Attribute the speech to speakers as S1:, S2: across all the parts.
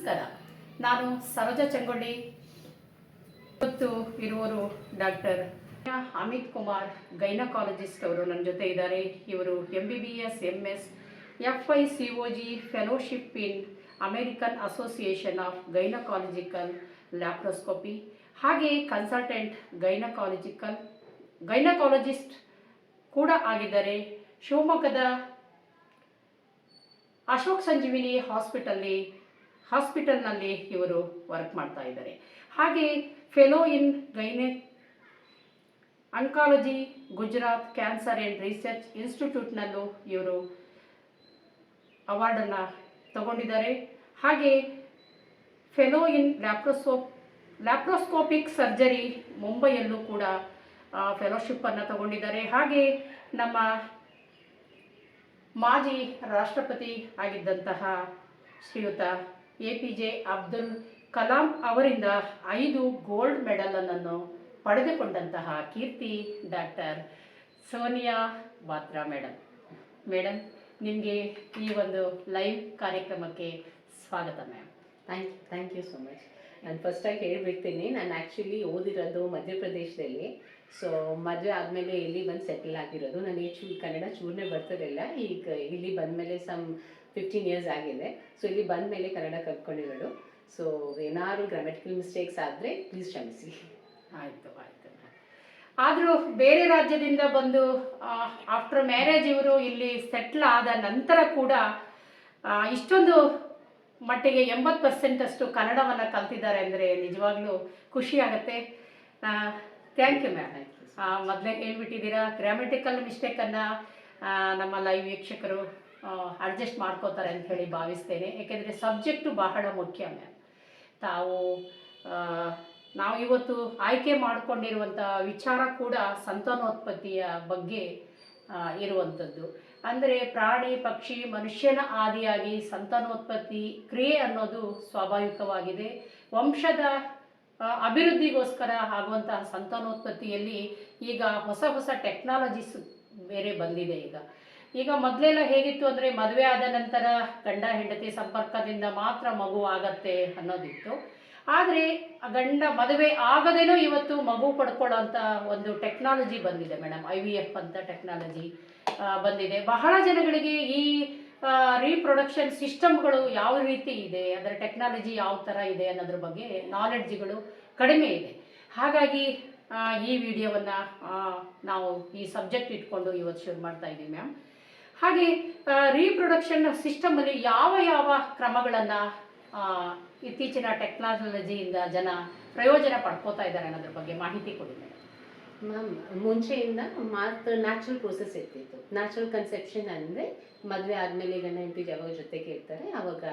S1: ನಮಸ್ಕಾರ. ನಾನು ಸರೋಜಾ ಚಂಗೊಳ್ಳಿ. ಇವತ್ತು ಇರುವರು ಡಾಕ್ಟರ್ ಅಮಿತ್ ಕುಮಾರ್, ಗೈನಕಾಲಜಿಸ್ಟ್ ಅವರು ನನ್ನ ಜೊತೆ ಇದ್ದಾರೆ. ಇವರು MBBS MS FICOG fellowship in American association of gynaecological laparoscopy, ಹಾಗೆ ಕನ್ಸಲ್ಟೆಂಟ್ ಗೈನಕಾಲಜಿಸ್ಟ್ ಕೂಡ ಆಗಿದ್ದಾರೆ. ಶಿವಮೊಗ್ಗದ ಅಶೋಕ್ ಸಂಜೀವಿನಿ ಹಾಸ್ಪಿಟಲ್ನಲ್ಲಿ ಇವರು ವರ್ಕ್ ಮಾಡ್ತಾ ಇದ್ದಾರೆ. ಹಾಗೆ fellow in oncology Gujarat cancer and research ಇನ್ಸ್ಟಿಟ್ಯೂಟ್ನಲ್ಲೂ ಇವರು ಅವಾರ್ಡನ್ನು ತಗೊಂಡಿದ್ದಾರೆ. ಹಾಗೆ ಫೆಲೋ ಇನ್ ಲ್ಯಾಪ್ರೋಸ್ಕೋಪಿಕ್ ಸರ್ಜರಿ ಮುಂಬೈಯಲ್ಲೂ ಕೂಡ ಫೆಲೋಶಿಪ್ಪನ್ನು ತಗೊಂಡಿದ್ದಾರೆ. ಹಾಗೆ ನಮ್ಮ ಮಾಜಿ ರಾಷ್ಟ್ರಪತಿ ಆಗಿದ್ದಂತಹ ಶ್ರೀಯುತ APJ ಅಬ್ದುಲ್ ಕಲಾಂ ಅವರಿಂದ 5 ಗೋಲ್ಡ್ ಮೆಡಲನ್ನು ಪಡೆದುಕೊಂಡಂತಹ ಕೀರ್ತಿ ಡಾಕ್ಟರ್ ಸೋನಿಯಾ ಬಾತ್ರಾ ಮೇಡಮ್, ನಿಮಗೆ ಈ ಒಂದು ಲೈವ್ ಕಾರ್ಯಕ್ರಮಕ್ಕೆ ಸ್ವಾಗತ ma'am.
S2: Thank you so much. ನಾನು ಫಸ್ಟಾಗಿ ಹೇಳ್ಬಿಡ್ತೀನಿ, ನಾನು ಆ್ಯಕ್ಚುಲಿ ಓದಿರೋದು ಮಧ್ಯಪ್ರದೇಶದಲ್ಲಿ. ಸೊ ಮದುವೆ ಆದಮೇಲೆ ಇಲ್ಲಿ ಬಂದು ಸೆಟಲ್ ಆಗಿರೋದು. ನಾನು ಕನ್ನಡ ಚೂರ್ನೇ ಬರ್ತಿರಲಿಲ್ಲ. ಈಗ ಇಲ್ಲಿ ಬಂದಮೇಲೆ 15 years ಆಗಿದೆ. ಸೊ ಇಲ್ಲಿ ಬಂದಮೇಲೆ ಕನ್ನಡ ಕಲ್ತ್ಕೊಂಡಿರೋದು. ಸೊ ಏನಾದ್ರು ಗ್ರಾಮೆಟಿಕಲ್ ಮಿಸ್ಟೇಕ್ಸ್ ಆದರೆ ಪ್ಲೀಸ್ ಕ್ಷಮಿಸಿ.
S1: ಆಯಿತು ಆದರೂ ಬೇರೆ ರಾಜ್ಯದಿಂದ ಬಂದು ಆಫ್ಟರ್ ಮ್ಯಾರೇಜ್ ಇವರು ಇಲ್ಲಿ ಸೆಟ್ಲ್ ಆದ ನಂತರ ಕೂಡ ಇಷ್ಟೊಂದು ಮಟ್ಟಿಗೆ 80% ಅಷ್ಟು ಕನ್ನಡವನ್ನು ಕಲ್ತಿದ್ದಾರೆ ಅಂದರೆ ನಿಜವಾಗ್ಲೂ ಖುಷಿ ಆಗುತ್ತೆ. Thank you ma'am. ಮೊದಲೇ ಹೇಳ್ಬಿಟ್ಟಿದ್ದೀರಾ, ಗ್ರಾಮೆಟಿಕಲ್ ಮಿಸ್ಟೇಕನ್ನು ನಮ್ಮ ಲೈವ್ ವೀಕ್ಷಕರು ಅಡ್ಜಸ್ಟ್ ಮಾಡ್ಕೋತಾರೆ ಅಂತ ಹೇಳಿ ಭಾವಿಸ್ತೇನೆ. ಏಕೆಂದರೆ ಸಬ್ಜೆಕ್ಟು ಬಹಳ ಮುಖ್ಯ ಮ್ಯಾಮ್. ನಾವು ಇವತ್ತು ಆಯ್ಕೆ ಮಾಡಿಕೊಂಡಿರುವಂಥ ವಿಚಾರ ಕೂಡ ಸಂತಾನೋತ್ಪತ್ತಿಯ ಬಗ್ಗೆ ಇರುವಂಥದ್ದು. ಅಂದರೆ ಪ್ರಾಣಿ ಪಕ್ಷಿ ಮನುಷ್ಯನ ಆದಿಯಾಗಿ ಸಂತಾನೋತ್ಪತ್ತಿ ಕ್ರಿಯೆ ಅನ್ನೋದು ಸ್ವಾಭಾವಿಕವಾಗಿದೆ. ವಂಶದ ಅಭಿವೃದ್ಧಿಗೋಸ್ಕರ ಆಗುವಂತಹ ಸಂತಾನೋತ್ಪತ್ತಿಯಲ್ಲಿ ಈಗ ಹೊಸ ಟೆಕ್ನಾಲಜೀಸ್ ಬೇರೆ ಬಂದಿದೆ. ಈಗ ಮೊದಲೆಲ್ಲ ಹೇಗಿತ್ತು ಅಂದರೆ ಮದುವೆ ಆದ ನಂತರ ಗಂಡ ಹೆಂಡತಿ ಸಂಪರ್ಕದಿಂದ ಮಾತ್ರ ಮಗು ಆಗತ್ತೆ ಅನ್ನೋದಿತ್ತು. ಆದರೆ ಗಂಡ ಮದುವೆ ಆಗದೇನೋ ಇವತ್ತು ಮಗು ಪಡ್ಕೊಳ್ಳೋಂಥ ಒಂದು ಟೆಕ್ನಾಲಜಿ ಬಂದಿದೆ ಮೇಡಮ್. IVF ಅಂತ ಟೆಕ್ನಾಲಜಿ ಬಂದಿದೆ. ಬಹಳ ಜನಗಳಿಗೆ ಈ ರೀಪ್ರೊಡಕ್ಷನ್ ಸಿಸ್ಟಮ್ಗಳು ಯಾವ ರೀತಿ ಇದೆ, ಅದರ ಟೆಕ್ನಾಲಜಿ ಯಾವ ಥರ ಇದೆ ಅನ್ನೋದ್ರ ಬಗ್ಗೆ ನಾಲೆಡ್ಜ್ಗಳು ಕಡಿಮೆ ಇದೆ. ಹಾಗಾಗಿ ಈ ವಿಡಿಯೋವನ್ನು ನಾವು ಈ ಸಬ್ಜೆಕ್ಟ್ ಇಟ್ಕೊಂಡು ಇವತ್ತು ಶುರು ಮಾಡ್ತಾ ಇದ್ದೀವಿ ಮ್ಯಾಮ್. ಹಾಗೆ ರೀಪ್ರೊಡಕ್ಷನ್ ಸಿಸ್ಟಮಲ್ಲಿ ಯಾವ ಕ್ರಮಗಳನ್ನು ಇತ್ತೀಚಿನ ಟೆಕ್ನಾಲಜಿಯಿಂದ ಜನ ಪ್ರಯೋಜನ ಪಡ್ಕೋತಾ ಇದ್ದಾರೆ ಅನ್ನೋದ್ರ ಬಗ್ಗೆ ಮಾಹಿತಿ ಕೊಡಿ ಮೇಡಮ್.
S2: ಮ್ಯಾಮ್, ಮುಂಚೆಯಿಂದ ಮಾತ್ರ ನ್ಯಾಚುರಲ್ ಪ್ರೋಸೆಸ್ ಇರ್ತಿತ್ತು. ನ್ಯಾಚುರಲ್ ಕನ್ಸೆಪ್ಷನ್ ಅಂದರೆ ಮದುವೆ ಆದಮೇಲೆ ಗಂಡ ಹೆಂಡತಿ ಯಾವಾಗ ಜೊತೆಗೆ ಇರ್ತಾರೆ ಆವಾಗ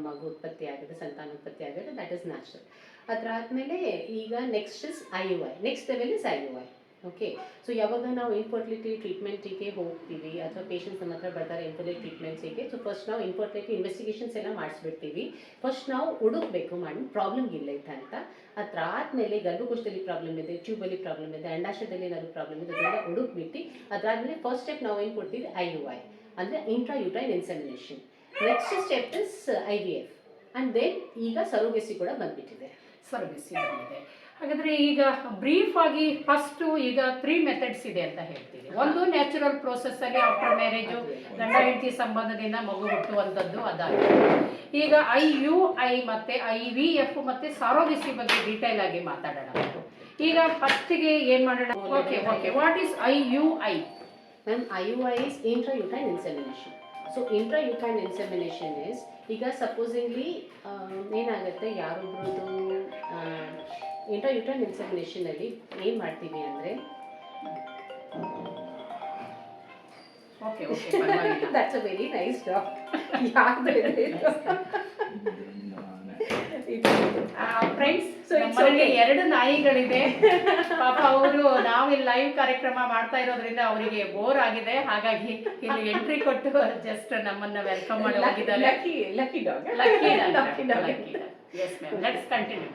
S2: ಮಗು ಉತ್ಪತ್ತಿ ಆಗುತ್ತೆ, ಸಂತಾನೋತ್ಪತ್ತಿ ಆಗುತ್ತೆ. That is natural. ಅದಾದಮೇಲೆ ಈಗ next is IUI. Next level is IUI. Okay. So ಯಾವಾಗ ನಾವು ಇನ್ಫರ್ಟಿಲಿಟಿ ಟ್ರೀಟ್ಮೆಂಟಿಗೆ ಹೋಗ್ತೀವಿ ಅಥವಾ ಪೇಷಂಟ್ಸ್ ನಮ್ಮ ಹತ್ರ ಬರ್ತಾರೆ ಇನ್ಫರ್ಟಿಲಿಟಿ ಟ್ರೀಟ್ಮೆಂಟ್ಸಿಗೆ, ಸೊ ಫಸ್ಟ್ ನಾವು ಇನ್ಫರ್ಟಿಲಿಟಿ ಇನ್ವೆಸ್ಟಿಗೇಷನ್ಸ್ ಎಲ್ಲ ಮಾಡಿಸ್ಬಿಡ್ತೀವಿ. ಫಸ್ಟ್ ನಾವು ಹುಡುಕ್ಬೇಕು ಮಾಡಿ ಪ್ರಾಬ್ಲಮ್ ಇಲ್ಲ ಅಂತ. ಅದಾದಮೇಲೆ ಗರ್ಭಕೋಶದಲ್ಲಿ ಪ್ರಾಬ್ಲಮ್ ಇದೆ, ಟ್ಯೂಬಲ್ಲಿ ಪ್ರಾಬ್ಲಮ್ ಇದೆ, ಅಂಡಾಶಯದಲ್ಲಿ ಏನಾದ್ರು ಪ್ರಾಬ್ಲಮ್ ಇದೆ, ಅದೆಲ್ಲ ಹುಡುಕ್ಬಿಟ್ಟು ಅದಾದಮೇಲೆ ಫಸ್ಟ್ ಸ್ಟೆಪ್ ನಾವು ಏನು ಕೊಡ್ತೀವಿ IUI ಅಂದರೆ intrauterine insemination. Next step is IVF and then ಈಗ ಸರೋಗೆಸಿ ಕೂಡ ಬಂದ್ಬಿಟ್ಟಿದೆ.
S1: ಹಾಗಾದರೆ ಈಗ ಬ್ರೀಫ್ ಆಗಿ ಫಸ್ಟು ಈಗ 3 ಮೆಥಡ್ಸ್ ಇದೆ ಅಂತ ಹೇಳ್ತೀವಿ. ಒಂದು ನ್ಯಾಚುರಲ್ ಪ್ರೋಸೆಸ್ಸಲ್ಲಿ ಆಫ್ಟರ್ ಮ್ಯಾರೇಜು ಗಂಡ ಹೆಂಡತಿ ಸಂಬಂಧದಿಂದ ಮಗು ಹುಟ್ಟುವಂಥದ್ದು ಅದಾಗಿದೆ. ಈಗ IUI ಮತ್ತು IVF ಮತ್ತು ಸರೋಗೆಸಿ ಬಗ್ಗೆ ಡೀಟೇಲ್ ಆಗಿ ಮಾತಾಡೋಣ. ಈಗ ಫಸ್ಟಿಗೆ ಏನು ಮಾಡೋಣ? Okay what is IUI?
S2: Ma'am, IUI is intrauterine insemination. So intrauterine insemination is ಈಗ ಸಪೋಸಿಂಗ್ಲಿ ಏನಾಗುತ್ತೆ, ಯಾರೊಬ್ರದ್ದು ಇಂಟ್ರಾಯೂಟ್ರೈನ್ ಇನ್ಸೆಮಿನೇಷನಲ್ಲಿ ಏನು ಮಾಡ್ತೀವಿ ಅಂದರೆ that's a very nice job.
S1: Friends, ನಮ್ಮಲ್ಲಿ 2 ನಾಯಿಗಳಿದೆ. ಪಾಪ ಅವರು ನಾವಿಲ್ಲಿ ಲೈವ್ ಕಾರ್ಯಕ್ರಮ ಮಾಡ್ತಾ ಇರೋದ್ರಿಂದ ಅವರಿಗೆ ಬೋರ್ ಆಗಿದೆ. ಹಾಗಾಗಿ ಇಲ್ಲಿ ಎಂಟ್ರಿ ಕೊಟ್ಟು ಜಸ್ಟ್ ನಮ್ಮನ್ನ ವೆಲ್ಕಮ್ ಮಾಡಿ ಹೋಗಿದ್ದಾರೆ.
S2: Lucky dog.
S1: Yes ma'am, let's continue.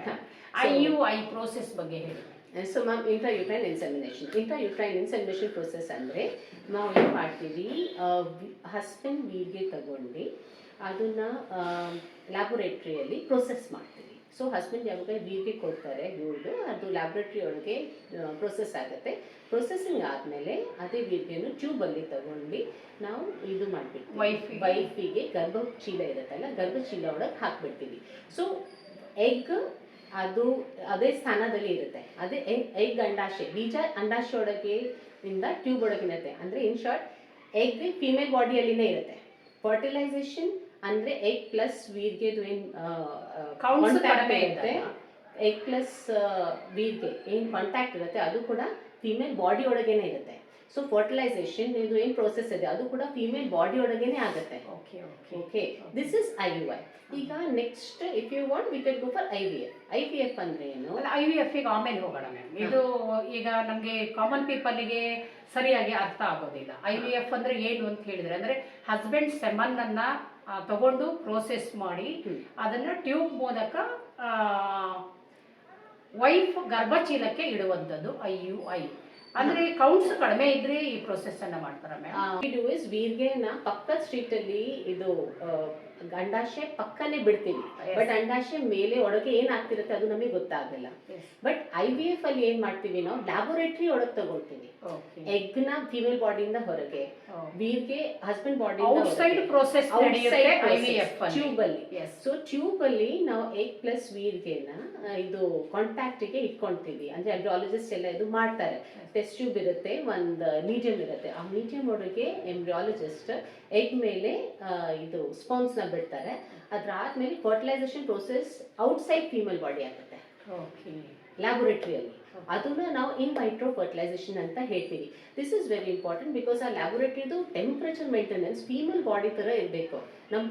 S1: IUI process ಬಗ್ಗೆ ಹೇಳಿ.
S2: ಸೊ ಮ್ಯಾಮ್, ಇಂಟ್ರಾಯೂಟ್ರೈನ್ ಇನ್ಸೆಮಿನೇಷನ್ ಪ್ರೋಸೆಸ್ ಅಂದರೆ ನಾವು ಏನು ಮಾಡ್ತೀವಿ, ಹಸ್ಬೆಂಡ್ ವೀರ್ಗೆ ತಗೊಂಡು ಅದನ್ನ ಲ್ಯಾಬೊರೇಟ್ರಿಯಲ್ಲಿ ಪ್ರೊಸೆಸ್ ಮಾಡ್ತೀವಿ. ಸೊ ಹಸ್ಬೆಂಡ್ ಯಾವಾಗ ವೀರ್ಗೆ ಕೊಡ್ತಾರೆ ಇವ್ರದ್ದು, ಅದು ಲ್ಯಾಬೊರೇಟ್ರಿ ಒಳಗೆ ಪ್ರೊಸೆಸ್ ಆಗುತ್ತೆ. ಪ್ರೊಸೆಸಿಂಗ್ ಆದಮೇಲೆ ಅದೇ ವೀರ್ಗೆಯನ್ನು ಟ್ಯೂಬಲ್ಲಿ ತಗೊಂಡು ನಾವು ಇದು ಮಾಡಿಬಿಡ್ತೀವಿ. ವೈಫಿಗೆ ಗರ್ಭಚೀಲ ಇರುತ್ತಲ್ಲ, ಗರ್ಭಚೀಲ ಒಳಗೆ ಹಾಕ್ಬಿಡ್ತೀವಿ. ಸೊ ಎಗ್ ಅದು ಅದೇ ಸ್ಥಾನದಲ್ಲಿ ಇರುತ್ತೆ. ಅದೇ ಎಗ್ ಅಂಡಾಶಯ, ಬೀಜ ಅಂಡಾಶಯ ಒಳಗೆ ಇಂದ ಟ್ಯೂಬ್ ಒಳಗಿರುತ್ತೆ. ಅಂದರೆ ಇನ್ ಶಾರ್ಟ್ ಎಗ್ ಫಿಮೇಲ್ ಬಾಡಿಯಲ್ಲಿನೇ ಇರುತ್ತೆ. ಫರ್ಟಿಲೈಸೇಷನ್ ಅಂದರೆ ಎಗ್ ಪ್ಲಸ್ ವೀರ್ಗೆದು ಏನು ಕಾಂಟ್ಯಾಕ್ಟ್ ಇರುತ್ತೆ, ಎಗ್ ಪ್ಲಸ್ ವೀರ್ಗೆ ಏನು ಕಾಂಟ್ಯಾಕ್ಟ್ ಇರುತ್ತೆ ಅದು ಕೂಡ ಫಿಮೇಲ್ ಬಾಡಿ ಒಳಗೇನೆ ಇರುತ್ತೆ. ಸೊ ಫರ್ಟಿಲೈಸೇಷನ್ ಇದು ಏನು ಪ್ರೋಸೆಸ್ ಇದೆ ಅದು ಕೂಡ ಫಿಮೇಲ್ ಬಾಡಿ ಒಳಗೇನೆ ಆಗುತ್ತೆ. Okay, this is IUI. ಈಗ next if you want we can go for IVF. IVF ಅಂದ್ರೆ ಏನು?
S1: IVF ಗೆ ಆಮೇಲೆ ಹೋಗೋಣ ಮ್ಯಾಮ್. ಇದು ಈಗ ನಮಗೆ ಕಾಮನ್ ಪೀಪಲ್ಗೆ ಸರಿಯಾಗಿ ಅರ್ಥ ಆಗೋದಿಲ್ಲ. IVF ಅಂದ್ರೆ ಏನು ಅಂತ ಹೇಳಿದ್ರೆ, ಅಂದ್ರೆ ಹಸ್ಬೆಂಡ್ ಸೆಮನ್ ಅನ್ನ ತಗೊಂಡು ಪ್ರೋಸೆಸ್ ಮಾಡಿ ಅದನ್ನ ಟ್ಯೂಬ್ ಮೂಲಕ ವೈಫ್ ಗರ್ಭಚೀಲಕ್ಕೆ ಇಡುವಂಥದ್ದು IUI. ಅಂದ್ರೆ ಕೌಂಟ್ಸ್ ಕಡಿಮೆ ಇದ್ರೆ ಈ ಪ್ರೊಸೆಸ್ ಅನ್ನ ಮಾಡ್ತಾರ ಮ್ಯಾಮ್.
S2: ವೀರ್ಗೆನ ಪಕ್ಕದ ಸ್ಟ್ರೀಟ್ ಅಲ್ಲಿ ಇದು ಅಂಡಾಶಯ ಪಕ್ಕನೆ ಬಿಡ್ತೀವಿ. ಬಟ್ ಅಂಡಾಶಯ ಮೇಲೆ ಒಳಗೆ ಏನ್ ಆಗ್ತಿರುತ್ತೆ ಅದು ನಮಗೆ ಗೊತ್ತಾಗಲ್ಲ. ಬಟ್ IVF ಅಲ್ಲಿ ಏನ್ ಮಾಡ್ತೀವಿ, ನಾವು ಲ್ಯಾಬೊರೇಟರಿ ಒಳಗೆ ತಗೊಳ್ತೀವಿ. ಎಗ್ ನ ಫಿಮೇಲ್ ಬಾಡಿಯಿಂದ ಹೊರಗೆ, ವೀರ್ಗೆ husband body
S1: outside process
S2: tube ಅಲ್ಲಿ. ಸೊ ಟ್ಯೂಬ್ ಅಲ್ಲಿ ನಾವು ಎಗ್ ಪ್ಲಸ್ ವೀರ್ಗೆನ ಇದು ಕಾಂಟ್ಯಾಕ್ಟ್ ಗೆ ಇಟ್ಕೊಂತೀವಿ. ಅಂದ್ರೆ ಎಂಬ್ರಿಯಾಲಜಿಸ್ಟ್ ಎಲ್ಲ ಇದು ಮಾಡ್ತಾರೆ. ಟೆಸ್ಟ್ ಟ್ಯೂಬ್ ಇರುತ್ತೆ, ಒಂದು ಮೀಡಿಯಂ ಇರುತ್ತೆ. ಆ ಮೀಡಿಯಂ ಒಳಗೆ ಎಂಬ್ರಿಯಾಲಜಿಸ್ಟ್ ಎಗ್ ಮೇಲೆ ಇದು ಸ್ಪಾನ್ಸ್ ನ ಬಿಡ್ತಾರೆ. ಅದಾದ್ಮೇಲೆ fertilisation process outside female body ಆಗುತ್ತೆ ಲ್ಯಾಬೊರೇಟರಿಯಲ್ಲಿ. ಅದನ್ನ ನಾವು ಇನ್ ವೈಟ್ರೋ ಫರ್ಟಿಲೈಸೇಷನ್ ಅಂತ ಹೇಳ್ತೀವಿ. This is very important because ಆ ಲ್ಯಾಬೊರೇಟರಿದು ಟೆಂಪ್ರೇಚರ್ ಮೇಂಟೆನೆನ್ಸ್ ಫೀಮೇಲ್ ಬಾಡಿ ಥರ ಇರಬೇಕು. ನಮ್ಮ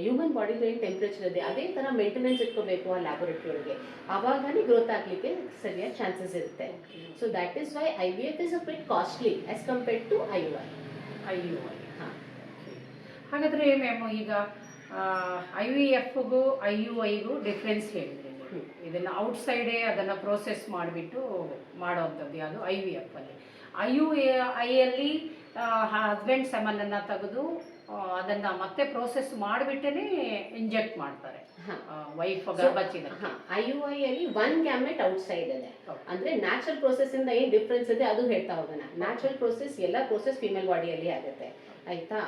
S2: ಹ್ಯೂಮನ್ ಬಾಡಿದು ಏನು ಟೆಂಪ್ರೇಚರ್ ಇದೆ ಅದೇ ಥರ ಮೇಂಟೆನೆನ್ಸ್ ಇಟ್ಕೋಬೇಕು ಆ ಲ್ಯಾಬೊರೇಟರಿ ಒಳಗೆ. ಆವಾಗನೇ ಗ್ರೋತ್ ಆಗಲಿಕ್ಕೆ ಸರಿಯಾದ ಚಾನ್ಸಸ್ ಇರುತ್ತೆ. So that is why IVF is a bit costly as compared to IUI.
S1: ಹಾಗಾದ್ರೆ ಮ್ಯಾಮ್ ಈಗ IVFಗೂ IUIಗೂ ಡಿಫ್ರೆನ್ಸ್ ಹೇಳಿದ್ರಿ. ಇದನ್ನ ಔಟ್ಸೈಡೇ ಅದನ್ನ ಪ್ರೋಸೆಸ್ ಮಾಡಿಬಿಟ್ಟು ಮಾಡೋವಂಥದ್ದು ಯಾವುದು IVF ಅಲ್ಲಿ. IUI ಅಲ್ಲಿ ಹಸ್ಬೆಂಡ್ ಸೆಮನ್ ಅನ್ನ ತೆಗೆದು ಅದನ್ನ ಮತ್ತೆ ಪ್ರೋಸೆಸ್ ಮಾಡಿಬಿಟ್ಟೇ ಇಂಜೆಕ್ಟ್ ಮಾಡ್ತಾರೆ ವೈಫ್ ಗರ್ಭಚೀಲ.
S2: IUI ಅಲ್ಲಿ ಒನ್ ಗ್ಯಾಮೆಟ್ ಔಟ್ಸೈಡ್ ಇದೆ. ಅಂದ್ರೆ ನ್ಯಾಚುರಲ್ ಪ್ರೋಸೆಸ್ ಇಂದ ಏನ್ ಡಿಫ್ರೆನ್ಸ್ ಇದೆ ಅದು ಹೇಳ್ತಾ ಹೋಗೋಣ. ನ್ಯಾಚುರಲ್ ಪ್ರೋಸೆಸ್ ಎಲ್ಲ ಪ್ರೋಸೆಸ್ ಫಿಮೇಲ್ ಬಾಡಿಯಲ್ಲಿ ಆಗುತ್ತೆ, ಆಯ್ತಾ.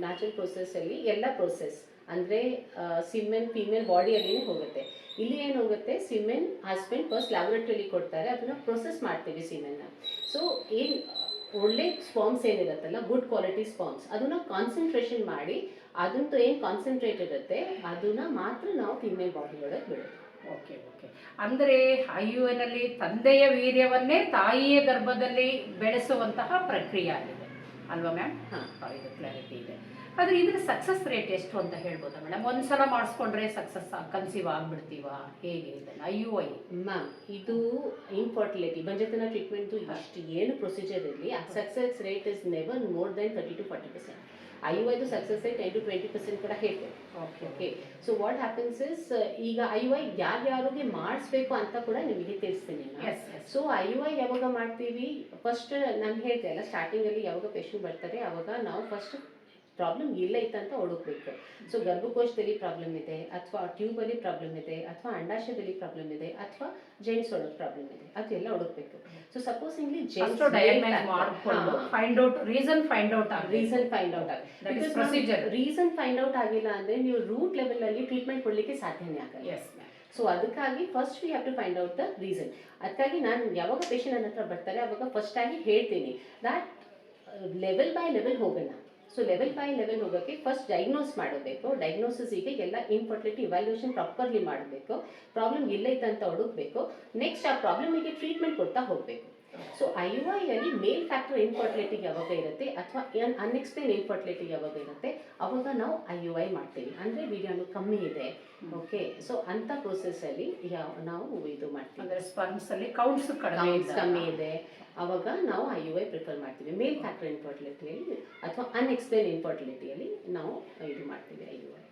S2: ನ್ಯಾಚುರಲ್ ಪ್ರೋಸೆಸ್ ಅಲ್ಲಿ ಎಲ್ಲ ಪ್ರೋಸೆಸ್ ಅಂದ್ರೆ ಸಿಮೆನ್ ಫಿಮೇಲ್ ಬಾಡಿಯಲ್ಲಿನೇ ಹೋಗುತ್ತೆ. ಇಲ್ಲಿ ಏನು ಹೋಗುತ್ತೆ, ಸಿಮೆನ್ ಹಸ್ಬೆಂಡ್ ಫಸ್ಟ್ ಲ್ಯಾಬೊರೇಟರಿಲಿ ಕೊಡ್ತಾರೆ, ಅದನ್ನ ಪ್ರೊಸೆಸ್ ಮಾಡ್ತೀವಿ ಸಿಮೆನ್ನ. ಸೊ ಏನು ಒಳ್ಳೆ ಸ್ಪಾನ್ಸ್ ಏನಿರುತ್ತಲ್ಲ, ಗುಡ್ ಕ್ವಾಲಿಟಿ ಸ್ಪಾನ್ಸ್, ಅದನ್ನ ಕಾನ್ಸಂಟ್ರೇಷನ್ ಮಾಡಿ ಅದಂತೂ ಏನು ಕಾನ್ಸಂಟ್ರೇಟ್ ಇರುತ್ತೆ ಅದನ್ನ ಮಾತ್ರ ನಾವು ಫಿಮೇಲ್ ಬಾಡಿ ಒಳಗೆ ಬಿಡೋದು.
S1: ಓಕೆ. ಅಂದರೆ IUI ನಲ್ಲಿ ತಂದೆಯ ವೀರ್ಯವನ್ನೇ ತಾಯಿಯ ಗರ್ಭದಲ್ಲಿ ಬೆಳೆಸುವಂತಹ ಪ್ರಕ್ರಿಯೆ ಆಗಿದೆ ಅಲ್ವಾ ಮ್ಯಾಮ್? ಇದು ಕ್ಲಾರಿಟಿ ಇದೆ. ಆದರೆ ಇದ್ರ ಸಕ್ಸಸ್ ರೇಟ್ ಎಷ್ಟು ಅಂತ ಹೇಳ್ಬೋದಾ ಮೇಡಮ್? ಒಂದ್ಸಲ ಮಾಡಿಸ್ಕೊಂಡ್ರೆ ಸಕ್ಸಸ್ ಕನ್ಸೀವ್ ಆಗ್ಬಿಡ್ತೀವ, ಹೇಗೆ ಇದನ್ನು IUI?
S2: ಮ್ಯಾಮ್, ಇದು ಇನ್ಫರ್ಟಿಲಿಟಿ ಬಂಜತನ ಟ್ರೀಟ್ಮೆಂಟ್ ಇಷ್ಟು ಏನು ಪ್ರೊಸೀಜರ್ ಇರಲಿ, ಆ success rate is never more than 30 to 40%. IUIದು ಸಕ್ಸಸ್ ರೇಟ್ 10 to 20% ಕೂಡ ಹೇಳ್ತೇವೆ. Okay. So what happens is, ಈಗ IUI ಯಾರ್ಯಾರಿಗೆ ಮಾಡಿಸ್ಬೇಕು ಅಂತ ಕೂಡ ನಿಮಗೆ ತಿಳಿಸ್ತೀನಿ. ಸೊ IUI ಯಾವಾಗ ಮಾಡ್ತೀವಿ, ಫಸ್ಟ್ ನಾನು ಹೇಳ್ತೆ ಅಲ್ಲ ಸ್ಟಾರ್ಟಿಂಗಲ್ಲಿ ಯಾವಾಗ ಪೇಷಂಟ್ ಬರ್ತಾರೆ ಅವಾಗ ನಾವು ಫಸ್ಟ್ ಪ್ರಾಬ್ಲಮ್ ಇಲ್ಲ ಇತ್ತಂತ ಹುಡುಕ್ಬೇಕು. ಸೊ ಗರ್ಭಕೋಶದಲ್ಲಿ ಪ್ರಾಬ್ಲಮ್ ಇದೆ, ಅಥವಾ ಟ್ಯೂಬಲ್ಲಿ ಪ್ರಾಬ್ಲಮ್ ಇದೆ, ಅಥವಾ ಅಂಡಾಶಯದಲ್ಲಿ ಪ್ರಾಬ್ಲಮ್ ಇದೆ, ಅಥವಾ ಜೆಂಟ್ಸ್ ಒಳಗೆ ಪ್ರಾಬ್ಲಮ್ ಇದೆ, ಅದೆಲ್ಲ ಹುಡುಕ್ಬೇಕು. ಸೊ ಸಪೋಸಿಂಗ್ಲಿ ರೀಸನ್ ಫೈಂಡ್ ಔಟ್ ಆಗಿಲ್ಲ ಅಂದ್ರೆ ನೀವು ರೂಟ್ ಲೆವೆಲ್ ಅಲ್ಲಿ ಟ್ರೀಟ್ಮೆಂಟ್ ಕೊಡ್ಲಿಕ್ಕೆ ಸಾಧ್ಯನೇ ಆಗಲ್ಲ. ಸೊ ಅದಕ್ಕಾಗಿ first we have to find out the reason. ಅದಕ್ಕಾಗಿ ನಾನು ಯಾವಾಗ ಪೇಷಂಟ್ ನನ್ನ ಹತ್ರ ಬರ್ತಾರೆ ಅವಾಗ ಫಸ್ಟ್ ಆಗಿ ಹೇಳ್ತೀನಿ ದಟ್ ಲೆವೆಲ್ ಬೈ ಲೆವೆಲ್ ಹೋಗೋಣ. ಸೊ ಲೆವೆಲ್ ಬೈ ಲೆವೆಲ್ ಹೋಗೋಕ್ಕೆ ಫಸ್ಟ್ ಡಯಾಗ್ನೋಸ್ ಮಾಡಬೇಕು. ಡಯಾಗ್ನೋಸಿಸ್ಗೆ ಎಲ್ಲ ಇನ್ಫರ್ಟಿಲಿಟಿ ಇವ್ಯಾಲ್ಯೂಯೇಷನ್ ಪ್ರಾಪರ್ಲಿ ಮಾಡಬೇಕು, ಪ್ರಾಬ್ಲಮ್ ಇಲ್ಲ ಇತ್ತಂತ ಹುಡುಕ್ಬೇಕು. ನೆಕ್ಸ್ಟ್ ಆ ಪ್ರಾಬ್ಲಮಿಗೆ ಟ್ರೀಟ್ಮೆಂಟ್ ಕೊಡ್ತಾ ಹೋಗಬೇಕು. ಸೊ IUI ಅಲ್ಲಿ ಮೇಲ್ ಫ್ಯಾಕ್ಟರ್ ಇನ್ಫರ್ಟಿಲಿಟಿ ಯಾವಾಗ ಇರುತ್ತೆ ಅಥವಾ ಅನ್ಎಕ್ಸ್ಪ್ಲೇನ್ ಇನ್ಫರ್ಟಿಲಿಟಿ ಯಾವಾಗ ಇರುತ್ತೆ ಅವಾಗ ನಾವು IUI ಮಾಡ್ತೀವಿ. ಅಂದರೆ ವೀರ್ಯಾಣು ಕಮ್ಮಿ ಇದೆ, ಓಕೆ. ಸೊ ಅಂಥ ಪ್ರೋಸೆಸ್ಸಲ್ಲಿ ನಾವು ಇದು ಮಾಡ್ತೀವಿ.
S1: ಅಂದರೆ ಸ್ಪರ್ಮ್ಸಲ್ಲಿ ಕೌಂಟ್ಸ್
S2: ಕಮ್ಮಿ ಇದೆ ಅವಾಗ ನಾವು IUI ಪ್ರಿಫರ್ ಮಾಡ್ತೀವಿ. ಮೇಲ್ ಫ್ಯಾಕ್ಟರ್ ಇನ್ಫರ್ಟಿಲಿಟಿಯಲ್ಲಿ ಅಥವಾ ಅನ್ಎಕ್ಸ್ಪ್ಲೇನ್ ಇನ್ಫರ್ಟಿಲಿಟಿಯಲ್ಲಿ ನಾವು ಇದು ಮಾಡ್ತೀವಿ IUI.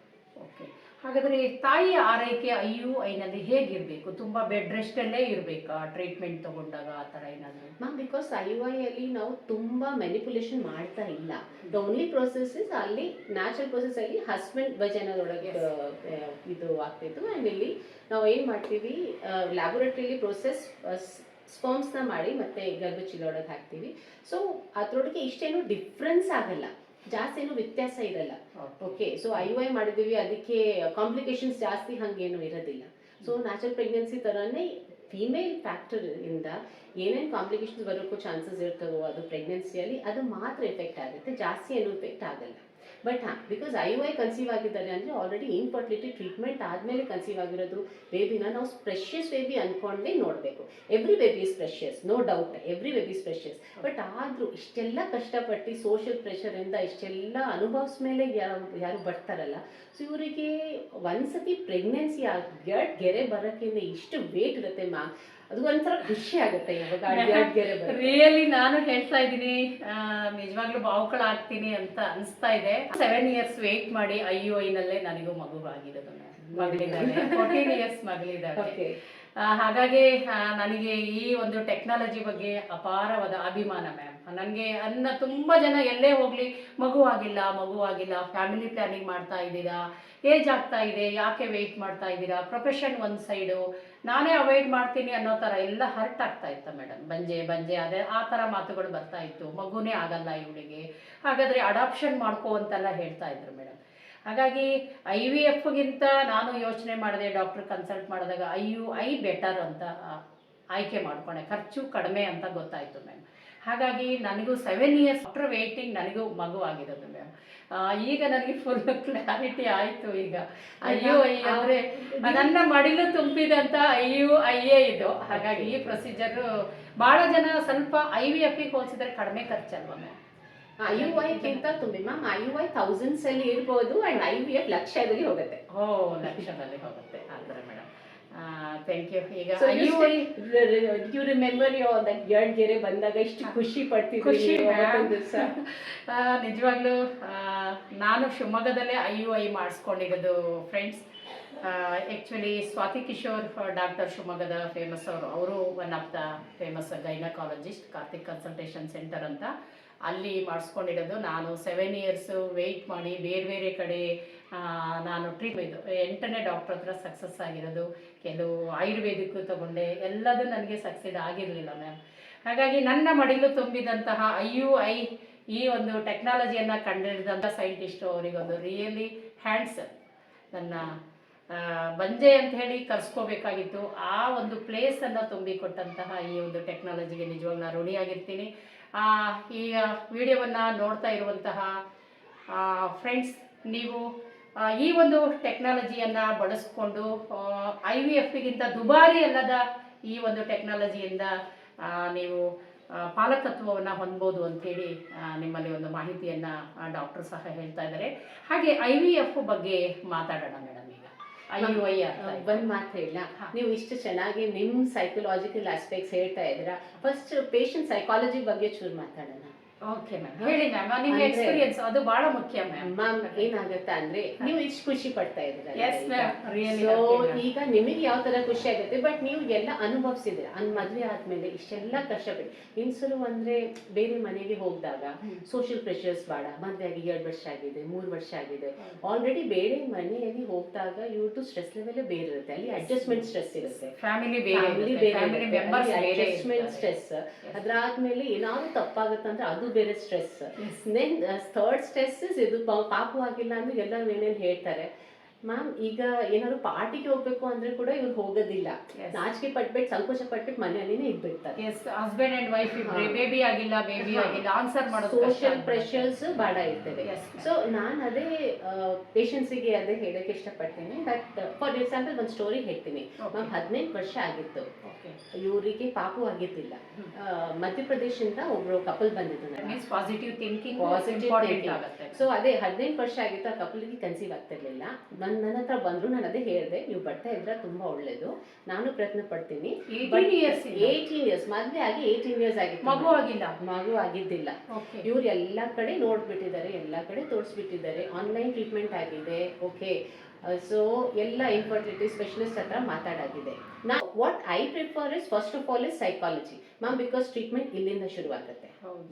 S1: ಓಕೆ. ಹಾಗಾದರೆ ತಾಯಿಯ ಆರೈಕೆ IUIನಲ್ಲಿ ಹೇಗಿರಬೇಕು? ತುಂಬ ಬೆಡ್ ರೆಸ್ಟಲ್ಲೇ ಇರಬೇಕಾ ಟ್ರೀಟ್ಮೆಂಟ್ ತಗೊಂಡಾಗ, ಆ ಥರ ಏನಾದರೂ?
S2: ಮ್ಯಾಮ್, ಬಿಕಾಸ್ IUI ಅಲ್ಲಿ ನಾವು ತುಂಬಾ ಮ್ಯಾನಿಪುಲೇಷನ್ ಮಾಡ್ತಾ ಇಲ್ಲ. ದ ಓನ್ಲಿ ಪ್ರೊಸೆಸ್ ಇಸ್ ಅಲ್ಲಿ ನ್ಯಾಚುರಲ್ ಪ್ರೊಸೆಸ್ ಅಲ್ಲಿ ಹಸ್ಬೆಂಡ್ ವಜನದೊಳಗೆ ಇದು ಆಗ್ತಿತ್ತು. ಆ್ಯಂಡ್ ಇಲ್ಲಿ ನಾವು ಏನು ಮಾಡ್ತೀವಿ, ಲ್ಯಾಬೊರೇಟರಿಲಿ ಪ್ರೊಸೆಸ್ ಸ್ಪರ್ಮ್ಸ್ನ ಮಾಡಿ ಮತ್ತೆ ಗರ್ಭಚೀಲೊಳಗೆ ಹಾಕ್ತೀವಿ. ಸೊ ಅದರೊಳಗೆ ಇಷ್ಟೇನು ಡಿಫ್ರೆನ್ಸ್ ಆಗಲ್ಲ, ಜಾಸ್ತಿ ಏನು ವ್ಯತ್ಯಾಸ ಇರಲ್ಲ. ಓಕೆ, ಸೊ IUI ಮಾಡಿದ್ದೀವಿ, ಅದಕ್ಕೆ ಕಾಂಪ್ಲಿಕೇಶನ್ಸ್ ಜಾಸ್ತಿ ಹಂಗೇನು ಇರೋದಿಲ್ಲ. ಸೊ ನ್ಯಾಚುರಲ್ ಪ್ರೆಗ್ನೆನ್ಸಿ ಥರನೇ ಫೀಮೇಲ್ ಫ್ಯಾಕ್ಟರ್ ಇಂದ ಏನೇನು ಕಾಂಪ್ಲಿಕೇಶನ್ಸ್ ಬರೋಕ್ಕೂ ಚಾನ್ಸಸ್ ಇರ್ತವೋ ಅದು ಪ್ರೆಗ್ನೆನ್ಸಿಯಲ್ಲಿ, ಅದು ಮಾತ್ರ ಎಫೆಕ್ಟ್ ಆಗುತ್ತೆ, ಜಾಸ್ತಿ ಏನು ಎಫೆಕ್ಟ್ ಆಗಲ್ಲ. ಬಟ್ ಬಿಕಾಸ್ IUI ಕನ್ಸೀವ್ ಆಗಿದ್ದಾರೆ ಅಂದರೆ ಆಲ್ರೆಡಿ ಇನ್ಫರ್ಟಿಲಿಟಿ ಟ್ರೀಟ್ಮೆಂಟ್ ಆದಮೇಲೆ ಕನ್ಸೀವ್ ಆಗಿರೋದು ಬೇಬಿನ ನಾವು ಪ್ರೆಷಿಯಸ್ ಬೇಬಿ ಅಂದ್ಕೊಂಡೇ ನೋಡಬೇಕು. Every baby is precious, no doubt, every baby is precious. But ಆದರೂ ಇಷ್ಟೆಲ್ಲ ಕಷ್ಟಪಟ್ಟು ಸೋಷಿಯಲ್ ಪ್ರೆಷರಿಂದ ಇಷ್ಟೆಲ್ಲ ಅನುಭವಿಸ್ ಮೇಲೆ ಯಾರು ಬರ್ತಾರಲ್ಲ, ಸೊ ಇವರಿಗೆ ಒಂದ್ಸತಿ ಪ್ರೆಗ್ನೆನ್ಸಿ ಗೆರೆ ಬರೋಕ್ಕಿಂತ ಇಷ್ಟು ವೇಟ್ ಇರುತ್ತೆ ಮ್ಯಾಮ್, ಅದು ಒಂಥರ ಖುಷಿ ಆಗುತ್ತೆ.
S1: ರಿಯಲಿ ನಾನು ಹೇಳ್ತಾ ಇದ್ದೀನಿ, ನಿಜವಾಗ್ಲೂ ಭಾವುಕಳಾಗ್ತೀನಿ ಅಂತ ಅನಿಸ್ತಾ ಇದೆ. 7 years ವೇಟ್ ಮಾಡಿ IUIನಲ್ಲೇ ನನಗೂ ಮಗು ಆಗಿರೋದು, ಮಗಳಿದ್ದಾಳೆ, 14 years ಮಗಳಿದ್ದಾಳೆ. ಹಾಗಾಗಿ ನನಗೆ ಈ ಒಂದು ಟೆಕ್ನಾಲಜಿ ಬಗ್ಗೆ ಅಪಾರವಾದ ಅಭಿಮಾನ ಮ್ಯಾಮ್. ನನಗೆ ತುಂಬ ಜನ ಎಲ್ಲೇ ಹೋಗಲಿ ಮಗು ಆಗಿಲ್ಲ, ಫ್ಯಾಮಿಲಿ ಪ್ಲ್ಯಾನಿಂಗ್ ಮಾಡ್ತಾ ಇದ್ದೀರಾ, ಏಜ್ ಆಗ್ತಾ ಇದೆ, ಯಾಕೆ ವೆಯ್ಟ್ ಮಾಡ್ತಾ ಇದ್ದೀರಾ, ಪ್ರೊಫೆಷನ್ ಒಂದು ಸೈಡು, ನಾನೇ ಅವಾಯ್ಡ್ ಮಾಡ್ತೀನಿ ಅನ್ನೋ ಥರ ಎಲ್ಲ ಹರ್ಟ್ ಆಗ್ತಾ ಇತ್ತು ಮೇಡಮ್. ಬಂಜೆ ಅದೇ ಆ ಥರ ಮಾತುಗಳು ಬರ್ತಾ ಇತ್ತು. ಮಗುನೇ ಆಗಲ್ಲ ಇವಳಿಗೆ, ಹಾಗಾದರೆ ಅಡಾಪ್ಷನ್ ಮಾಡ್ಕೋ ಅಂತೆಲ್ಲ ಹೇಳ್ತಾ ಇದ್ರು ಮೇಡಮ್. ಹಾಗಾಗಿ IVFಗಿಂತ ನಾನು ಯೋಚನೆ ಮಾಡಿದೆ, ಡಾಕ್ಟರ್ ಕನ್ಸಲ್ಟ್ ಮಾಡಿದಾಗ IUI ಬೆಟರ್ ಅಂತ ಆಯ್ಕೆ ಮಾಡ್ಕೊಂಡೆ, ಖರ್ಚು ಕಡಿಮೆ ಅಂತ ಗೊತ್ತಾಯಿತು ಮ್ಯಾಮ್. ಹಾಗಾಗಿ ನನಗೂ 7 years ಆಫ್ಟರ್ ವೇಟಿಂಗ್ ನನಗೂ ಮಗು ಆಗಿರೋದು ಮ್ಯಾಮ್. ಈಗ ನನಗೆ ಫುಲ್ ಕ್ಲಾರಿಟಿ ಆಯಿತು. ಈಗ IUI ಅಂದರೆ ನನ್ನ ಮಡಿಲು ತುಂಬಿದಂಥ IUIಯೇ ಇದು. ಹಾಗಾಗಿ ಈ ಪ್ರೊಸೀಜರು ಭಾಳ ಜನ ಸ್ವಲ್ಪ IVFಗೆ ಹೋಲಿಸಿದ್ರೆ ಕಡಿಮೆ ಖರ್ಚಲ್ವ ಮ್ಯಾಮ್?
S2: IUIಗಿಂತ ತುಂಬಿ ಮ್ಯಾಮ್, IUI ಥೌಸಂಡ್ಸ್ ಅಲ್ಲಿ ಇರ್ಬೋದು ಅಂಡ್ IVF ಲಕ್ಷದಲ್ಲಿ ಹೋಗುತ್ತೆ.
S1: ಲಕ್ಷದಲ್ಲಿ ಹೋಗುತ್ತೆ ಅಂದರೆ ಮೇಡಮ್. Thank you. ಈಗ
S2: ಯು ರಿಮೆಂಬರ್ ದಟ್ ಗೆರೆ ಬಂದಾಗ ಇಷ್ಟು ಖುಷಿ ಪಡ್ತಿದ್ವಿ ದಿವಸ.
S1: ನಿಜವಾಗ್ಲೂ ನಾನು ಶಿವಮೊಗ್ಗದಲ್ಲೇ IUI ಮಾಡಿಸ್ಕೊಂಡಿರೋದು friends. Actually Swathi Kishore doctor ಶಿವಮೊಗ್ಗದ ಫೇಮಸ್ ಅವರು one of the famous gynaecologist, Karthik consultation centre ಅಂತ, ಅಲ್ಲಿ ಮಾಡಿಸ್ಕೊಂಡಿರೋದು. ನಾನು 7 years ವೆಯ್ಟ್ ಮಾಡಿ ಬೇರೆ ಕಡೆ ನಾನು ಟ್ರೀಟ್ಮೆಂಟ್ 8ನೇ ಡಾಕ್ಟರ್ ಹತ್ರ ಸಕ್ಸಸ್ ಆಗಿರೋದು. ಕೆಲವು ಆಯುರ್ವೇದಿಕ್ಕು ತಗೊಂಡೆ, ಎಲ್ಲದೂ ನನಗೆ ಸಕ್ಸೀಡ್ ಆಗಿರಲಿಲ್ಲ ಮ್ಯಾಮ್. ಹಾಗಾಗಿ ನನ್ನ ಮಡಿಲು ತುಂಬಿದಂತಹ IUI ಈ ಒಂದು ಟೆಕ್ನಾಲಜಿಯನ್ನು ಕಂಡುಹಿಡಿದಂಥ ಸೈಂಟಿಸ್ಟು ಅವರಿಗೊಂದು ರಿಯಲಿ ಹ್ಯಾಂಡ್ಸ್. ನನ್ನ ಬಂಜೆ ಅಂತ ಹೇಳಿ ಕರ್ಸ್ಕೋಬೇಕಾಗಿತ್ತು, ಆ ಒಂದು ಪ್ಲೇಸನ್ನು ತುಂಬಿಕೊಟ್ಟಂತಹ ಈ ಒಂದು ಟೆಕ್ನಾಲಜಿಗೆ ನಿಜವಾಗ್ಲೂ ನಾನು ಋಣಿಯಾಗಿರ್ತೀನಿ. ಈಗ ವಿಡಿಯೋವನ್ನು ನೋಡ್ತಾ ಇರುವಂತಹ ಫ್ರೆಂಡ್ಸ್, ನೀವು ಈ ಒಂದು ಟೆಕ್ನಾಲಜಿಯನ್ನು ಬಳಸ್ಕೊಂಡು IVFಗಿಂತ ದುಬಾರಿ ಅಲ್ಲದ ಈ ಒಂದು ಟೆಕ್ನಾಲಜಿಯಿಂದ ನೀವು ಪಾಲಕತ್ವವನ್ನು ಹೊಂದ್ಬೋದು ಅಂಥೇಳಿ ನಿಮ್ಮಲ್ಲಿ ಒಂದು ಮಾಹಿತಿಯನ್ನು ಡಾಕ್ಟರ್ ಸಹ ಹೇಳ್ತಾ ಇದ್ದಾರೆ. ಹಾಗೆ IVF ಬಗ್ಗೆ ಮಾತಾಡೋಣ ಮೇಡಮ್. ಈಗ IUI
S2: ಒಂದು ಮಾತು ಇಲ್ಲ, ನೀವು ಇಷ್ಟು ಚೆನ್ನಾಗಿ ನಿಮ್ಮ ಸೈಕಲಾಜಿಕಲ್ ಆಸ್ಪೆಕ್ಟ್ಸ್ ಹೇಳ್ತಾ ಇದ್ದೀರಾ. ಫಸ್ಟ್ ಪೇಷಂಟ್ ಸೈಕಾಲಜಿ ಬಗ್ಗೆ ಚೂರು ಮಾತಾಡೋಣ.
S1: ಓಕೆ ಮ್ಯಾಮ್, ಹೇಳಿ ಮ್ಯಾಮ್. ನಿಮ್ಮ ಎಕ್ಸ್ಪೀರಿಯನ್ಸ್ ಅದು ಬಹಳ ಮುಖ್ಯ ಮ್ಯಾಮ್.
S2: ಮ್ಯಾಮ್, ಏನಾಗುತ್ತೆ ಅಂದ್ರೆ ನೀವು ಇಷ್ಟು ಖುಷಿ ಪಡ್ತಾ ಇದ್ದೀರಾ, ಈಗ ನಿಮಗೆ ಯಾವ ತರ ಖುಷಿ ಆಗುತ್ತೆ, ಬಟ್ ನೀವು ಎಲ್ಲ ಅನುಭವಿಸಿದ್ರೆ ಮದುವೆ ಆದ್ಮೇಲೆ ಇಷ್ಟೆಲ್ಲ ಕಷ್ಟಪಟ್ಟು. ಇನ್ಸಲು ಅಂದ್ರೆ ಬೇರೆ ಮನೆಗೆ ಹೋಗಿದಾಗ ಸೋಷಿಯಲ್ ಪ್ರೆಷರ್ಸ್ ಬೇಡ, ಮದುವೆ ಆಗಿ 2 ವರ್ಷ ಆಗಿದೆ, 3 ವರ್ಷ ಆಗಿದೆ, ಆಲ್ರೆಡಿ ಬೇರೆ ಮನೆಯಲ್ಲಿ ಹೋಗಿದಾಗ ಇವ್ರದ್ದು ಸ್ಟ್ರೆಸ್ ಲೆವೆಲ್ ಬೇರೆ ಇರುತ್ತೆ, ಅಲ್ಲಿ ಅಡ್ಜಸ್ಟ್ಮೆಂಟ್ ಸ್ಟ್ರೆಸ್ ಇರುತ್ತೆ, ಫ್ಯಾಮಿಲಿ ಅಡ್ಜಸ್ಟ್ಮೆಂಟ್ ಸ್ಟ್ರೆಸ್. ಅದಾದ್ಮೇಲೆ ಏನಾದ್ರು ತಪ್ಪಾಗುತ್ತಂದ್ರೆ ಅದು ಬೇರೆ ಸ್ಟ್ರೆಸ್. ದೆನ್ ಥರ್ಡ್ ಸ್ಟ್ರೆಸ್ ಇದು ಪಾಪು ಆಗಿಲ್ಲ ಅಂದ್ರೆ ಎಲ್ಲರೂ ಏನೇನು ಹೇಳ್ತಾರೆ. ಮ್ಯಾಮ್, ಈಗ ಏನಾದ್ರು ಪಾರ್ಟಿಗೆ ಹೋಗ್ಬೇಕು ಅಂದ್ರೆ ಕೂಡ ಇವ್ರು ಹೋಗೋದಿಲ್ಲ, ನಾಚಿಕೆ ಪಟ್ಬಿಟ್ಟು ಸಂಕೋಚ ಪಟ್ಬಿಟ್ಟು ಮನೆಯಲ್ಲಿನೇ ಇದ್ಬಿಡ್ತಾರೆ.
S1: ಹಸ್ಬೆಂಡ್ ಅಂಡ್ ವೈಫ್ ಬೇಬಿ ಆಗಿಲ್ಲ ಆನ್ಸರ್ ಮಾಡೋದು,
S2: ಸೋಷಿಯಲ್ ಪ್ರೆಷರ್ಸ್ ಬಾಳ ಇರ್ತದೆ. ಸೊ ನಾನು ಅದೇ ಪೇಷಂಟ್ಸಿಗೆ ಅದೇ ಹೇಳಕ್ಕೆ ಇಷ್ಟಪಡ್ತೀನಿ. ದಟ್ ಫಾರ್ ಎಕ್ಸಾಂಪಲ್ ಒಂದು ಸ್ಟೋರಿ ಹೇಳ್ತೀನಿ. ಮ್ಯಾಮ್, 18 ವರ್ಷ ಆಗಿತ್ತು, ಇವರಿಗೆ ಪಾಪು ಆಗಿದ್ದಿಲ್ಲ. ಮಧ್ಯಪ್ರದೇಶದಿಂದ ಒಬ್ರು ಕಪಲ್ ಬಂದಿದ್ದು,
S1: ಪಾಸಿಟಿವ್ ಥಿಂಕಿಂಗ್.
S2: ಸೊ ಅದೇ 18 ವರ್ಷ ಆಗಿತ್ತು, ಆ ಕಪಲ್ಗೆ ಕನ್ಸೀವ್ ಆಗ್ತಿರ್ಲಿಲ್ಲ. ನನ್ನ ಹತ್ರ ಬಂದ್ರು, ನಾನು ಅದೇ ಹೇಳಿದೆ, ನೀವು ಬರ್ತಾ ಇದ್ರೆ ತುಂಬಾ ಒಳ್ಳೇದು, ನಾನು ಪ್ರಯತ್ನ ಪಡ್ತೀನಿ. 18 years ಮದ್ವೆ ಆಗಿ 18 years ಆಗಿತ್ತು, ಮಗು ಆಗಿದ್ದಿಲ್ಲ. ಇವ್ರು ಎಲ್ಲಾ ಕಡೆ ನೋಡ್ಬಿಟ್ಟಿದ್ದಾರೆ, ಎಲ್ಲಾ ಕಡೆ ತೋರಿಸ್ಬಿಟ್ಟಿದ್ದಾರೆ, ಆನ್ಲೈನ್ ಟ್ರೀಟ್ಮೆಂಟ್ ಆಗಿದೆ. ಓಕೆ, ಸೊ ಎಲ್ಲ ಇನ್ಫರ್ಟಿಲಿಟಿ ಸ್ಪೆಷಲಿಸ್ಟ್ ಹತ್ರ ಮಾತಾಡಾಗಿದೆ. ನಾ what I prefer is first of all is psychology ma'am, because treatment ಇಲ್ಲಿಂದ ಶುರು ಆಗುತ್ತೆ.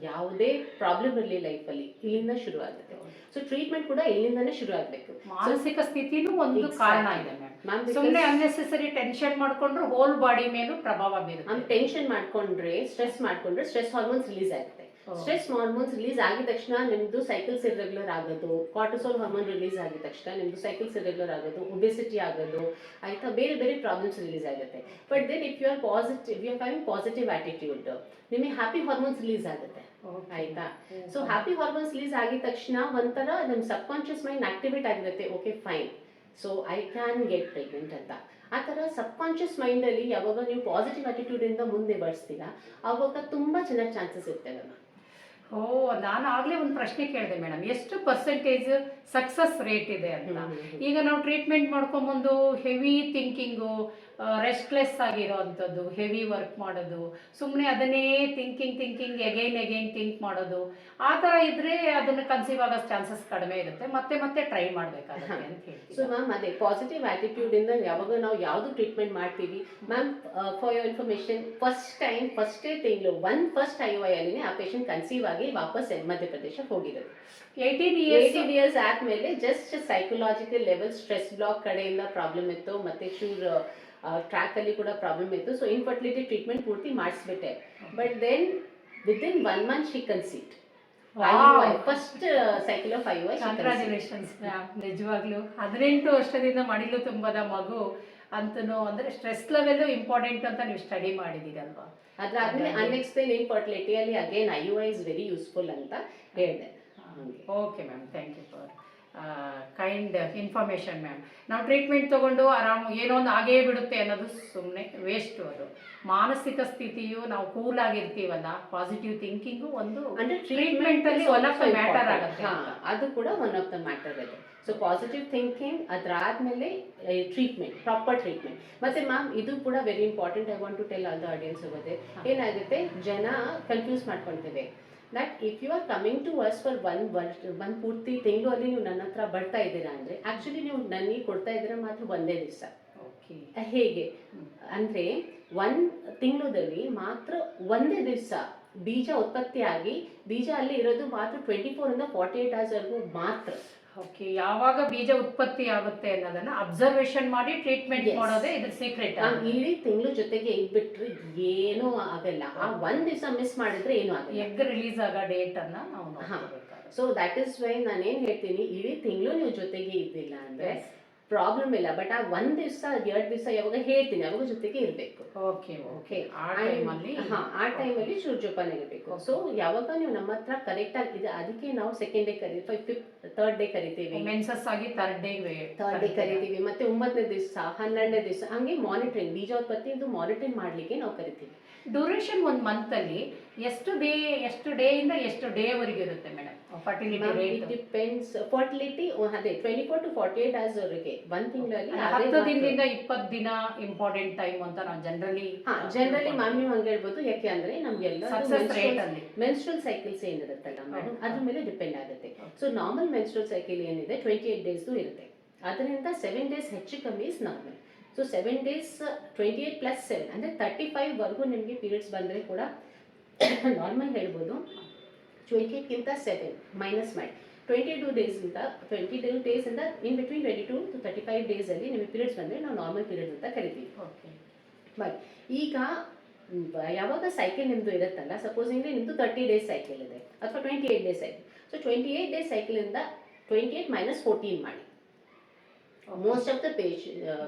S2: ಯಾವುದೇ ಪ್ರಾಬ್ಲಮ್ ಇರಲಿ ಲೈಫಲ್ಲಿ ಇಲ್ಲಿಂದ ಶುರು ಆಗುತ್ತೆ. ಸೊ ಟ್ರೀಟ್ಮೆಂಟ್ ಕೂಡ ಇಲ್ಲಿಂದಾನೇ ಶುರು ಆಗಬೇಕು.
S1: ಮಾನಸಿಕ ಸ್ಥಿತಿನೂ ಒಂದು ಕಾರಣ ಇದೆ ಮ್ಯಾಮ್. ಸುಮ್ಮನೆ ಅನ್ನೆಸೆಸರಿ ಟೆನ್ಷನ್ ಮಾಡ್ಕೊಂಡ್ರೆ ಹೋಲ್ ಬಾಡಿ ಮೇಲೂ ಪ್ರಭಾವ ಬೀರುತ್ತೆ.
S2: ಟೆನ್ಷನ್ ಮಾಡ್ಕೊಂಡ್ರೆ ಸ್ಟ್ರೆಸ್ ಹಾರ್ಮೋನ್ಸ್ ರಿಲೀಸ್ ಆಗುತ್ತೆ. ಸ್ಟ್ರೆಸ್ ಹಾರ್ಮೋನ್ಸ್ ರಿಲೀಸ್ ಆಗಿದ ತಕ್ಷಣ ನಿಮ್ದು ಸೈಕಲ್ಸ್ ಇರ್ರೆಗ್ಯುಲರ್ ಆಗೋದು, ಕಾರ್ಟಿಸೋಲ್ ಹಾರ್ಮೋನ್ ರಿಲೀಸ್ ಆಗಿದ ತಕ್ಷಣ ನಿಮ್ದು ಸೈಕಲ್ಸ್ ಇರ್ರೆಗ್ಯುಲರ್ ಆಗೋದು, ಒಬೆಸಿಟಿ ಆಗೋದು, ಆಯ್ತಾ, ಬೇರೆ ಬೇರೆ ಪ್ರಾಬ್ಲಮ್ಸ್ ರಿಲೀಸ್ ಆಗುತ್ತೆ. But then if you are having positive attitude, ನಿಮಗೆ ಹ್ಯಾಪಿ ಹಾರ್ಮೋನ್ಸ್ ರಿಲೀಸ್ ಆಗುತ್ತೆ. ಆಯ್ತಾ. ಸೊ ಹ್ಯಾಪಿ ಹಾರ್ಮೋನ್ಸ್ ರಿಲೀಸ್ ಆಗಿದ ತಕ್ಷಣ ಒಂಥರ ನಮ್ಮ ಸಬ್ ಕಾನ್ಶಿಯಸ್ ಮೈಂಡ್ ಆಕ್ಟಿವೇಟ್ ಆಗಿರುತ್ತೆ. Okay fine, so I can get pregnant ಅಂತ. ಆ ಥರ ಸಬ್ ಕಾನ್ಶಿಯಸ್ ಮೈಂಡಲ್ಲಿ ಯಾವಾಗ ನೀವು ಪಾಸಿಟಿವ್ ಆಟಿಟ್ಯೂಡಿಂದ ಮುಂದೆ ಬರ್ಸ್ತೀರಾ ಆವಾಗ ತುಂಬ ಚೆನ್ನಾಗಿ ಚಾನ್ಸಸ್ ಇರ್ತವೆ.
S1: ಓ, ನಾನು ಆಗಲೇ ಒಂದು ಪ್ರಶ್ನೆ ಕೇಳಿದೆ ಮೇಡಮ್, ಎಷ್ಟು ಪರ್ಸೆಂಟೇಜ್ ಸಕ್ಸಸ್ ರೇಟ್ ಇದೆ ಅಂತ. ಈಗ ನಾವು ಟ್ರೀಟ್ಮೆಂಟ್ ಮಾಡ್ಕೊಂಬಂದು ಹೆವಿ ಥಿಂಕಿಂಗು, ರೆಸ್ಟ್ಲೆಸ್ ಆಗಿರೋ ಅಂಥದ್ದು, ಹೆವಿ ವರ್ಕ್ ಮಾಡೋದು, ಸುಮ್ಮನೆ ಅದನ್ನೇ ಥಿಂಕಿಂಗ್ ಎಗೈನ್ ಥಿಂಕ್ ಮಾಡೋದು, ಆ ಥರ ಇದ್ದರೆ ಅದನ್ನು ಕನ್ಸೀವ್ ಆಗೋ ಚಾನ್ಸಸ್ ಕಡಿಮೆ ಇರುತ್ತೆ, ಮತ್ತೆ ಟ್ರೈ ಮಾಡಬೇಕಾಗುತ್ತೆ ಅಂತ ಹೇಳ್ತೀವಿ.
S2: ಸೊ ಮ್ಯಾಮ್, ಅದೇ ಪಾಸಿಟಿವ್ ಆಟಿಟ್ಯೂಡಿಂದ ಯಾವಾಗ ನಾವು ಯಾವುದು ಟ್ರೀಟ್ಮೆಂಟ್ ಮಾಡ್ತೀವಿ ಮ್ಯಾಮ್, ಫಾರ್ ಯೋರ್ ಇನ್ಫಾರ್ಮೇಷನ್, ಫಸ್ಟೇ ತಿಂಗಳು ಫಸ್ಟ್ IUI ಅಲ್ಲಿ ಆ ಪೇಷಂಟ್ ಕನ್ಸೀವ್ ಆಗಿ ವಾಪಸ್ ಮಧ್ಯಪ್ರದೇಶ ಹೋಗಿರೋದು. 18 ಇಯರ್ಸ್ ಆದ್ಮೇಲೆ just psychological level stress block ಕಡೆಯಿಂದ ಪ್ರಾಬ್ಲಮ್ ಇತ್ತು, ಮತ್ತೆ ಚೂರ್ ಟ್ರ್ಯಾಕ್ ಅಲ್ಲಿ ಕೂಡ ಪ್ರಾಬ್ಲಮ್ ಇತ್ತು. ಸೊ ಇನ್ಫರ್ಟಿಲಿಟಿ ಟ್ರೀಟ್ಮೆಂಟ್ ಪೂರ್ತಿ ಮಾಡಿಸ್ಬಿಟ್ಟೆ. But then within 1 month she conceived. First cycle of IUI.
S1: Congratulations ma'am, ನಿಜವಾಗ್ಲೂ 18 ವರ್ಷದಿಂದ ಮಡಿಲು ತುಂಬದ ಮಗು ಅಂತನೂ, ಅಂದ್ರೆ ಸ್ಟ್ರೆಸ್ ಲೆವೆಲ್ ಇಂಪಾರ್ಟೆಂಟ್ ಅಂತ ನೀವು ಸ್ಟಡಿ ಮಾಡಿದ್ದೀರಲ್ವಾ.
S2: ಅದಾದ್ಮೇಲೆ ಅನ್ಎಕ್ಸ್ಪ್ಲೇನ್ ಇನ್ಫರ್ಟಿಲಿಟಿ ಅಲ್ಲಿ again IUI is very useful ಅಂತ ಹೇಳಿದೆ.
S1: Okay ma'am, thank you for kind information ma'am. ನಾವು ಟ್ರೀಟ್ಮೆಂಟ್ ತೊಗೊಂಡು ಆರಾಮ್ ಏನೋ ಒಂದು ಆಗೇ ಬಿಡುತ್ತೆ ಅನ್ನೋದು ಸುಮ್ಮನೆ ವೇಸ್ಟು. ಅದು ಮಾನಸಿಕ ಸ್ಥಿತಿಯು, ನಾವು ಕೂಲ್ ಆಗಿರ್ತೀವಲ್ಲ, ಪಾಸಿಟಿವ್ ಥಿಂಕಿಂಗು ಒಂದು
S2: ಅಂದ್ರೆ
S1: ಟ್ರೀಟ್ಮೆಂಟ್ ಅಲ್ಲಿ ಒನ್ ಆಫ್ ದ ಮ್ಯಾಟರ್ ಆಗುತ್ತೆ.
S2: ಅದು ಕೂಡ ಒನ್ ಆಫ್ ದ ಮ್ಯಾಟರ್ ಇದೆ. ಸೊ ಪಾಸಿಟಿವ್ ಥಿಂಕಿಂಗ್, ಅದಾದ್ಮೇಲೆ ಟ್ರೀಟ್ಮೆಂಟ್, ಪ್ರಾಪರ್ ಟ್ರೀಟ್ಮೆಂಟ್. ಮತ್ತೆ ಮ್ಯಾಮ್, ಇದು ಕೂಡ very important. I want to tell all the audience ಹೋಗೋದೆ, ಏನಾಗುತ್ತೆ ಜನ ಕನ್ಫ್ಯೂಸ್ ಮಾಡ್ಕೊಳ್ತೇವೆ. That if you are coming to us for ಒಂದು ಪೂರ್ತಿ ತಿಂಗಳು ಅಲ್ಲಿ ನೀವು ನನ್ನ ಹತ್ರ ಬರ್ತಾ ಇದ್ದೀರಾ ಅಂದರೆ ಆ್ಯಕ್ಚುಲಿ ನೀವು ನನಗೆ ಕೊಡ್ತಾ ಇದ್ದೀರಾ ಮಾತ್ರ ಒಂದೇ ದಿವಸ.
S1: ಓಕೆ,
S2: ಹೇಗೆ ಅಂದರೆ 1 ತಿಂಗಳಲ್ಲಿ ಮಾತ್ರ ಒಂದೇ ದಿವಸ ಬೀಜ ಉತ್ಪತ್ತಿ ಆಗಿ ಬೀಜ ಅಲ್ಲಿ ಇರೋದು ಮಾತ್ರ 24 ಇಂದ 48 hours ಮಾತ್ರ.
S1: ಓಕೆ, ಯಾವಾಗ ಬೀಜ ಉತ್ಪತ್ತಿ ಆಗುತ್ತೆ ಅನ್ನೋದನ್ನ ಅಬ್ಸರ್ವೇಷನ್ ಮಾಡಿ ಟ್ರೀಟ್ಮೆಂಟ್ ಮಾಡೋದೇ ಇದ್ರ ಸೀಕ್ರೆಟ್.
S2: ಇಡೀ ತಿಂಗಳು ಜೊತೆಗೆ ಇದ್ಬಿಟ್ರೆ ಏನೂ ಆಗಲ್ಲ. ಆ 1 ದಿವಸ ಮಿಸ್ ಮಾಡಿದ್ರೆ ಏನೂ ಆಗಲ್ಲ.
S1: ಎಗ್ ರಿಲೀಸ್ ಆಗೋ ಡೇಟ್ ಅನ್ನ ನಾವು ನೋಡ್ಕೋಬೇಕು.
S2: ಸೊ ದಟ್ ಇಸ್ ವೈ ನಾನೇನು ಹೇಳ್ತೀನಿ, ಇಡೀ ತಿಂಗಳು ನೀವು ಜೊತೆಗೆ ಇದ್ದಿಲ್ಲ ಅಂದ್ರೆ ಪ್ರಾಬ್ಲಮ್ ಇಲ್ಲ. ಬಟ್ ಆ 1 ದಿವಸ 2 ದಿವಸ ಯಾವಾಗ ಹೇಳ್ತೀನಿ ಅವಾಗ ಜೊತೆಗೆ ಇರಬೇಕು.
S1: ಓಕೆ ಓಕೆ, ಆ ಟೈಮಲ್ಲಿ
S2: ಚೂರು ಜೋಪಾನ ಇರಬೇಕು. ಸೊ ಯಾವಾಗ ನೀವು ನಮ್ಮ ಹತ್ರ ಕರೆಕ್ಟ್ ಆಗಿದೆ, ಅದಕ್ಕೆ ನಾವು ಸೆಕೆಂಡ್ ಡೇ ಕರಿತೀವಿ, 3rd ಡೇ ಕರಿತೀವಿ,
S1: ಮೆನ್ಸಸ್ ಆಗಿ ಥರ್ಡ್ ಡೇ
S2: ಕರಿತೀವಿ, ಮತ್ತೆ 9ನೇ ದಿವಸ, 12ನೇ ದಿವಸ, ಹಂಗೆ ಮಾನಿಟರಿಂಗ್, ಬೀಜೋತ್ಪತ್ತಿ ಇದು ಮಾನಿಟರಿಂಗ್ ಮಾಡ್ಲಿಕ್ಕೆ ನಾವು ಕರಿತೀವಿ.
S1: ಡ್ಯೂರೇಷನ್ 1 month ಅಲ್ಲಿ ಎಷ್ಟು ಡೇ ಇಂದ ಎಷ್ಟು ಡೇ ವರೆಗೆ ಇರುತ್ತೆ madam fertility rate?
S2: Depends. Fertility ಅದೇ 24 to 48 hours ವರೆಗೆ 1 ತಿಂಗಳಲ್ಲಿ
S1: 10 ದಿನದಿಂದ 20 ದಿನ ಇಂಪಾರ್ಟೆಂಟ್ ಟೈಮ್ ಅಂತ ನಾವು
S2: ಜನರಲಿ ಮ್ಯಾಮ್ ನೀವು ಹಂಗೆ ಹೇಳ್ಬೋದು. ಯಾಕೆ ಅಂದ್ರೆ ನಮ್ಗೆಲ್ಲ
S1: ಸಕ್ಸಸ್ ರೇಟ್ ಅಲ್ಲಿ
S2: ಮೆನ್ಸ್ಟ್ರಲ್ ಸೈಕಲ್ಸ್ ಏನಿರುತ್ತಲ್ಲ ಮೇಡಮ್, ಅದ್ರ ಮೇಲೆ ಡಿಪೆಂಡ್ ಆಗುತ್ತೆ. ಸೊ ನಾರ್ಮಲ್ ಮೆನ್ಸ್ಟ್ರಲ್ ಸೈಕಲ್ ಏನಿದೆ 28 days ಇರುತ್ತೆ. ಅದರಿಂದ 7 days ಹೆಚ್ಚು ಕಮ್ಮಿ ಇಸ್ ನಾರ್ಮಲ್. ಸೊ 7 days 28 + 7 ಅಂದರೆ 35 ವರೆಗೂ ನಿಮಗೆ ಪೀರಿಯಡ್ಸ್ ಬಂದರೆ ಕೂಡ ನಾರ್ಮಲ್ ಹೇಳ್ಬೋದು. 28ಗಿಂತ 7 ಮೈನಸ್ ಮಾಡಿ 22 ಡೇಸಿಂದ ಇನ್ ಬಿಟ್ವೀನ್ 22 to 35 ಡೇಸಲ್ಲಿ ನಿಮಗೆ ಪೀರಿಯಡ್ಸ್ ಬಂದರೆ ನಾವು ನಾರ್ಮಲ್ ಪೀರಿಯಡ್ಸ್ ಅಂತ ಕರಿತೀವಿ.
S1: ಓಕೆ,
S2: ಬಟ್ ಈಗ ಯಾವಾಗ ಸೈಕಲ್ ನಿಮ್ಮದು ಇರುತ್ತಲ್ಲ, ಸಪೋಸಿಂಗ್ಲಿ ನಿಮ್ಮದು 30 days ಸೈಕಲ್ ಇದೆ ಅಥವಾ 28 days ಸೈಕಲ್. ಸೊ 28 days ಸೈಕಲಿಂದ 28 - 14 ಮಾಡಿ. ಮೋಸ್ಟ್ ಆಫ್ ದ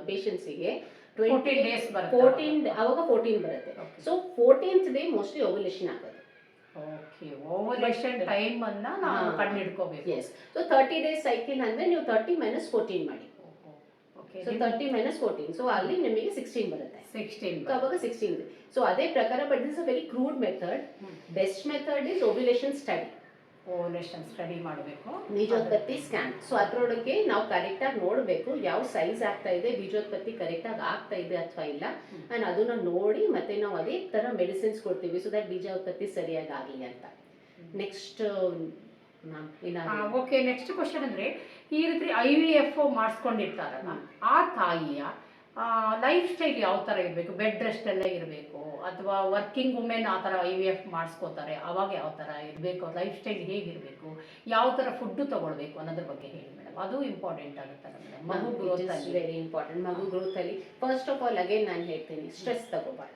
S2: ಪೇಷಂಟ್ಸಿಗೆ
S1: 14 days ಬರುತ್ತೆ.
S2: 14 ಅವಾಗ 14 ಬರುತ್ತೆ. So 14th day mostly ovulation ಆಗೋದು.
S1: ಓಕೆ, ಓವ್ಯುಲೇಷನ್ ಟೈಮ್ ಅನ್ನ ನಾವು ಕಂಡುಹಿಡ್ಕೋಬೇಕು.
S2: ಎಸ್. ಸೊ 30 days ಸೈಕಲ್ ಅಂದ್ರೆ ನೀವು 30 - 14 ಮಾಡಿ.
S1: ಓಕೆ,
S2: ಸೊ 30 - 14, ಸೊ ಅಲ್ಲಿ ನಿಮಗೆ 16 ಬರುತ್ತೆ.
S1: 16
S2: ಸೊ ಅವಾಗ 16. ಸೊ ಅದೇ ಪ್ರಕಾರ, but this a very crude method. Best method is ovulation study.
S1: Ovulation study ಮಾಡಬೇಕು,
S2: ಬೀಜೋತ್ಪತ್ತಿ ಸ್ಕ್ಯಾನ್. ಸೊ ಅದರೊಳಗೆ ನಾವು ಕರೆಕ್ಟಾಗಿ ನೋಡಬೇಕು ಯಾವ ಸೈಜ್ ಆಗ್ತಾ ಇದೆ, ಬೀಜೋತ್ಪತ್ತಿ ಕರೆಕ್ಟಾಗಿ ಆಗ್ತಾ ಇದೆ ಅಥವಾ ಇಲ್ಲ, ಆ್ಯಂಡ್ ಅದನ್ನ ನೋಡಿ ಮತ್ತೆ ನಾವು ಅದೇ ಥರ ಮೆಡಿಸಿನ್ಸ್ ಕೊಡ್ತೀವಿ ಸೊ ದಟ್ ಬೀಜೋತ್ಪತ್ತಿ ಸರಿಯಾಗಿ ಆಗಲಿ ಅಂತ. ನೆಕ್ಸ್ಟ್ ಮ್ಯಾಮ್ ಇನ್ನು
S1: ಓಕೆ, ನೆಕ್ಸ್ಟ್ ಕ್ವಶನ್ ಅಂದರೆ ಈ ರೀತಿ IVF ಮಾಡಿಸ್ಕೊಂಡಿರ್ತಾರಲ್ಲ, ಆ ತಾಯಿಯ ಲೈಫ್ ಸ್ಟೈಲ್ ಯಾವ ಥರ ಇರಬೇಕು? ಬೆಡ್ ರೆಸ್ಟ್ ಎಲ್ಲ ಇರಬೇಕು ಅಥವಾ ವರ್ಕಿಂಗ್ ವುಮೆನ್ ಆ ಥರ IVF ಮಾಡಿಸ್ಕೋತಾರೆ, ಅವಾಗ ಯಾವ ಥರ ಇರಬೇಕು? ಲೈಫ್ ಸ್ಟೈಲ್ ಹೇಗಿರಬೇಕು? ಯಾವ ಥರ ಫುಡ್ಡು ತೊಗೊಳ್ಬೇಕು ಅನ್ನೋದ್ರ ಬಗ್ಗೆ ಹೇಳಿ ಮೇಡಮ್. ಅದು ಇಂಪಾರ್ಟೆಂಟ್ ಆಗುತ್ತಲ್ಲ ಮೇಡಮ್, ಮಗು ಗ್ರೋತ್
S2: ವೆರಿ ಇಂಪಾರ್ಟೆಂಟ್. ಮಗು ಗ್ರೋತ್ ಅಲ್ಲಿ ಫಸ್ಟ್ ಆಫ್ ಆಲ್ ಅಗೇನ್ ನಾನು ಹೇಳ್ತೀನಿ, ಸ್ಟ್ರೆಸ್ ತಗೋಬಾರ್ದು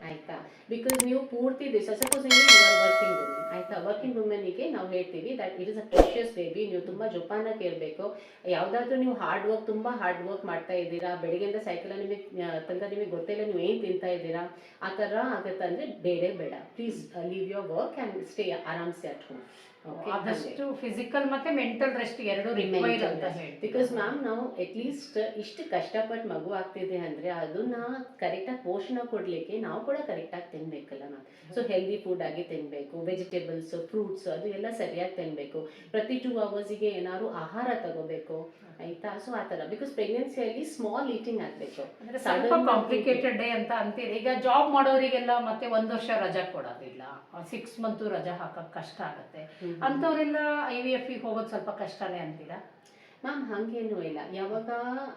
S2: ಆಯ್ತಾ. ಬಿಕಾಸ್ ನೀವು ಪೂರ್ತಿ ದಿವಸ ಸಪೋಸ್ ವರ್ಕಿಂಗ್ ವುಮೆನ್ ಆಯ್ತಾ, ವರ್ಕಿಂಗ್ ವುಮೆನ್ಗೆ ನಾವು ಹೇಳ್ತೀವಿ that it is a precious baby. ನೀವು ತುಂಬ ಜೋಪಾನಾಗಿ ಇರಬೇಕು. ಯಾವುದಾದ್ರೂ ನೀವು ತುಂಬ ಹಾರ್ಡ್ ವರ್ಕ್ ಮಾಡ್ತಾ ಇದ್ದೀರಾ, ಬೆಳಗ್ಗೆಯಿಂದ ಸೈಕಲ್ ನಿಮಗೆ ಗೊತ್ತಿಲ್ಲ ನೀವು ಏನು ತಿಂತಾ ಇದ್ದೀರಾ, ಆ ಥರ ಆಗುತ್ತಂದ್ರೆ ಬೇಡ. Please leave your work and stay ಆರಾಮ್ಸೆ ಅಟ್ ಹೋಮ್.
S1: ಆದಷ್ಟು ಫಿಸಿಕಲ್ ಮತ್ತೆ ಮೆಂಟಲ್ ರೆಸ್ಟ್ ಎರಡು ರಿಕ್ವೈರ್ಡ್ ಅಂತ ಹೇಳಿ.
S2: ಬಿಕಾಸ್ ಮ್ಯಾಮ್ ನಾವು ಅಟ್ಲೀಸ್ಟ್ ಇಷ್ಟು ಕಷ್ಟಪಟ್ಟು ಮಗು ಆಗ್ತಿದೆ ಅಂದರೆ ಅದನ್ನ ಕರೆಕ್ಟಾಗಿ ಪೋಷಣೆ ಕೊಡಲಿಕ್ಕೆ ನಾವು ಕೂಡ ಕರೆಕ್ಟಾಗಿ ತಿನ್ನಬೇಕಲ್ಲ ಮ್ಯಾಮ್. ಸೊ ಹೆಲ್ದಿ ಫುಡ್ ಆಗಿ ತಿನ್ನಬೇಕು, ವೆಜಿಟೇಬಲ್ಸ್, ಫ್ರೂಟ್ಸ್ ಅದು ಎಲ್ಲ ಸರಿಯಾಗಿ ತಿನ್ನಬೇಕು. ಪ್ರತಿ 2 ಅವರ್ಸಿಗೆ ಏನಾದ್ರು ಆಹಾರ ತಗೋಬೇಕು ಆಯ್ತಾ. ಸೊ ಆ ಥರ ಬಿಕಾಸ್ ಪ್ರೆಗ್ನೆನ್ಸಿಯಲ್ಲಿ ಸ್ಮಾಲ್ ಈಟಿಂಗ್ ಆಗಬೇಕು.
S1: ಸ್ವಲ್ಪ ಕಾಂಪ್ಲಿಕೇಟೆಡ್ ಅಂತ ಅಂತೀರಿ. ಈಗ ಜಾಬ್ ಮಾಡೋರಿಗೆಲ್ಲ ಮತ್ತೆ 1 ವರ್ಷ ರಜಾ ಕೊಡೋದಿಲ್ಲ, 6 ಮಂತ್ ರಜಾ ಹಾಕಕ್ಕೆ ಕಷ್ಟ ಆಗುತ್ತೆ. ಅಂಥವರೆಲ್ಲ IVF ಹೋಗೋದು ಸ್ವಲ್ಪ ಕಷ್ಟನೇ ಅಂತೀರಾ
S2: ಮ್ಯಾಮ್? ಹಾಗೇನೂ ಇಲ್ಲ. ಯಾವಾಗ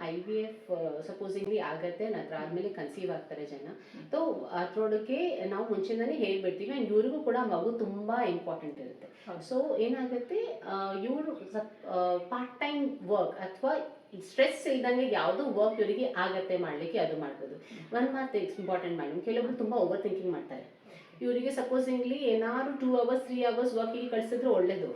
S2: IVF ಸಪೋಸಿಂಗ್ಲಿ ಆಗತ್ತೆ, ನಂತರ ಆದಮೇಲೆ ಕನ್ಸೀವ್ ಆಗ್ತಾರೆ ಜನ, ಸೊ ಅದ್ರೊಳಗೆ ನಾವು ಮುಂಚೆನೇ ಹೇಳ್ಬಿಡ್ತೀವಿ. ಆ್ಯಂಡ್ ಇವ್ರಿಗೂ ಕೂಡ ಮಗು ತುಂಬ ಇಂಪಾರ್ಟೆಂಟ್ ಇರುತ್ತೆ. ಸೊ ಏನಾಗುತ್ತೆ, ಇವರು ಪಾರ್ಟ್ ಟೈಮ್ ವರ್ಕ್ ಅಥವಾ ಸ್ಟ್ರೆಸ್ ಇದ್ದಂಗೆ ಯಾವುದು ವರ್ಕ್ ಇವರಿಗೆ ಆಗತ್ತೆ ಮಾಡಲಿಕ್ಕೆ ಅದು ಮಾಡ್ಬೋದು. ಒಂದು ಮಾತು ಇಂಪಾರ್ಟೆಂಟ್ ಮೇಡಮ್, ಕೆಲವೊಬ್ರು ತುಂಬ ಓವರ್ ಥಿಂಕಿಂಗ್ ಮಾಡ್ತಾರೆ. ಇವರಿಗೆ ಸಪೋಸಿಂಗ್ಲಿ ಏನಾದ್ರು 2 ಅವರ್ಸ್ 3 ಅವರ್ಸ್ ವರ್ಕಿಗೆ ಕಳಿಸಿದ್ರೆ ಒಳ್ಳೇದು.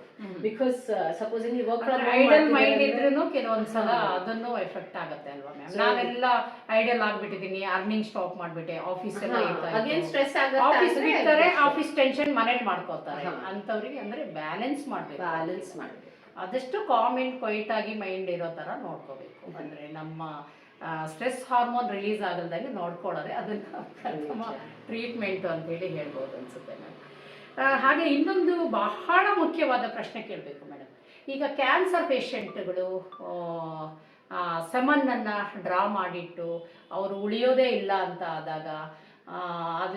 S2: ಬಿಕಾಸ್ ಸಪೋಸಿಂಗ್ಲಿ ವರ್ಕ್
S1: ಐಡಲ್ ಮೈಂಡ್ ಇದ್ರೂ ಕೆಲವೊಂದ್ಸಲ ಅದನ್ನು ಎಫೆಕ್ಟ್ ಆಗುತ್ತೆ ಅಲ್ವಾ ಮ್ಯಾಮ್? ನಾನೆಲ್ಲ ಐಡಲ್ ಆಗ್ಬಿಟ್ಟಿದ್ದೀನಿ, ಅರ್ನಿಂಗ್ ಸ್ಟಾಪ್ ಮಾಡ್ಬಿಟ್ಟೆ, ಆಫೀಸ್ ಎಲ್ಲ
S2: ಅಗೇನ್ ಸ್ಟ್ರೆಸ್
S1: ಆಫೀಸ್ ಬಿಡ್ತಾರೆ, ಆಫೀಸ್ ಟೆನ್ಷನ್ ಮನೇಲಿ ಮಾಡ್ಕೋತಾರೆ. ಅಂತವ್ರಿಗೆ ಅಂದ್ರೆ ಬ್ಯಾಲೆನ್ಸ್ ಮಾಡ್ಬೇಕು. ಆದಷ್ಟು ಕಾಮ್ ಅಂಡ್ ಕ್ವೈಟ್ ಆಗಿ ಮೈಂಡ್ ಇರೋ ತರ ನೋಡ್ಕೋಬೇಕು. ಅಂದ್ರೆ ನಮ್ಮ ಸ್ಟ್ರೆಸ್ ಹಾರ್ಮೋನ್ ರಿಲೀಸ್ ಆಗಲ್ದಂಗೆ ನೋಡ್ಕೊಳ್ಳೋರೆ ಅದನ್ನ ಟ್ರೀಟ್ಮೆಂಟು ಅಂತೇಳಿ ಹೇಳ್ಬೋದು ಅನ್ಸುತ್ತೆ ಮೇಡಮ್. ಹಾಗೆ ಇನ್ನೊಂದು ಬಹಳ ಮುಖ್ಯವಾದ ಪ್ರಶ್ನೆ ಕೇಳಬೇಕು ಮೇಡಮ್. ಈಗ ಕ್ಯಾನ್ಸರ್ ಪೇಷಂಟ್ಗಳು ಸೆಮನ್ನನ್ನು ಡ್ರಾ ಮಾಡಿಟ್ಟು ಅವರು ಉಳಿಯೋದೇ ಇಲ್ಲ ಅಂತ ಆದಾಗ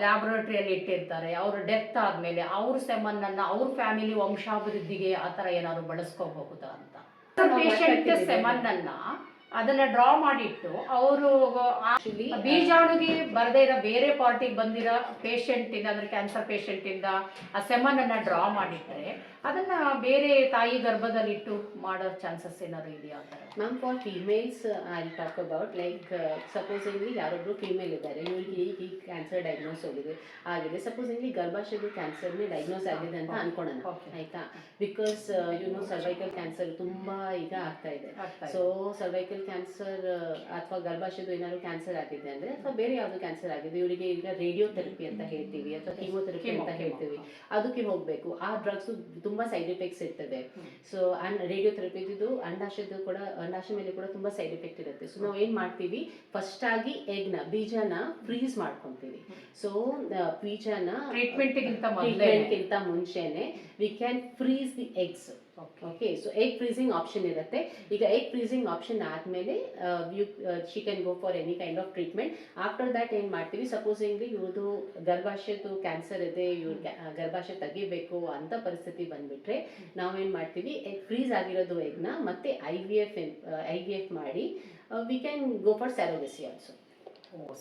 S1: ಲ್ಯಾಬ್ರೇಟರಿಯಲ್ಲಿ ಇಟ್ಟಿರ್ತಾರೆ, ಅವರು ಡೆತ್ ಆದಮೇಲೆ ಅವ್ರ ಸೆಮನ್ನನ್ನು ಅವ್ರ ಫ್ಯಾಮಿಲಿ ವಂಶಾಭಿವೃದ್ಧಿಗೆ ಆ ಥರ ಏನಾದ್ರು ಬಳಸ್ಕೋಬಹುದಾ ಅಂತ. ಪೇಷಂಟ್ ಸೆಮನ್ನನ್ನು ಅದನ್ನ ಡ್ರಾ ಮಾಡಿಟ್ಟು ಅವರು ಬೀಜಾಣುಗೆ ಬರದೇ ಇರೋ ಬೇರೆ ಪಾರ್ಟಿಗೆ ಬಂದಿರೋ ಪೇಷಂಟಿಂದ, ಅಂದ್ರೆ ಕ್ಯಾನ್ಸರ್ ಪೇಷಂಟಿಂದ ಆ ಸೆಮನನ್ನು ಡ್ರಾ ಮಾಡಿಟ್ಟರೆ ಅದನ್ನ ಬೇರೆ ತಾಯಿ ಗರ್ಭದಲ್ಲಿಟ್ಟು ಮಾಡೋ ಚಾನ್ಸಸ್ ಏನಾದ್ರು ಇದೆಯಾ ಅಂತ
S2: ma'am? For females I talk about like supposingly ಯಾರೊಬ್ರು ಫೀಮೇಲ್ ಇದ್ದಾರೆ, ಇವರಿಗೆ ಈ ಕ್ಯಾನ್ಸರ್ ಡಯಾಗ್ನೋಸ್ ಆಗಿದೆ. ಸಪೋಸಿಂಗ್ಲಿ ಗರ್ಭಾಶಯದ ಕ್ಯಾನ್ಸರ್ನೇ ಡಯಾಗ್ನೋಸ್ ಆಗಿದೆ ಅಂತ ಅನ್ಕೊಳ್ಳೋಣ ಆಯ್ತಾ. ಬಿಕಾಸ್ ಸರ್ವೈಕಲ್ ಕ್ಯಾನ್ಸರ್ ತುಂಬಾ ಈಗ ಆಗ್ತಾ ಇದೆ. ಸೊ ಸರ್ವೈಕಲ್ ಕ್ಯಾನ್ಸರ್ ಅಥವಾ ಗರ್ಭಾಶಯದ ಏನಾದ್ರು ಕ್ಯಾನ್ಸರ್ ಆಗಿದೆ ಅಂದ್ರೆ, ಅಥವಾ ಬೇರೆ ಯಾವ್ದು ಕ್ಯಾನ್ಸರ್ ಆಗಿದೆ, ಇವರಿಗೆ ಈಗ ರೇಡಿಯೋಥೆರಪಿ ಅಂತ ಹೇಳ್ತೀವಿ ಅಥವಾ ಕೀಮೋಥೆರಪಿ ಅಂತ ಹೇಳ್ತೀವಿ, ಅದಕ್ಕೆ ಹೋಗ್ಬೇಕು. ಆ ಡ್ರಗ್ಸ್ ತುಂಬಾ ಸೈಡ್ ಎಫೆಕ್ಟ್ಸ್ ಇರ್ತದೆ. ಸೊ ರೇಡಿಯೋಥೆರಪಿ ಇದು ಅಂಡಾಶಯ ಮೇಲೆ ಕೂಡ ತುಂಬಾ ಸೈಡ್ ಎಫೆಕ್ಟ್ ಇರುತ್ತೆ. ಸೊ ನಾವು ಏನ್ ಮಾಡ್ತೀವಿ, ಫಸ್ಟ್ ಆಗಿ ಬೀಜನ ಫ್ರೀಸ್ ಮಾಡ್ಕೊಂತೀವಿ. ಸೊ ಬೀಜನ ಟ್ರೀಟ್ಮೆಂಟ್ಗಿಂತ ಮುಂಚೆನೆ we can freeze the eggs. Okay, so egg freezing option ಇರುತ್ತೆ. ಈಗ ಎಗ್ ಫ್ರೀಸಿಂಗ್ ಆಪ್ಷನ್ ಆದಮೇಲೆ she can go for any kind of treatment. After that ಏನು ಮಾಡ್ತೀವಿ, ಸಪೋಸಿಂಗ್ಲಿ ಇವ್ರದ್ದು ಗರ್ಭಾಶಯದ್ದು ಕ್ಯಾನ್ಸರ್ ಇದೆ, ಇವ್ರ ಗರ್ಭಾಶಯ ತೆಗಿಬೇಕು ಅಂತ ಪರಿಸ್ಥಿತಿ ಬಂದ್ಬಿಟ್ರೆ ನಾವೇನು ಮಾಡ್ತೀವಿ, ಎಗ್ ಫ್ರೀಸ್ ಆಗಿರೋದು ಎಗ್ನ ಮತ್ತೆ IVF ಮಾಡಿ we can go for surrogacy also.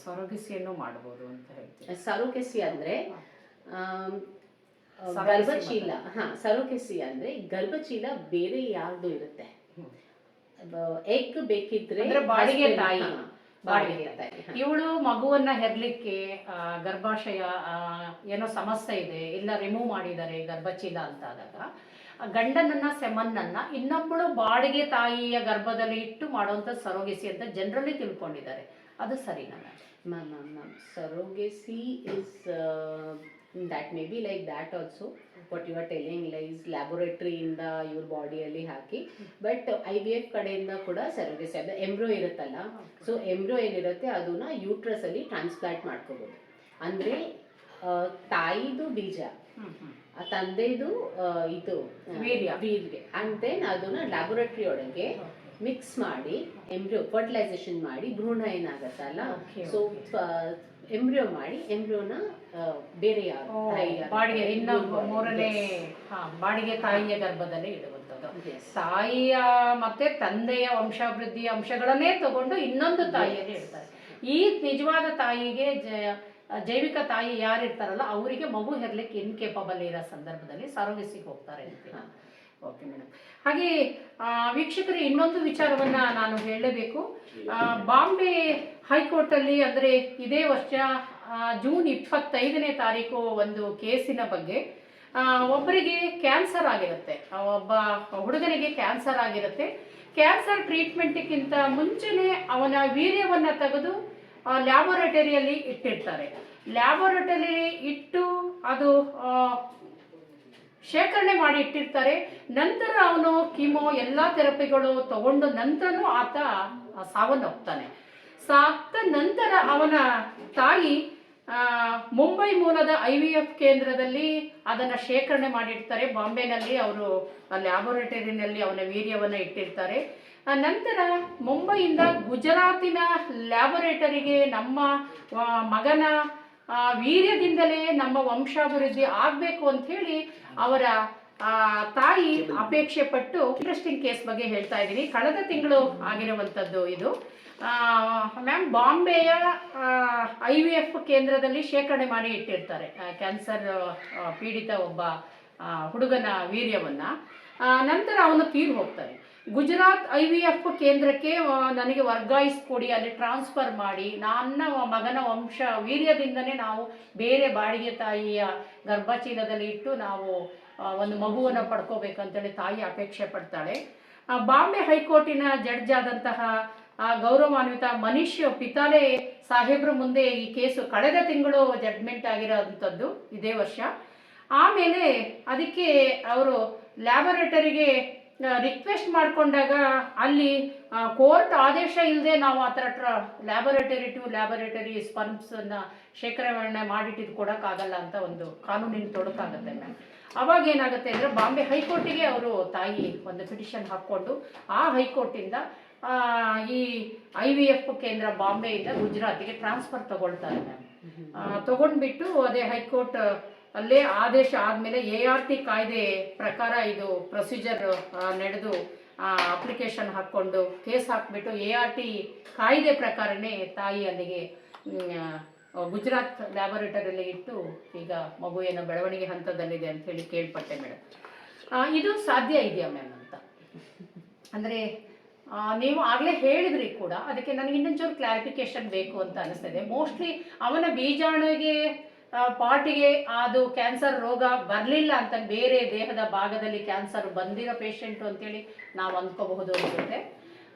S1: ಸರೋಗೆಸಿಯನ್ನು ಮಾಡ್ಬೋದು ಅಂತ ಹೇಳ್ತೀವಿ.
S2: ಸರೋಗೆಸಿ ಅಂದರೆ ಗರ್ಭಚೀಲ. ಸರೋಗೆಸಿ ಅಂದ್ರೆ ಗರ್ಭಚೀಲ ಬೇರೆ ಯಾರ್ದು ಇರುತ್ತೆ, ಎಗ್ ಬೇಕಿದ್ರೆ
S1: ಬಾಡಿಗೆ ತಾಯಿ. ಇವಳು ಮಗುವನ್ನ ಹೆರ್ಲಿಕ್ಕೆ ಗರ್ಭಾಶಯ ಏನೋ ಸಮಸ್ಯೆ ಇದೆ, ಇಲ್ಲ ರಿಮೂವ್ ಮಾಡಿದ್ದಾರೆ ಗರ್ಭಚೀಲ ಅಂತ ಆದಾಗ ಗಂಡನನ್ನ ಸೆಮನ್ನನ್ನ ಇನ್ನೊಬ್ಬಳು ಬಾಡಿಗೆ ತಾಯಿಯ ಗರ್ಭದಲ್ಲಿ ಇಟ್ಟು ಮಾಡುವಂತ ಸರೋಗೆಸಿ ಅಂತ ಜನರಲಿ ತಿಳ್ಕೊಂಡಿದ್ದಾರೆ. ಅದು ಸರಿನಾ
S2: ma'am? Surrogacy is that may be like that also. what you are telling is laboratory ಇಂದ ಇವ್ರ ಬಾಡಿಯಲ್ಲಿ ಹಾಕಿ, ಬಟ್ IVF ಕಡೆಯಿಂದ ಕೂಡ ಸರೋಗೆಸಿ ಅದು ಎಂಬ್ರೋ ಇರುತ್ತಲ್ಲ, ಸೊ ಎಂಬ್ರೋ ಏನಿರುತ್ತೆ ಅದನ್ನ ಯೂಟ್ರಸ್ ಅಲ್ಲಿ ಟ್ರಾನ್ಸ್ಪ್ಲಾಂಟ್ ಮಾಡ್ಕೋಬಹುದು. ಅಂದ್ರೆ ತಾಯಿದು ಬೀಜ, ತಂದೆದು ಇದು ವೀರ್ಯ, ಅಂಡ್ ದೆನ್ ಅದನ್ನ ಲ್ಯಾಬೊರೇಟರಿ ಒಳಗೆ ಮಿಕ್ಸ್ ಮಾಡಿ ಎಂಬ್ರಿಯೋ ಫರ್ಟಿಲೈಸೇಷನ್ ಮಾಡಿ ಭ್ರೂಣ ಏನಾಗತ್ತಲ್ಲ, ಸೊ ಎಂಬ್ರಿಯೋ ಮಾಡಿ ಎಂಬ್ರಿಯೋನ ಬೇರೆ ಯಾರು
S1: ಬಾಡಿಗೆ ಇನ್ನು ಮೂರನೇ ಬಾಡಿಗೆ ತಾಯಿಯ ಗರ್ಭದಲ್ಲಿ ಇಡುವಂಥದ್ದು. ತಾಯಿಯ ಮತ್ತೆ ತಂದೆಯ ವಂಶಾಭಿವೃದ್ಧಿಯ ಅಂಶಗಳನ್ನೇ ತಗೊಂಡು ಇನ್ನೊಂದು ತಾಯಿಯಲ್ಲಿ ಇಡ್ತಾರೆ. ಈ ನಿಜವಾದ ತಾಯಿಗೆ ಜೈವಿಕ ತಾಯಿ ಯಾರಿರ್ತಾರಲ್ಲ ಅವರಿಗೆ ಮಗು ಹೆರ್ಲಿಕ್ಕೆ ಇನ್ಕೇಪಬಲ್ ಇರೋ ಸಂದರ್ಭದಲ್ಲಿ ಸರೋಗಸಿಗೆ ಹೋಗ್ತಾರೆ ಅಂತೀರಾ? Okay madam. ಹಾಗೆ ವೀಕ್ಷಕರೇ, ಇನ್ನೊಂದು ವಿಚಾರವನ್ನ ನಾನು ಹೇಳಲೇಬೇಕು. ಬಾಂಬೆ ಹೈಕೋರ್ಟಲ್ಲಿ ಅಂದರೆ ಇದೇ ವರ್ಷ ಜೂನ್ 25ನೇ ತಾರೀಕು ಒಂದು ಕೇಸಿನ ಬಗ್ಗೆ ಒಬ್ಬರಿಗೆ ಕ್ಯಾನ್ಸರ್ ಆಗಿರುತ್ತೆ, ಒಬ್ಬ ಹುಡುಗನಿಗೆ ಕ್ಯಾನ್ಸರ್ ಆಗಿರುತ್ತೆ. ಕ್ಯಾನ್ಸರ್ ಟ್ರೀಟ್ಮೆಂಟ್ಗಿಂತ ಮುಂಚೆನೇ ಅವನ ವೀರ್ಯವನ್ನು ತೆಗೆದು ಲ್ಯಾಬೊರೇಟರಿಯಲ್ಲಿ ಇಟ್ಟಿರ್ತಾರೆ. ಲ್ಯಾಬೊರೇಟರಿ ಇಟ್ಟು ಅದು ಶೇಖರಣೆ ಮಾಡಿ ಇಟ್ಟಿರ್ತಾರೆ. ನಂತರ ಅವನು ಕೀಮೋ ಎಲ್ಲ ಥೆರಪಿಗಳು ತಗೊಂಡು ನಂತರನೂ ಆತ ಸಾವನ್ನಪ್ತಾನೆ. ಸತ್ತ ನಂತರ ಅವನ ತಾಯಿ ಮುಂಬೈ ಮೂಲದ IVF ಕೇಂದ್ರದಲ್ಲಿ ಅದನ್ನು ಶೇಖರಣೆ ಮಾಡಿರ್ತಾರೆ. ಬಾಂಬೆನಲ್ಲಿ ಅವರು ಲ್ಯಾಬೊರೇಟರಿನಲ್ಲಿ ಅವನ ವೀರ್ಯವನ್ನು ಇಟ್ಟಿರ್ತಾರೆ. ನಂತರ ಮುಂಬೈಯಿಂದ ಗುಜರಾತಿನ ಲ್ಯಾಬೊರೇಟರಿಗೆ ನಮ್ಮ ಮಗನ ವೀರ್ಯದಿಂದಲೇ ನಮ್ಮ ವಂಶಾಭಿವೃದ್ಧಿ ಆಗಬೇಕು ಅಂಥೇಳಿ ಅವರ ತಾಯಿ ಅಪೇಕ್ಷೆ ಪಟ್ಟು, ಇಂಟ್ರೆಸ್ಟಿಂಗ್ ಕೇಸ್ ಬಗ್ಗೆ ಹೇಳ್ತಾ ಇದ್ದೀನಿ, ಕಳೆದ ತಿಂಗಳು ಆಗಿರುವಂಥದ್ದು ಇದು. ಮ್ಯಾಮ್, ಬಾಂಬೆಯ IVF ಕೇಂದ್ರದಲ್ಲಿ ಶೇಖರಣೆ ಮಾಡಿ ಇಟ್ಟಿರ್ತಾರೆ ಕ್ಯಾನ್ಸರ್ ಪೀಡಿತ ಒಬ್ಬ ಹುಡುಗನ ವೀರ್ಯವನ್ನು. ನಂತರ ಅವನು ತೀರು ಹೋಗ್ತಾನೆ. ಗುಜರಾತ್ IVF ಕೇಂದ್ರಕ್ಕೆ ನನಗೆ ವರ್ಗಾಯಿಸ್ಕೊಡಿ, ಅಲ್ಲಿ ಟ್ರಾನ್ಸ್ಫರ್ ಮಾಡಿ, ನನ್ನ ಮಗನ ವಂಶ ವೀರ್ಯದಿಂದನೇ ನಾವು ಬೇರೆ ಬಾಡಿಗೆ ತಾಯಿಯ ಗರ್ಭಚೀಲದಲ್ಲಿ ಇಟ್ಟು ನಾವು ಒಂದು ಮಗುವನ್ನು ಪಡ್ಕೋಬೇಕಂತೇಳಿ ತಾಯಿ ಅಪೇಕ್ಷೆ ಪಡ್ತಾಳೆ. ಬಾಂಬೆ ಹೈಕೋರ್ಟಿನ ಜಡ್ಜ್ ಆದಂತಹ ಗೌರವಾನ್ವಿತ ಮನೀಶ್ ಪಿತಾಲೆ ಸಾಹೇಬ್ರ ಮುಂದೆ ಈ ಕೇಸು ಕಳೆದ ತಿಂಗಳು ಜಡ್ಜ್ಮೆಂಟ್ ಆಗಿರೋಂಥದ್ದು, ಇದೇ ವರ್ಷ. ಆಮೇಲೆ ಅದಕ್ಕೆ ಅವರು ಲ್ಯಾಬೊರೇಟರಿಗೆ ರಿಕ್ವೆಸ್ಟ್ ಮಾಡಿಕೊಂಡಾಗ ಅಲ್ಲಿ ಕೋರ್ಟ್ ಆದೇಶ ಇಲ್ಲದೆ ನಾವು ಆ ಥರ ಲ್ಯಾಬೊರೇಟರಿ ಟು ಲ್ಯಾಬೊರೇಟರಿ ಸ್ಪರ್ಮ್ಸನ್ನು ಶೇಖರಣೆ ಮಾಡಿಟ್ಟಿದ್ದು ಕೊಡೋಕ್ಕಾಗಲ್ಲ ಅಂತ ಒಂದು ಕಾನೂನಿನ ತೊಡಕಾಗುತ್ತೆ ಮ್ಯಾಮ್. ಅವಾಗ ಏನಾಗುತ್ತೆ ಅಂದರೆ ಬಾಂಬೆ ಹೈಕೋರ್ಟಿಗೆ ಅವರು ತಾಯಿ ಒಂದು ಪಿಟಿಷನ್ ಹಾಕ್ಕೊಂಡು ಆ ಹೈಕೋರ್ಟಿಂದ ಈ IVF ಕೇಂದ್ರ ಬಾಂಬೆಯಿಂದ ಗುಜರಾತಿಗೆ ಟ್ರಾನ್ಸ್ಫರ್ ತಗೊಳ್ತಾರೆ ಮ್ಯಾಮ್. ತಗೊಂಡ್ಬಿಟ್ಟು ಅದೇ ಹೈಕೋರ್ಟ್ ಅಲ್ಲೇ ಆದೇಶ ಆದಮೇಲೆ ART ಕಾಯ್ದೆ ಪ್ರಕಾರ ಇದು ಪ್ರೊಸೀಜರ್ ನಡೆದು ಅಪ್ಲಿಕೇಶನ್ ಹಾಕ್ಕೊಂಡು ಕೇಸ್ ಹಾಕ್ಬಿಟ್ಟು ART ಕಾಯ್ದೆ ಪ್ರಕಾರನೇ ತಾಯಿ ಅಲ್ಲಿಗೆ ಗುಜರಾತ್ ಲ್ಯಾಬೊರೇಟರಿಯಲ್ಲಿ ಇಟ್ಟು ಈಗ ಮಗು ಏನೋ ಬೆಳವಣಿಗೆ ಹಂತದಲ್ಲಿದೆ ಅಂತ ಹೇಳಿ ಕೇಳ್ಪಟ್ಟೆ ಮೇಡಮ್. ಇದು ಸಾಧ್ಯ ಇದೆಯಾ ಮ್ಯಾಮ್ ಅಂತ ಅಂದರೆ ನೀವು ಆಗಲೇ ಹೇಳಿದ್ರಿ ಕೂಡ, ಅದಕ್ಕೆ ನನಗೆ ಇನ್ನೊಂಚೂರು ಕ್ಲಾರಿಫಿಕೇಶನ್ ಬೇಕು ಅಂತ ಅನಿಸ್ತದೆ. ಮೋಸ್ಟ್ಲಿ ಅವನ ಬೀಜಾಣುವಿಗೆ ಪಾರ್ಟಿಗೆ ಅದು ಕ್ಯಾನ್ಸರ್ ರೋಗ ಬರಲಿಲ್ಲ ಅಂತ, ಬೇರೆ ದೇಹದ ಭಾಗದಲ್ಲಿ ಕ್ಯಾನ್ಸರ್ ಬಂದಿರೋ ಪೇಷಂಟು ಅಂತೇಳಿ ನಾವು ಅಂದ್ಕೋಬಹುದು ಅನಿಸುತ್ತೆ.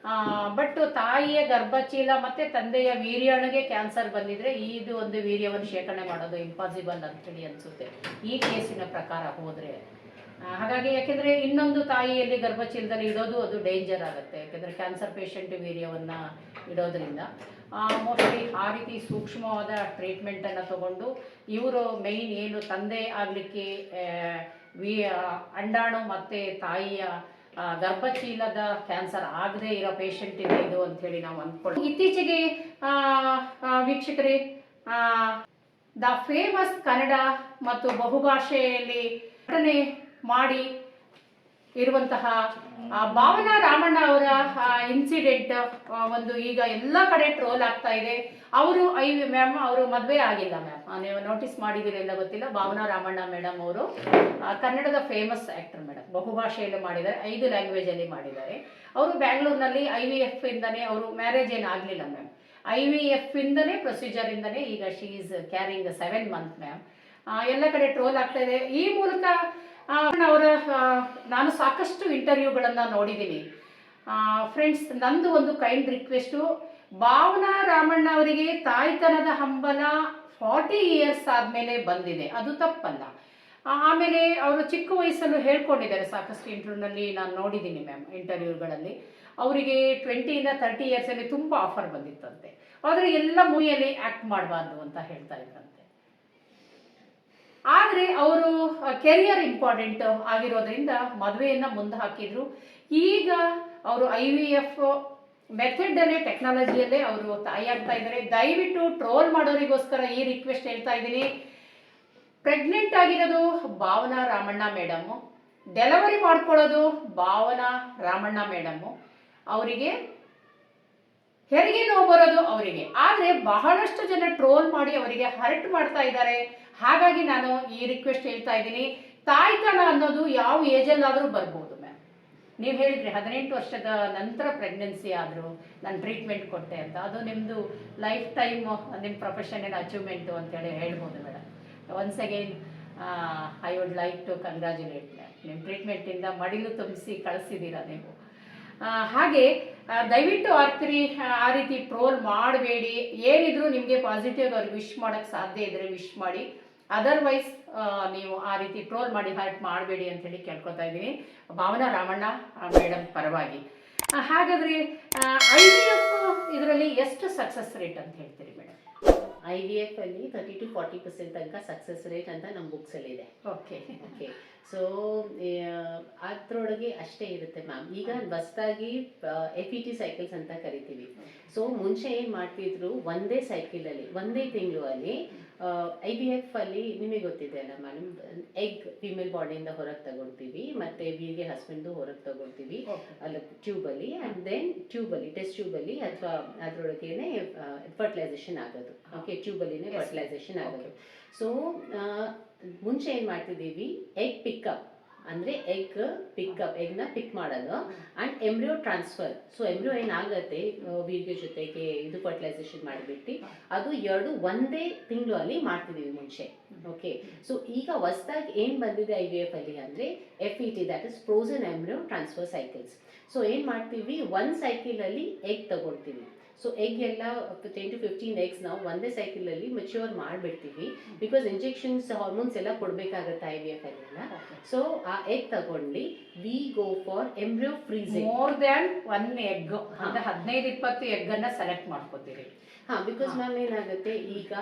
S1: ಬಟ್ ತಾಯಿಯ ಗರ್ಭಚೀಲ ಮತ್ತು ತಂದೆಯ ವೀರ್ಯಾಣುಗೆ ಕ್ಯಾನ್ಸರ್ ಬಂದಿದ್ರೆ ಇದು ಒಂದು ವೀರ್ಯವನ್ನು ಶೇಖರಣೆ ಮಾಡೋದು ಇಂಪಾಸಿಬಲ್ ಅಂತೇಳಿ ಅನಿಸುತ್ತೆ ಈ ಕೇಸಿನ ಪ್ರಕಾರ ಹೋದರೆ. ಹಾಗಾಗಿ ಯಾಕೆಂದರೆ ಇನ್ನೊಂದು ತಾಯಿಯಲ್ಲಿ ಗರ್ಭಚೀಲದಲ್ಲಿ ಇಡೋದು ಅದು ಡೇಂಜರ್ ಆಗುತ್ತೆ, ಯಾಕೆಂದರೆ ಕ್ಯಾನ್ಸರ್ ಪೇಷಂಟ್ ವೀರ್ಯವನ್ನು ಇಡೋದ್ರಿಂದ. ಮೋಸ್ಟ್ಲಿ ಆ ರೀತಿ ಸೂಕ್ಷ್ಮವಾದ ಟ್ರೀಟ್ಮೆಂಟನ್ನು ತಗೊಂಡು ಇವರು ಮೇಯ್ನ್ ಏನು ತಂದೆ ಆಗಲಿಕ್ಕೆ ಅಂಡಾಣು ಮತ್ತು ತಾಯಿಯ ಗರ್ಭಚೀಲದ ಕ್ಯಾನ್ಸರ್ ಆಗದೆ ಇರೋ ಪೇಷಂಟ್ ಇದೆ ಇದು ಅಂಥೇಳಿ ನಾವು ಅಂದ್ಕೊಳ್ಳಿ. ಇತ್ತೀಚೆಗೆ ವೀಕ್ಷಕರೇ, ದ ಫೇಮಸ್ ಕನ್ನಡ ಮತ್ತು ಬಹುಭಾಷೆಯಲ್ಲಿ ನಟನೆ ಮಾಡಿ ಇರುವಂತಹ ಭಾವನಾ ರಾಮಣ್ಣ ಅವರ ಇನ್ಸಿಡೆಂಟ್ ಒಂದು ಈಗ ಎಲ್ಲ ಕಡೆ ಟ್ರೋಲ್ ಆಗ್ತಾ ಇದೆ. ಅವರು ಮ್ಯಾಮ್ ಅವರು ಮದುವೆ ಆಗಿಲ್ಲ ಮ್ಯಾಮ್, ನೀವು ನೋಟಿಸ್ ಮಾಡಿದ್ದೀರಿ ಎಲ್ಲ ಗೊತ್ತಿಲ್ಲ. ಭಾವನಾ ರಾಮಣ್ಣ ಮೇಡಮ್ ಅವರು ಕನ್ನಡದ ಫೇಮಸ್ ಆ್ಯಕ್ಟರ್ ಮೇಡಮ್, ಬಹುಭಾಷೆಯಲ್ಲಿ ಮಾಡಿದ್ದಾರೆ, 5 ಲ್ಯಾಂಗ್ವೇಜಲ್ಲಿ ಮಾಡಿದ್ದಾರೆ. ಅವರು ಬ್ಯಾಂಗ್ಳೂರಿನಲ್ಲಿ IVF ಇಂದನೇ ಅವರು ಮ್ಯಾರೇಜ್ ಏನು ಆಗಲಿಲ್ಲ ಮ್ಯಾಮ್, IVF ಇಂದನೇ ಪ್ರೊಸೀಜರಿಂದನೇ ಈಗ she is carrying 7 month ma'am. ಎಲ್ಲ ಕಡೆ ಟ್ರೋಲ್ ಆಗ್ತಾ ಇದೆ. ಈ ಮೂಲಕ ಅವರ ನಾನು ಸಾಕಷ್ಟು ಇಂಟರ್ವ್ಯೂಗಳನ್ನು ನೋಡಿದ್ದೀನಿ ಫ್ರೆಂಡ್ಸ್. ನಂದು ಒಂದು ಕೈಂಡ್ ರಿಕ್ವೆಸ್ಟು, ಭಾವನಾ ರಾಮಣ್ಣ ಅವರಿಗೆ ತಾಯ್ತನದ ಹಂಬಲ 40 ಇಯರ್ಸ್ ಆದಮೇಲೆ ಬಂದಿದೆ, ಅದು ತಪ್ಪಲ್ಲ. ಆಮೇಲೆ ಅವರು ಚಿಕ್ಕ ವಯಸ್ಸಲ್ಲೂ ಹೇಳ್ಕೊಂಡಿದ್ದಾರೆ, ಸಾಕಷ್ಟು ಇಂಟರ್ವ್ಯೂನಲ್ಲಿ ನಾನು ನೋಡಿದ್ದೀನಿ ಮ್ಯಾಮ್ ಇಂಟರ್ವ್ಯೂಗಳಲ್ಲಿ. ಅವರಿಗೆ 20 ಇಂದ 30 ಇಯರ್ಸಲ್ಲಿ ತುಂಬ ಆಫರ್ ಬಂದಿತ್ತಂತೆ, ಆದರೆ ಎಲ್ಲ ಮೂವಿಯಲ್ಲಿ ಆ್ಯಕ್ಟ್ ಮಾಡಬಾರ್ದು ಅಂತ ಹೇಳ್ತಾ ಇದ್ರಂತೆ. ಆದರೆ ಅವರು ಕೆರಿಯರ್ ಇಂಪಾರ್ಟೆಂಟ್ ಆಗಿರೋದ್ರಿಂದ ಮದುವೆಯನ್ನು ಮುಂದೆ ಹಾಕಿದ್ರು. ಈಗ ಅವರು IVF ಮೆಥಡಲ್ಲೇ ಟೆಕ್ನಾಲಜಿಯಲ್ಲೇ ಅವರು ತಾಯಿ ಆಗ್ತಾ ಇದ್ದಾರೆ. ದಯವಿಟ್ಟು ಟ್ರೋಲ್ ಮಾಡೋರಿಗೋಸ್ಕರ ಈ ರಿಕ್ವೆಸ್ಟ್ ಹೇಳ್ತಾ ಇದ್ದೀನಿ. ಪ್ರೆಗ್ನೆಂಟ್ ಆಗಿರೋದು ಭಾವನಾ ರಾಮಣ್ಣ ಮೇಡಮ್ಮು, ಡೆಲಿವರಿ ಮಾಡ್ಕೊಳ್ಳೋದು ಭಾವನಾ ರಾಮಣ್ಣ ಮೇಡಮ್ಮು, ಅವರಿಗೆ ಹೆರಿಗೆ ನೋವು ಬರೋದು ಅವರಿಗೆ. ಆದರೆ ಬಹಳಷ್ಟು ಜನ ಟ್ರೋಲ್ ಮಾಡಿ ಅವರಿಗೆ ಹರ್ಟ್ ಮಾಡ್ತಾ ಇದ್ದಾರೆ. ಹಾಗಾಗಿ ನಾನು ಈ ರಿಕ್ವೆಸ್ಟ್ ಹೇಳ್ತಾ ಇದ್ದೀನಿ, ತಾಯ್ತನ ಅನ್ನೋದು ಯಾವ ಏಜಲ್ಲಾದರೂ ಬರ್ಬೋದು ಮ್ಯಾಮ್. ನೀವು ಹೇಳಿದ್ರಿ 18 ವರ್ಷದ ನಂತರ ಪ್ರೆಗ್ನೆನ್ಸಿ ಆದರೂ ನಾನು ಟ್ರೀಟ್ಮೆಂಟ್ ಕೊಟ್ಟೆ ಅಂತ, ಅದು ನಿಮ್ಮದು ಲೈಫ್ ಟೈಮ್ ನಿಮ್ಮ ಪ್ರೊಫೆಷನಲ್ ಅಚೀವ್ಮೆಂಟು ಅಂತೇಳಿ ಹೇಳ್ಬೋದು madam. Once again I would like to congratulate ma'am. ನಿಮ್ಮ ಟ್ರೀಟ್ಮೆಂಟಿಂದ ಮಡಿಲು ತುಂಬಿಸಿ ಕಳಿಸಿದ್ದೀರಾ ನೀವು. ಹಾಗೆ ದಯವಿಟ್ಟು ಆ ರೀತಿ ಟ್ರೋಲ್ ಮಾಡಬೇಡಿ. ಏನಿದ್ರು ನಿಮಗೆ ಪಾಸಿಟಿವ್ ಅವ್ರಿಗೆ ವಿಶ್ ಮಾಡೋಕ್ಕೆ ಸಾಧ್ಯ ಇದ್ದರೆ ವಿಶ್ ಮಾಡಿ, ಅದರ್ವೈಸ್ ನೀವು ಆ ರೀತಿ ಟ್ರೋಲ್ ಮಾಡಿ ಹರ್ಟ್ ಮಾಡಬೇಡಿ ಅಂತೇಳಿ ಕೇಳ್ಕೊತಾ ಇದ್ದೀನಿ ಭಾವನಾ ರಾಮಣ್ಣ ಮೇಡಮ್ ಪರವಾಗಿ. ಹಾಗಾದರೆ IVF ಇದರಲ್ಲಿ ಎಷ್ಟು ಸಕ್ಸಸ್ ರೇಟ್ ಅಂತ ಹೇಳ್ತೀರಿ ಮೇಡಮ್?
S2: IVF ಅಲ್ಲಿ 30 to 40% ತನಕ ಸಕ್ಸಸ್ ರೇಟ್ ಅಂತ ನಮ್ಮ ಬುಕ್ಸಲ್ಲಿ ಇದೆ.
S1: ಓಕೆ.
S2: ಸೊ ಅದರೊಳಗೆ ಅಷ್ಟೇ ಇರುತ್ತೆ ಮ್ಯಾಮ್. ಈಗ ಹೊಸದಾಗಿ FET ಸೈಕಲ್ಸ್ ಅಂತ ಕರಿತೀವಿ. ಸೊ ಮುಂಚೆ ಏನು ಮಾಡ್ತಿದ್ರು, ಒಂದೇ ಸೈಕಲಲ್ಲಿ ಒಂದೇ ತಿಂಗಳಲ್ಲಿ IVF ಅಲ್ಲಿ ನಿಮಗೆ ಗೊತ್ತಿದೆ ಅಲ್ಲ ಮೇಡಮ್, ಎಗ್ ಫಿಮೇಲ್ ಬಾಡಿಯಿಂದ ಹೊರಗೆ ತಗೊಳ್ತೀವಿ, ಮತ್ತೆ ವೀರ್ಗೆ ಹಸ್ಬೆಂಡ್ದು ಹೊರಗೆ ತಗೊಳ್ತೀವಿ ಅಲ್ಲ ಟ್ಯೂಬಲ್ಲಿ, ಆ್ಯಂಡ್ ದೆನ್ ಟ್ಯೂಬಲ್ಲಿ ಟೆಸ್ಟ್ ಟ್ಯೂಬಲ್ಲಿ ಅಥವಾ ಅದರೊಳಗೇನೆ ಫರ್ಟಿಲೈಸೇಷನ್ ಆಗೋದು. ಓಕೆ, ಟ್ಯೂಬಲ್ಲಿನೇ ಫರ್ಟಿಲೈಸೇಷನ್ ಆಗೋದು. ಸೊ ಮುಂಚೆ ಏನು ಮಾಡ್ತಿದ್ದೀವಿ, ಎಗ್ ಪಿಕಪ್ ಅಂದರೆ ಎಗ್ನ ಪಿಕ್ ಮಾಡೋದು and embryo transfer. So embryo ಏನಾಗುತ್ತೆ ವೀರ್ಯ ಜೊತೆಗೆ ಇದು ಫರ್ಟಿಲೈಸೇಷನ್ ಮಾಡಿಬಿಟ್ಟು ಅದು ಎರಡು ಒಂದೇ ತಿಂಗಳು ಅಲ್ಲಿ ಮಾಡ್ತಿದ್ದೀವಿ ಮುಂಚೆ. ಓಕೆ, ಸೊ ಈಗ ಹೊಸದಾಗಿ ಏನು ಬಂದಿದೆ IVF ಅಲ್ಲಿ ಅಂದರೆ FET, that is frozen embryo transfer cycles. So ಏನು ಮಾಡ್ತೀವಿ, ಒಂದು ಸೈಕಲಲ್ಲಿ ಎಗ್ ತಗೊಳ್ತೀವಿ. ಸೊ ಎಗ್ ಎಲ್ಲ 10 to 15 ಎಗ್ಸ್ ನಾವು ಒಂದೇ ಸೈಕಲಲ್ಲಿ ಮೆಚ್ಯೂರ್ ಮಾಡಿಬಿಡ್ತೀವಿ. ಬಿಕಾಸ್ ಇಂಜೆಕ್ಷನ್ಸ್ ಹಾರ್ಮೋನ್ಸ್ ಎಲ್ಲ ಕೊಡಬೇಕಾಗತ್ತೆ IVF ಅಲ್ಲೆಲ್ಲ. ಸೊ ಆ ಎಗ್ ತಗೊಂಡು we go for embryo freezing.
S1: More than 1 egg ಅಂದರೆ 15-20 ಎಗ್ಗನ್ನು ಸೆಲೆಕ್ಟ್ ಮಾಡ್ಕೋತೀರಿ.
S2: ಬಿಕಾಸ್ ಮ್ಯಾಮ್ ಏನಾಗುತ್ತೆ, ಈಗ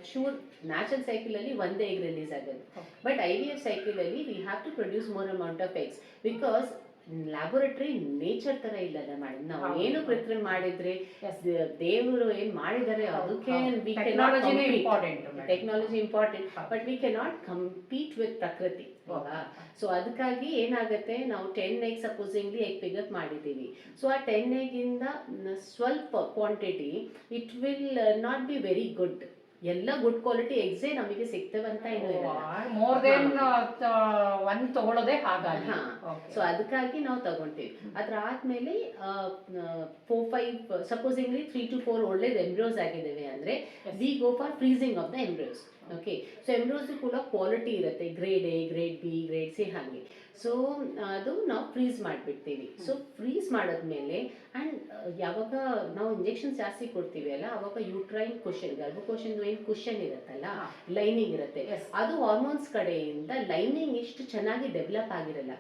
S2: ಚೂರ್ ನ್ಯಾಚುರಲ್ ಸೈಕಲಲ್ಲಿ ಒಂದೇ ಎಗ್ ರಿಲೀಸ್ ಆಗೋದು. ಬಟ್ IVF ಸೈಕಲಲ್ಲಿ we have to produce more amount of eggs. Because laboratory nature ತರ ಇಲ್ಲಲ್ಲ ಮೇಡಮ್. ನಾವು ಏನು ಕೃತ್ರಿಮ ಮಾಡಿದ್ರೆ ದೇವರು ಏನ್ ಮಾಡಿದ್ದಾರೆ ಅದಕ್ಕೆ technology important, but we cannot compete with ಪ್ರಕೃತಿ. ಸೊ ಅದಕ್ಕಾಗಿ ಏನಾಗುತ್ತೆ, ನಾವು 10 ಎಗ್ ಸಪೋಸಿಂಗ್ಲಿ ಎಗ್ ಪಿಕಪ್ ಮಾಡಿದ್ದೀವಿ. ಸೊ ಆ 10 ಎಗ್ಗಿಂದ ಸ್ವಲ್ಪ quantity it will not be very good. ಎಲ್ಲ ಗುಡ್ ಕ್ವಾಲಿಟಿ ಎಗ್ಸೇ ನಮಗೆ ಸಿಗ್ತವಂತ
S1: ಮೋರ್ ದೆನ್ 1 ತಗೊಳ್ಳೋದೇ ಹಾಗಾಗಿ.
S2: ಸೊ ಅದಕ್ಕಾಗಿ ನಾವು ತಗೊಂತೀವಿ. ಅದಾದ್ಮೇಲೆ 4-5 ಸಪೋಸಿಂಗ್ಲಿ 3 to 4 ಒಳ್ಳೇದು ಎಂಬ್ರಿಯೋಸ್ ಆಗಿದ್ದೇವೆ ಅಂದ್ರೆ V go for freezing of the embryos. Okay, so embryos ಕೂಡ ಕ್ವಾಲಿಟಿ ಇರುತ್ತೆ, grade A, grade B, grade C ಹಾಗೆ. ಸೊ ಅದು ನಾವು ಫ್ರೀಸ್ ಮಾಡಿಬಿಡ್ತೀವಿ. ಸೊ ಫ್ರೀಸ್ ಮಾಡಿದ್ಮೇಲೆ ಆ್ಯಂಡ್ ಯಾವಾಗ ನಾವು ಇಂಜೆಕ್ಷನ್ಸ್ ಜಾಸ್ತಿ ಕೊಡ್ತೀವಿ ಅಲ್ಲ, ಅವಾಗ ಯೂಟ್ರೈನ್ ಕುಷನ್, ಗರ್ಭಕೋಶದ ಏನು ಕುಷನ್ ಇರುತ್ತಲ್ಲ, ಲೈನಿಂಗ್ ಇರುತ್ತೆ, ಅದು ಹಾರ್ಮೋನ್ಸ್ ಕಡೆಯಿಂದ ಲೈನಿಂಗ್ ಇಷ್ಟು ಚೆನ್ನಾಗಿ ಡೆವಲಪ್ ಆಗಿರಲ್ಲ.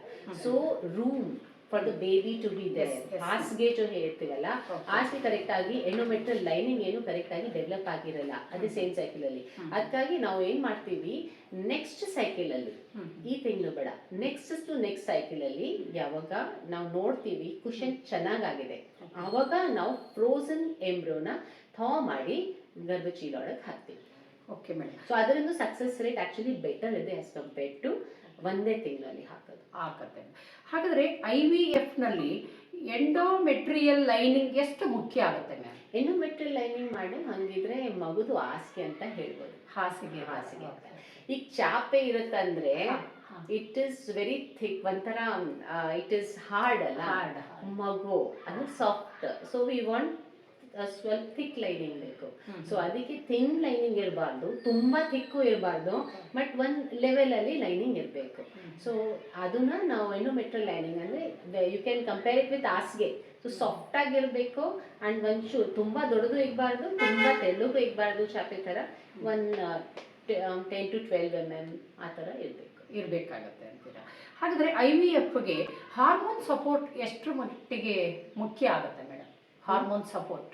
S2: So room for the baby to be there, ಹಾಸಿಗೆ ಜೊ ಹೇಳ್ತೀವಲ್ಲ, ಹಾಸಿಗೆ ಕರೆಕ್ಟ್ ಆಗಿ ಎಂಡೋಮೆಟ್ರಿಯಲ್ ಲೈನಿಂಗ್ ಏನು ಕರೆಕ್ಟ್ ಆಗಿ ಡೆವಲಪ್ ಆಗಿರಲ್ಲ ಅದೇ ಸೇಮ್ ಸೈಕಲ್ ಅಲ್ಲಿ. ಅದಕ್ಕಾಗಿ ನಾವು ಏನ್ ಮಾಡ್ತೀವಿ, ನೆಕ್ಸ್ಟ್ ಸೈಕಲ್ ಅಲ್ಲಿ, ಈ ತಿಂಗಳು ಬೇಡ, ನೆಕ್ಸ್ಟ್ ಸೈಕಲ್ ಅಲ್ಲಿ ಯಾವಾಗ ನಾವು ನೋಡ್ತೀವಿ ಕುಷನ್ ಚೆನ್ನಾಗಾಗಿದೆ, ಆವಾಗ ನಾವು ಫ್ರೋಸನ್ ಎಂಬ್ರಿಯೋನ ಥಾ ಮಾಡಿ ಗರ್ಭಚೀಲ ಒಳಗೆ ಹಾಕ್ತೀವಿ.
S1: Okay madam.
S2: ಸೊ ಅದರಿಂದ ಸಕ್ಸಸ್ ರೇಟ್ ಆಕ್ಚುಲಿ ಬೆಟರ್ ಇದೆ ಆಸ್ ಕಂಪೇರ್ಡ್ ಟು ಒಂದೇ ತಿಂಗಳಲ್ಲಿ
S1: ಹಾಕತ್ತೆ. ಹಾಗಾದರೆ IVF ನಲ್ಲಿ ಎಂಡೋಮೆಟ್ರಿಯಲ್ ಲೈನಿಂಗ್ ಎಷ್ಟು ಮುಖ್ಯ ಆಗುತ್ತೆ ಮ್ಯಾಮ್?
S2: ಎಂಡೋಮೆಟ್ರಿಯಲ್ ಲೈನಿಂಗ್ ಮಾಡಿ ಹಂಗಿದ್ರೆ ಮಗುದು ಹಾಸಿಗೆ ಅಂತ ಹೇಳ್ಬೋದು.
S1: ಹಾಸಿಗೆ
S2: ಈಗ ಚಾಪೆ ಇರುತ್ತಂದ್ರೆ ಇಟ್ ಇಸ್ ವೆರಿ ಥಿಕ್, ಒಂಥರ ಇಟ್ ಇಸ್ ಹಾರ್ಡ್ ಅಲ್ಲ, ಮಗು ಅದು ಸಾಫ್ಟ್. ಸೊ ವಿ ವಾಂಟ್ ಸ್ವಲ್ಪ ಥಿಕ್ ಲೈನಿಂಗ್ ಬೇಕು. ಸೊ ಅದಕ್ಕೆ ಥಿನ್ ಲೈನಿಂಗ್ ಇರಬಾರ್ದು, ತುಂಬಾ ಥಿಕ್ಕು ಇರಬಾರ್ದು, ಬಟ್ ಒಂದು ಲೆವೆಲ್ ಅಲ್ಲಿ ಲೈನಿಂಗ್ ಇರಬೇಕು. ಸೊ ಅದನ್ನ ನಾವು ಎಂಡೋಮೆಟ್ರಿಯಲ್ ಲೈನಿಂಗ್ ಅಂದ್ರೆ you can compare it with ಹಾಸಿಗೆ. ಸೊ ಸಾಫ್ಟ್ ಆಗಿರಬೇಕು ಅಂಡ್ ಒಂಚೂರು ತುಂಬಾ ದೊಡ್ಡದು ಇರಬಾರ್ದು, ತುಂಬಾ ತೆಳ್ಳಗೂ ಇರಬಾರ್ದು, ಚಾಪೆ ತರ 10 to 12 mm ಆ ಥರ
S1: ಇರಬೇಕಾಗತ್ತೆ ಅಂತೀರಾ? ಹಾಗಾದರೆ IVFಗೆ ಹಾರ್ಮೋನ್ ಸಪೋರ್ಟ್ ಎಷ್ಟು ಮಟ್ಟಿಗೆ ಮುಖ್ಯ ಆಗುತ್ತೆ ಮೇಡಮ್? ಹಾರ್ಮೋನ್ ಸಪೋರ್ಟ್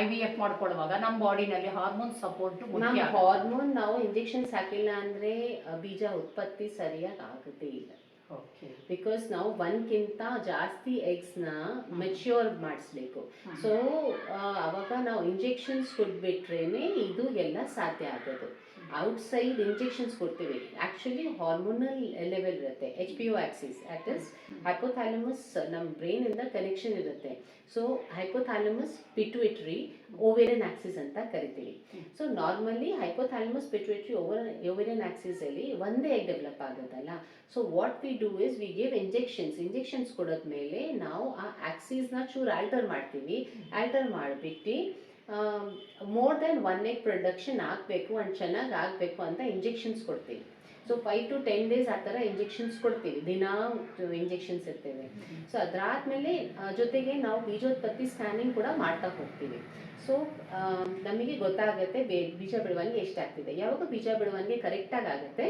S1: IVF ಮಾಡ್ಕೊಳ್ಳುವಾಗ ನಮ್ಮ ಬಾಡಿನಲ್ಲಿ ಹಾರ್ಮೋನ್ ಸಪೋರ್ಟ್ ಮುಖ್ಯ.
S2: ಹಾರ್ಮೋನ್ ನಾವು ಇಂಜೆಕ್ಷನ್ಸ್ ಹಾಕಿಲ್ಲ ಅಂದ್ರೆ ಬೀಜ ಉತ್ಪತ್ತಿ ಸರಿಯಾಗಿ ಆಗುತ್ತೆ ಇಲ್ಲ.
S1: ಓಕೆ.
S2: ಬಿಕಾಸ್ ನಾವು ಒಂದ್ಕಿಂತ ಜಾಸ್ತಿ ಎಗ್ಸ್ನ ಮೆಚ್ಯೂರ್ ಮಾಡಿಸ್ಬೇಕು. ಸೊ ಅವಾಗ ನಾವು ಇಂಜೆಕ್ಷನ್ಸ್ ಕೊಟ್ಬಿಟ್ರೇನೆ ಇದು ಎಲ್ಲ ಸಾಧ್ಯ ಆಗೋದು. ಔಟ್ಸೈಡ್ ಇಂಜೆಕ್ಷನ್ಸ್ ಕೊಡ್ತೀವಿ, ಆ್ಯಕ್ಚುಲಿ ಹಾರ್ಮೋನಲ್ ಲೆವೆಲ್ ಇರುತ್ತೆ, HPO axis that is hypothalamus, ನಮ್ಮ ಬ್ರೈನಿಂದ ಕನೆಕ್ಷನ್ ಇರುತ್ತೆ. So hypothalamus pituitary ovarian axis ಅಂತ ಕರಿತೀವಿ. So normally hypothalamus pituitary ovarian ಆಕ್ಸಿಸಲ್ಲಿ ಒಂದೇ ಎಗ್ ಡೆವಲಪ್ ಆಗೋದಲ್ಲ. So what we do is we give injections ಕೊಡೋದ್ಮೇಲೆ ನಾವು ಆ ಆಕ್ಸಿಸ್ನ ಚೂರು ಆಲ್ಟರ್ ಮಾಡ್ತೀವಿ. ಆಲ್ಟರ್ ಮಾಡಿಬಿಟ್ಟು ಮೋರ್ ದೆನ್ 1 egg ಪ್ರೊಡಕ್ಷನ್ ಆಗಬೇಕು ಆ್ಯಂಡ್ ಚೆನ್ನಾಗಿ ಆಗಬೇಕು ಅಂತ ಇಂಜೆಕ್ಷನ್ಸ್ ಕೊಡ್ತೀವಿ. ಸೊ 5 to 10 days ಆ ಥರ ಇಂಜೆಕ್ಷನ್ಸ್ ಕೊಡ್ತೀವಿ, ದಿನ ಇಂಜೆಕ್ಷನ್ಸ್ ಇರ್ತೇವೆ. ಸೊ ಅದಾದಮೇಲೆ ಜೊತೆಗೆ ನಾವು ಬೀಜೋತ್ಪತ್ತಿ ಸ್ಕ್ಯಾನಿಂಗ್ ಕೂಡ ಮಾಡ್ತಾ ಹೋಗ್ತೀವಿ. ಸೊ ನಮಗೆ ಗೊತ್ತಾಗುತ್ತೆ ಬೀಜ ಬೆಳವಣಿಗೆ ಎಷ್ಟಾಗ್ತಿದೆ. ಯಾವಾಗ ಬೀಜ ಬೆಳವಣಿಗೆ ಕರೆಕ್ಟಾಗಿ ಆಗುತ್ತೆ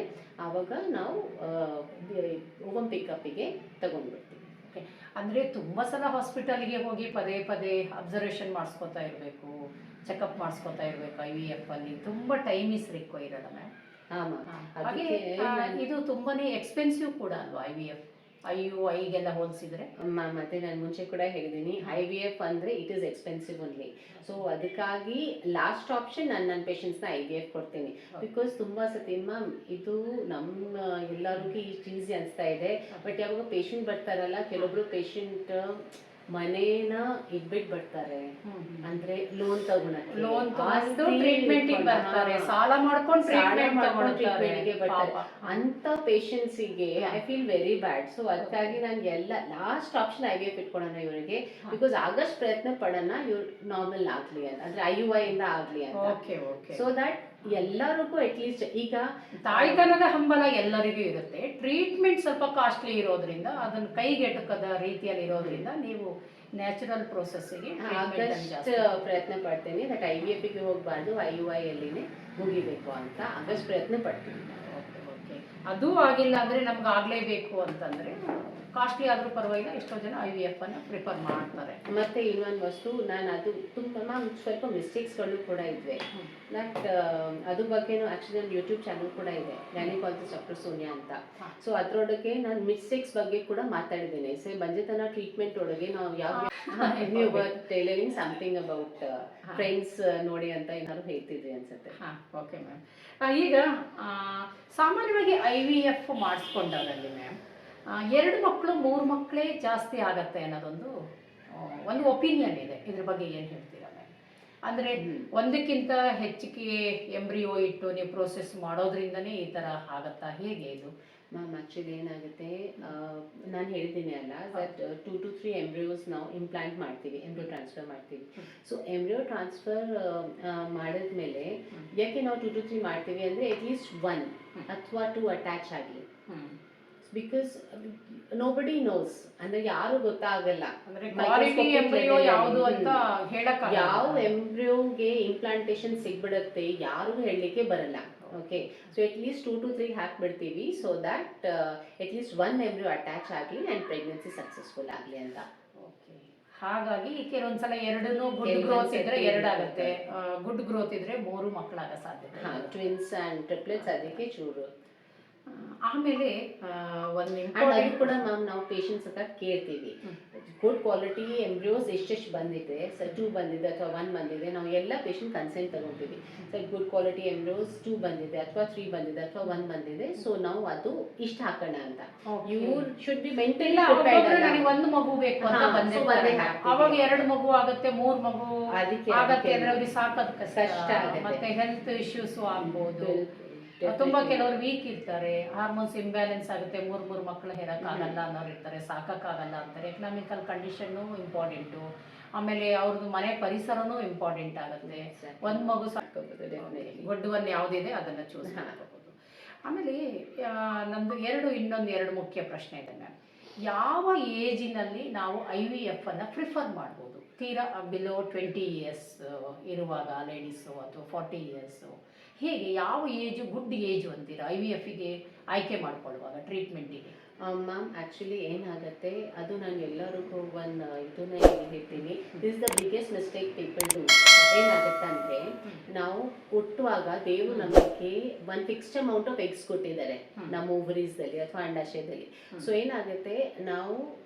S2: ಆವಾಗ ನಾವು ಓವಮ್ ಪಿಕಪ್ಪಿಗೆ ತಗೊಂಡ್ಬಿಡ್ತೀವಿ.
S1: ಅಂದರೆ ತುಂಬ ಸಲ ಹಾಸ್ಪಿಟಲ್ಗೆ ಹೋಗಿ ಪದೇ ಪದೇ ಅಬ್ಸರ್ವೇಷನ್ ಮಾಡಿಸ್ಕೊತಾ ಇರಬೇಕು, ಚೆಕಪ್ ಮಾಡಿಸ್ಕೊತಾ ಇರಬೇಕು. IVF ಅಲ್ಲಿ ತುಂಬ ಟೈಮ್ ಇಸ್ ರಿಕ್ವೈರ್ಡ್ ಅಲ್ಲ ಮ್ಯಾಮ್? ಹಾಗೆ ಇದು ತುಂಬಾನೇ ಎಕ್ಸ್ಪೆನ್ಸಿವ್ ಕೂಡ ಅಲ್ವಾ IVF? IUIಗೆಲ್ಲ ಹೋಲಿಸಿದ್ರೆ.
S2: ಮತ್ತೆ ನಾನು ಮುಂಚೆ ಕೂಡ ಹೇಳಿದ್ದೀನಿ, IVF ಅಂದರೆ it is expensive only. So ಅದಕ್ಕಾಗಿ ಲಾಸ್ಟ್ ಆಪ್ಷನ್ ನನ್ನ ಪೇಷಂಟ್ಸ್ನ IVF ಕೊಡ್ತೀನಿ. ಬಿಕಾಸ್ ತುಂಬ ಸತಿ ಮ್ಯಾಮ್ ಇದು ನಮ್ಮ ಎಲ್ಲರಿಗೂ ಇಷ್ಟು ಈಸಿ ಅನಿಸ್ತಾ ಇದೆ, ಬಟ್ ಯಾವಾಗ ಪೇಷಂಟ್ ಬರ್ತಾರಲ್ಲ, ಕೆಲವೊಬ್ರು ಪೇಷಂಟ್ ಮನೇನ ಇಟ್ಬಿಟ್ಟು ಬರ್ತಾರೆ, ಅಂದ್ರೆ ಲೋನ್
S1: ತಗೊಂಡು ಟ್ರೀಟ್ಮೆಂಟ್ ಬರ್ತಾರೆ, ಸಾಲ ಮಾಡ್ಕೊಂಡು ಟ್ರೀಟ್ಮೆಂಟ್ಗೆ
S2: ಬರ್ತಾರೆ. ಅಂತ ಪೇಷಂಟ್ಸಿಗೆ I feel very bad. So ಅದಕ್ಕಾಗಿ ನಾನು ಎಲ್ಲ ಲಾಸ್ಟ್ ಆಪ್ಷನ್ IVF ಇಟ್ಕೊಳ್ಳೋಣ ಇವರಿಗೆ, ಬಿಕಾಸ್ ಆಗಸ್ಟ್ ಪ್ರಯತ್ನ ಪಡೋಣ ಇವ್ರು ನಾರ್ಮಲ್ ಆಗ್ಲಿ ಅಂತ, ಅಂದ್ರೆ IUI ಇಂದ ಆಗ್ಲಿ ಅಂತ. ಸೊ ದಟ್ ಎಲ್ಲರಿಗೂ ಅಟ್ಲೀಸ್ಟ್ ಈಗ
S1: ತಾಯ್ತನದ ಹಂಬಲ ಎಲ್ಲರಿಗೂ ಇರುತ್ತೆ. ಟ್ರೀಟ್ಮೆಂಟ್ ಸ್ವಲ್ಪ ಕಾಸ್ಟ್ಲಿ ಇರೋದ್ರಿಂದ, ಅದನ್ನು ಕೈಗೆಟಕದ ರೀತಿಯಲ್ಲಿ ಇರೋದ್ರಿಂದ ನೀವು ನ್ಯಾಚುರಲ್ ಪ್ರೋಸೆಸ್ಸಿಗೆ
S2: ಪ್ರಯತ್ನ ಪಡ್ತೀನಿ. ದಟ್ IVFಗೆ ಹೋಗಬಾರ್ದು, IUI ಅಲ್ಲಿನೇ ಮುಗಿಬೇಕು ಅಂತ ಆಗಸ್ಟ್ ಪ್ರಯತ್ನ ಪಡ್ತೀನಿ.
S1: ಓಕೆ. ಅದು ಆಗಿಲ್ಲ ಅಂದರೆ ನಮ್ಗೆ ಆಗಲೇಬೇಕು ಅಂತಂದರೆ ಕಾಸ್ಟ್ಲಿ ಆದರೂ ಪರವಾಗಿಲ್ಲ, ಎಷ್ಟೋ ಜನ IVF ಅನ್ನು ಪ್ರಿಫರ್ ಮಾಡ್ತಾರೆ.
S2: ಮತ್ತೆ ಇನ್ನೊಂದು ವಸ್ತು, ನಾನು ಅದು ತುಂಬ ಸ್ವಲ್ಪ ಮಿಸ್ಟೇಕ್ಸ್ಗಳು ಕೂಡ ಇದ್ವೆ. ಬಟ್ ಅದ್ರ ಬಗ್ಗೆನೂ ಆ್ಯಕ್ಚುಲಿ ನನ್ನ ಯೂಟ್ಯೂಬ್ ಚಾನಲ್ ಕೂಡ ಇದೆ, ಗೈನಕಾಲಜಿಸ್ಟ್ ಡಾಕ್ಟರ್ ಸೋನಿಯಾ ಅಂತ. ಸೊ ಅದರೊಳಗೆ ನಾನು ಮಿಸ್ಟೇಕ್ಸ್ ಬಗ್ಗೆ ಕೂಡ ಮಾತಾಡಿದ್ದೇನೆ. ಸೊ ಬಂಜೆತನ ಟ್ರೀಟ್ಮೆಂಟ್ ಒಳಗೆ ನಾವು ಯಾವ ಟೈಲರಿಂಗ್ ಸಮಥಿಂಗ್ ಅಬೌಟ್ ಫ್ರೆಂಡ್ಸ್ ನೋಡಿ ಅಂತ ಏನಾದ್ರು ಹೇಳ್ತಿದ್ರಿ ಅನ್ಸುತ್ತೆ.
S1: Okay ma'am. ಈಗ ಸಾಮಾನ್ಯವಾಗಿ IVF ಮಾಡಿಸ್ಕೊಂಡವರಲ್ಲಿ ಮ್ಯಾಮ್ 2 ಮಕ್ಕಳು 3 ಮಕ್ಕಳೇ ಜಾಸ್ತಿ ಆಗತ್ತೆ ಅನ್ನೋದೊಂದು ಒಂದು ಒಪಿನಿಯನ್ ಇದೆ. ಇದ್ರ ಬಗ್ಗೆ ಏನು ಹೇಳ್ತೀರಾ ಮ್ಯಾಮ್? ಅಂದರೆ ಒಂದಕ್ಕಿಂತ ಹೆಚ್ಚಿಗೆ ಎಂಬ್ರಿಯೋ ಇಟ್ಟು ನೀವು ಪ್ರೋಸೆಸ್ ಮಾಡೋದ್ರಿಂದನೇ ಈ ಥರ ಆಗತ್ತಾ, ಹೇಗೆ ಇದು
S2: ಮ್ಯಾಮ್? ಆ್ಯಕ್ಚುಲಿ ಏನಾಗುತ್ತೆ, ನಾನು ಹೇಳಿದ್ದೀನಿ ಅಲ್ಲ, ದಟ್ 2 to 3 ಎಂಬ್ರಿಯೋಸ್ ನಾವು ಇಂಪ್ಲಾಂಟ್ ಮಾಡ್ತೀವಿ, ಎಂಬ್ರಿಯೋ ಟ್ರಾನ್ಸ್ಫರ್ ಮಾಡ್ತೀವಿ. ಸೊ ಎಂಬ್ರಿಯೋ ಟ್ರಾನ್ಸ್ಫರ್ ಮಾಡಿದ್ಮೇಲೆ ಯಾಕೆ ನಾವು 2 to 3 ಮಾಡ್ತೀವಿ ಅಂದರೆ ಅಟ್ಲೀಸ್ಟ್ 1 ಅಥವಾ 2 ಅಟ್ಯಾಚ್ ಆಗಲಿ. ಬಿಕಾಸ್ ನೋಬಡಿ ನೋಸ್, ಅಂದ್ರೆ ಯಾರು ಗೊತ್ತಾಗಲ್ಲ ಯಾವ ಎಂಬ್ರಿಯೋಗೆ ಇಂಪ್ಲಾಂಟೇಶನ್ ಸಿಗ್ಬಿಡುತ್ತೆ, ಯಾರಿಗೂ ಹೇಳಲಿಕ್ಕೆ ಬರಲ್ಲ. ಓಕೆ. ಸೊ ಅಟ್ಲೀಸ್ಟ್ 2 to 3 ಹಾಕ್ಬಿಡ್ತೀವಿ, so that at least 1 embryo attach ಆಗಲಿ ಆ್ಯಂಡ್ ಪ್ರೆಗ್ನೆನ್ಸಿ ಸಕ್ಸಸ್ಫುಲ್ ಆಗಲಿ ಅಂತ.
S1: ಹಾಗಾಗಿ ಕೆಲವೊಂದ್ಸಲ ಎರಡನ್ನೂ ಗುಡ್ ಗ್ರೋತ್ ಇದ್ರೆ 2 ಆಗುತ್ತೆ, ಗುಡ್ ಗ್ರೋತ್ ಇದ್ರೆ 3 ಮಕ್ಕಳಾಗ ಸಾಧ್ಯತೆ.
S2: ಟ್ವಿನ್ಸ್ ಆ್ಯಂಡ್ ಟ್ರಿಪ್ಲೆಟ್ಸ್ ಅದಕ್ಕೆ ಚೂರು.
S1: ಆಮೇಲೆ
S2: ಅದು ಕೂಡ ಮ್ಯಾಮ್ ನಾವು ಪೇಷಂಟ್ಸ್ ಹತ್ರ ಕೇಳ್ತೀವಿ, ಗುಡ್ ಕ್ವಾಲಿಟಿ ಎಂಬ್ರಿಯೋಸ್ ಎಷ್ಟೆಷ್ಟು ಬಂದಿದೆ, 2 ಬಂದಿದೆ ಅಥವಾ 1 ಬಂದಿದೆ. ನಾವು ಎಲ್ಲ ಪೇಷಂಟ್ ಕನ್ಸೆಂಟ್ ತಗೊತೀವಿ. ಸರ್ ಗುಡ್ ಕ್ವಾಲಿಟಿ ಎಂಬ್ರಿಯೋಸ್ 2 ಬಂದಿದೆ ಅಥವಾ 3 ಬಂದಿದೆ ಅಥವಾ 1 ಬಂದಿದೆ, ಸೊ ನಾವು ಅದು ಇಷ್ಟ ಹಾಕೋಣ ಅಂತ. ಇವ್ರು ಶುಡ್ ಬಿ ಮೆಂಟಲಿ
S1: ನನಗೆ 1 ಮಗು ಬೇಕು ಅಂತ ಬಂದಿರ್ತಾರೆ, ಅವಾಗ 2 ಮಗು ಆಗುತ್ತೆ, 3 ಮಗು ಆಗುತ್ತೆ ಅಂದ್ರೆ ಅವ್ರಿಗೆ ಸಾಕೋದು ಕಷ್ಟ ಆಗುತ್ತೆ. ಮತ್ತೆ ಹೆಲ್ತ್ ಇಶ್ಯೂಸ್ ಆಗ್ಬೋದು. ತುಂಬಾ ಕೆಲವರು ವೀಕ್ ಇರ್ತಾರೆ, ಹಾರ್ಮೋನ್ಸ್ ಇಂಬ್ಯಾಲೆನ್ಸ್ ಆಗುತ್ತೆ, 3 ಮಕ್ಕಳು ಹೇರಕ್ಕಾಗಲ್ಲ ಅನ್ನೋರು ಇರ್ತಾರೆ, ಸಾಕಾಗಲ್ಲ ಅಂತಾರೆ. ಎಕನಾಮಿಕಲ್ ಕಂಡೀಷನ್ನು ಇಂಪಾರ್ಟೆಂಟು, ಆಮೇಲೆ ಅವ್ರದ್ದು ಮನೆ ಪರಿಸರನೂ ಇಂಪಾರ್ಟೆಂಟ್ ಆಗುತ್ತೆ. 1 ಮಗು ಸಾಕೋಬೋದು, ಗುಡ್ ಒನ್ ಯಾವುದಿದೆ ಅದನ್ನು ಚೂಸ್ ಮಾಡ್ಕೋಬೋದು. ಆಮೇಲೆ ನಮ್ಮದು ಇನ್ನೊಂದು 2 ಮುಖ್ಯ ಪ್ರಶ್ನೆ ಇದೆ ಮ್ಯಾಮ್. ಯಾವ ಏಜಿನಲ್ಲಿ ನಾವು IVF ಅನ್ನು ಪ್ರಿಫರ್ ಮಾಡ್ಬೋದು? ತೀರಾ ಬಿಲೋ 20 years ಇರುವಾಗ ಲೇಡೀಸು ಅಥವಾ 40 years, ಹೇಗೆ ಯಾವ ಏಜು ಗುಡ್ ಏಜು ಅಂತೀರಾ IVFಗೆ ಆಯ್ಕೆ ಮಾಡ್ಕೊಳ್ಳುವಾಗ ಟ್ರೀಟ್ಮೆಂಟಿಗೆ?
S2: ಮ್ಯಾಮ್ ಆ್ಯಕ್ಚುಲಿ ಏನಾಗುತ್ತೆ, ಅದು ನಾನು ಎಲ್ಲರಿಗೂ ಇದನ್ನೇ ಹೇಳ್ತೀನಿ, this the biggest mistake people do. ಏನಾಗುತ್ತೆ ಅಂದರೆ ನಾವು ಹುಟ್ಟುವಾಗ ದೇವರು ನಮಗೆ ಒಂದು ಫಿಕ್ಸ್ಡ್ ಅಮೌಂಟ್ ಆಫ್ ಎಗ್ಸ್ ಕೊಟ್ಟಿದ್ದಾರೆ ನಮ್ಮ ಓವರೀಸ್ದಲ್ಲಿ ಅಥವಾ ಅಂಡಾಶಯದಲ್ಲಿ. ಸೊ ಏನಾಗುತ್ತೆ, ನಾವು